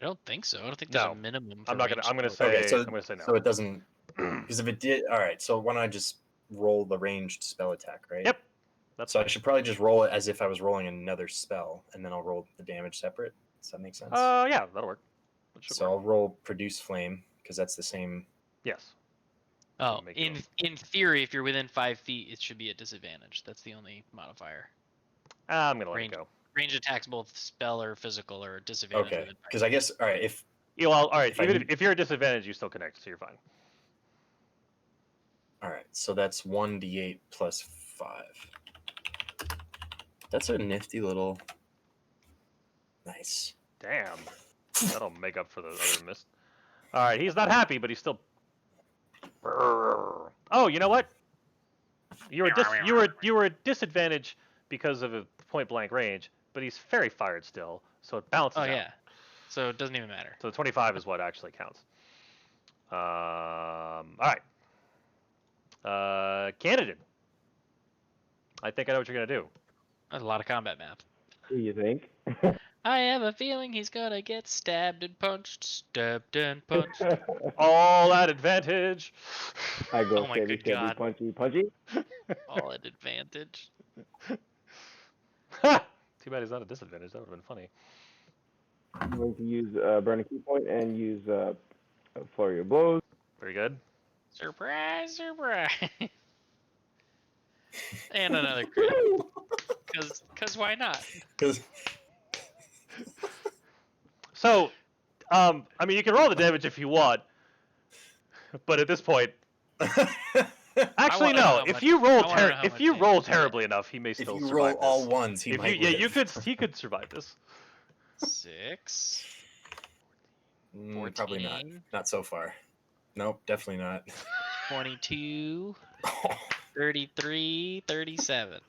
I don't think so. I don't think there's No. a minimum. For I'm not gonna. ranged I'm gonna spells. say. Okay, so I'm gonna say no. so it doesn't, because if it did, all right. So why don't I just roll the ranged spell attack, right? Yep. That's So I fine. should probably just roll it as if I was rolling another spell, and then I'll roll the damage separate. Does that make sense? Yeah, that'll work. That should So work. I'll roll produce flame because that's the same. Yes. Oh, make you in theory, if you're within 5 feet, it should be at disadvantage. That's the only modifier. I'm gonna let Range. it go. Range attacks, both spell or physical, or disadvantage. Okay, within 5 because I guess all right. If Yeah, well, all right. If I Even need- if you're at disadvantage, you still connect, so you're fine. all right, so that's 1d8 plus 5. That's a nifty little. Nice. Damn. That'll make up for the other miss. All right, he's not happy, but he's still. Oh, you know what? You were at disadvantage because of a point blank range, but he's fairy fired still, so it balances Oh out. yeah. So it doesn't even matter. So the 25 is what actually counts. All right. Candidate. I think I know what you're gonna do. That's a lot of combat math. Do you think? I have a feeling he's gonna get stabbed and punched. All at advantage. I go Oh my stabby, good stabby, God. punchy, punchy. All at advantage. Too bad he's not at disadvantage. That would have been funny. I'm going to use burn a key point and use a flurry of blows. Very good. Surprise, surprise. And another crit. Cause why not? Because So, I mean, you can roll the damage if you want, but at this point, actually wanna know no. how If much- you roll I wanna know how much damage you get. terribly enough, he may if still you survive roll this. all ones, he If might. you, yeah, live. he could survive this. 6. Probably not. 14. Not so far. Nope, definitely not. 22. 33. 37.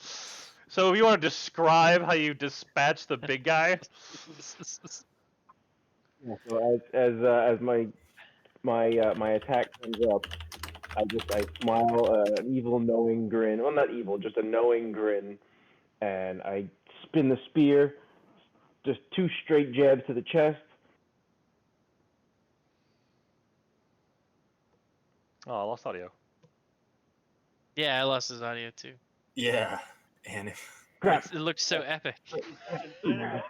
So, if you want to describe how you dispatch the big guy, Yeah, so as my attack comes up, I smile an evil knowing grin. Well, not evil, just a knowing grin, and I spin the spear, just 2 straight jabs to the chest. oh, I lost audio. Yeah, I lost his audio too. Yeah, and if Crap. It looked so epic. You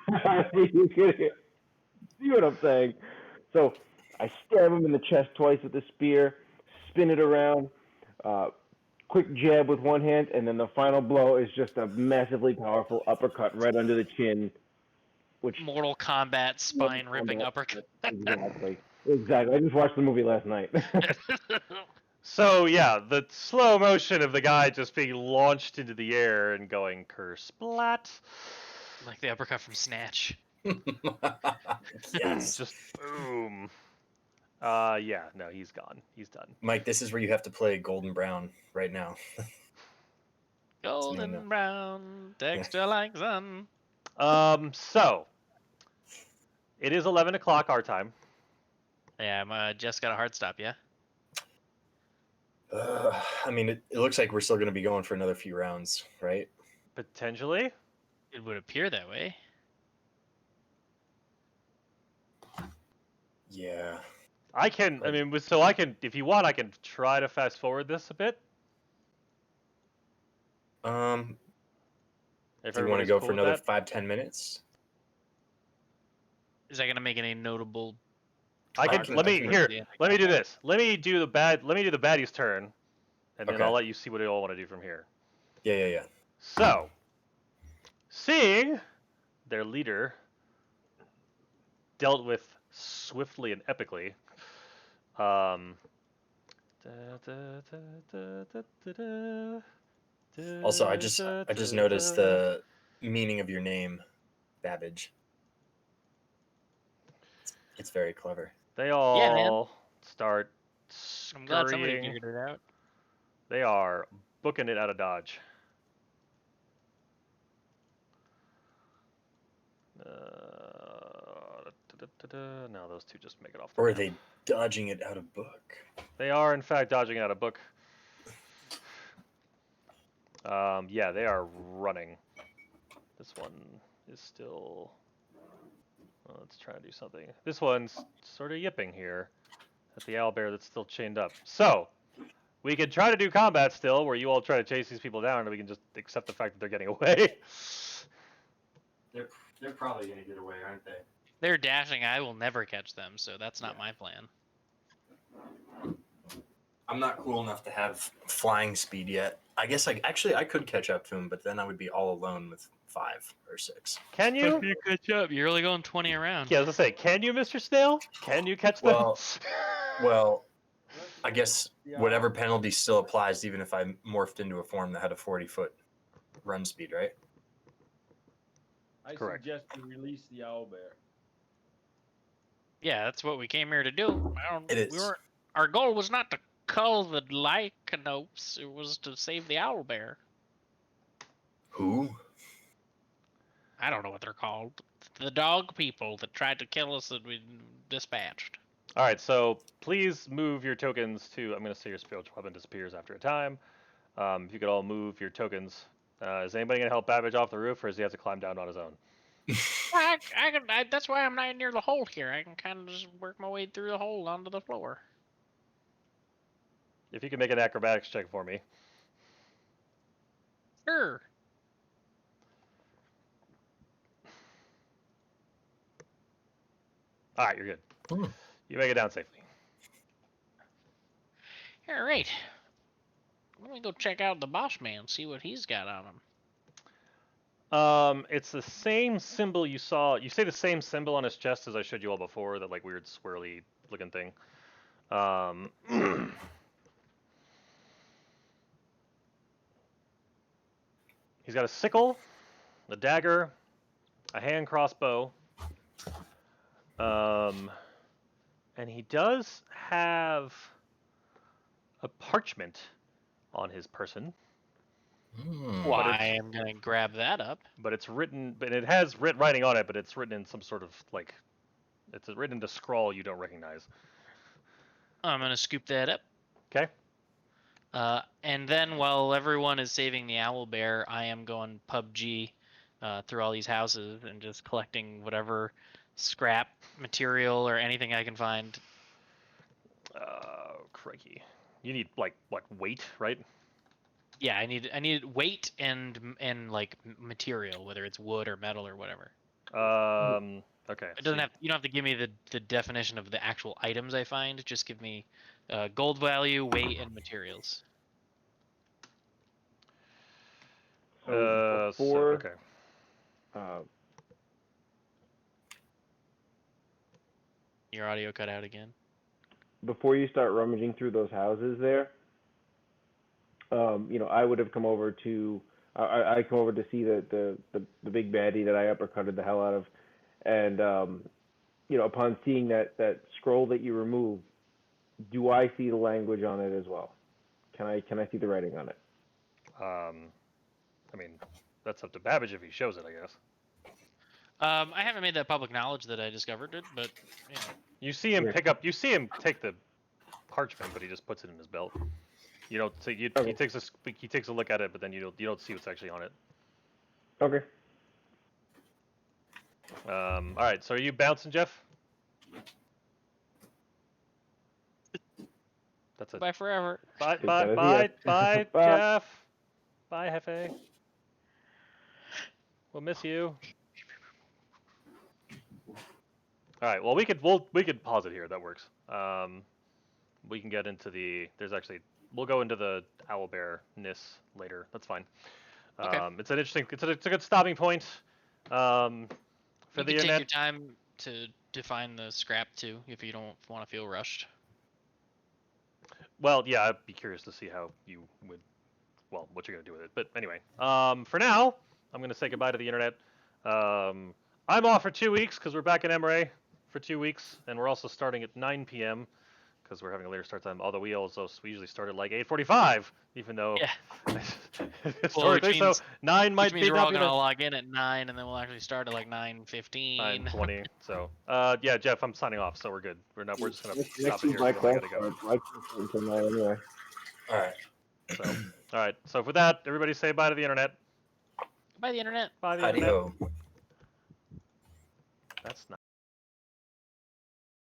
see what I'm saying? So I stab him in the chest twice with the spear, spin it around, quick jab with one hand, and then the final blow is just a massively powerful uppercut right under the chin, which Mortal Kombat spine ripping uppercut. exactly. I just watched the movie last night. So yeah, the slow motion of the guy just being launched into the air and going kersplat. Like the uppercut from Snatch. yes, Just boom. Yeah, no, he's gone. He's done. Mike, this is where you have to play Golden Brown right now. Golden brown, texture like sun. So it is 11 o'clock our time. Yeah, I'm just got a hard stop, yeah? I mean, it looks like we're still going to be going for another few rounds, right? Potentially. It would appear that way. Yeah. I can. I mean, so I can. If you want, I can try to fast forward this a bit. If If you want to everybody's go cool for with another that. 5-10 minutes, Is that gonna make any notable? I can. can- Let I me can- here. Yeah, Let me do this. Let me do the baddie's turn, and then Okay. I'll let you see what you all want to do from here. yeah. So, seeing their leader dealt with swiftly and epically, Also, I just noticed the meaning of your name, Babbage. It's very clever. They man. all start I'm glad somebody scurrying. figured it out. They are booking it out of Dodge. No, those two just make it off. The Or are map. they dodging it out of book? They are, in fact, dodging out a book. Yeah, they are running. This one is still Well, let's try to do something. This one's sort of yipping here at the owlbear that's still chained up. So, we could try to do combat still, where you all try to chase these people down, and we can just accept the fact that they're getting away. They're probably gonna get away, aren't they? They're dashing. I will never catch them, so that's not my plan. I'm not cool enough to have flying speed yet. I guess I could catch up to him, but then I would be all alone with 5 or 6. Can But you? if you catch up, you're only going 20 around. Yeah, I was gonna say, can you, Mr. Snail? Can you catch them? Well, I guess whatever penalty still applies, even if I morphed into a form that had a 40-foot run speed, right? I Correct. suggest you release the owlbear. Yeah, that's what we came here to do. It is. Our goal was not to cull the lycanopes. It was to save the owlbear. Who? I don't know what they're called. The dog people that tried to kill us that we dispatched. All right, so please move your tokens to. I'm gonna say your spiritual weapon disappears after a time. If you could all move your tokens. Is anybody gonna help Babbage off the roof, or does he have to climb down on his own? That's why I'm not near the hole here. I can kind of just work my way through the hole onto the floor. If you can make an acrobatics check for me. Sure. All right, you're good. Hmm. You make it down safely. All right. Let me go check out the boss man, see what he's got on him. It's the same symbol you saw. You say the same symbol on his chest as I showed you all before, that like weird swirly looking thing. He's got a sickle, a dagger, a hand crossbow. And he does have a parchment on his person. Hmm. Well, I am gonna grab that up. But it's written, but it has writing on it, but it's written in some sort of like, it's written into scrawl you don't recognize. I'm gonna scoop that up. Okay. And then while everyone is saving the owlbear, I am going PUBG through all these houses and just collecting whatever scrap material or anything I can find. Crikey. You need like what, weight, right? Yeah, I need weight and like material, whether it's wood or metal or whatever. Okay. It doesn't have. You don't have to give me the definition of the actual items I find. Just give me gold value, weight, and materials. So before, okay. Your audio cut out again. Before you start rummaging through those houses there, I would have come over to, I come over to see the big baddie that I uppercutted the hell out of, and upon seeing that scroll that you removed, do I see the language on it as well? Can I see the writing on it? I mean, that's up to Babbage if he shows it, I guess. I haven't made that public knowledge that I discovered it, but You see him take the parchment, but he just puts it in his belt. You don't see. Okay. He takes a look at it, but then you don't see what's actually on it. Okay. All right. So are you bouncing, Jeff? That's it. bye forever. Bye, Take bye, that as a bye, yes. bye, Bye. Jeff. Bye, Hefe. We'll miss you. All right. Well, we could pause it here. That works. We can get into we'll go into the owlbear-ness later. That's fine. Okay. It's an interesting. It's a good stopping point. For You the can take internet. your time to find the scrap too, if you don't want to feel rushed. Well, yeah, I'd be curious to see how you would, what you're gonna do with it. But anyway, for now, I'm gonna say goodbye to the internet. I'm off for 2 weeks because we're back in Emory for 2 weeks, and we're also starting at 9 p.m. because we're having a later start time. Although we usually start at like 8:45, even though Yeah. historically, means- so 9 might Which means be we're all not be gonna the log in at 9, and then we'll actually start at like 9:15. 9:20. So, yeah, Jeff, I'm signing off, so we're good. We're just gonna Next stop it week here. my 'Cause I class gotta go. starts. My class starts until 9 anyway. All right. So, all right. So for that, everybody say bye to the internet. Bye, the internet. Bye, the Howdy internet. ho. That's not.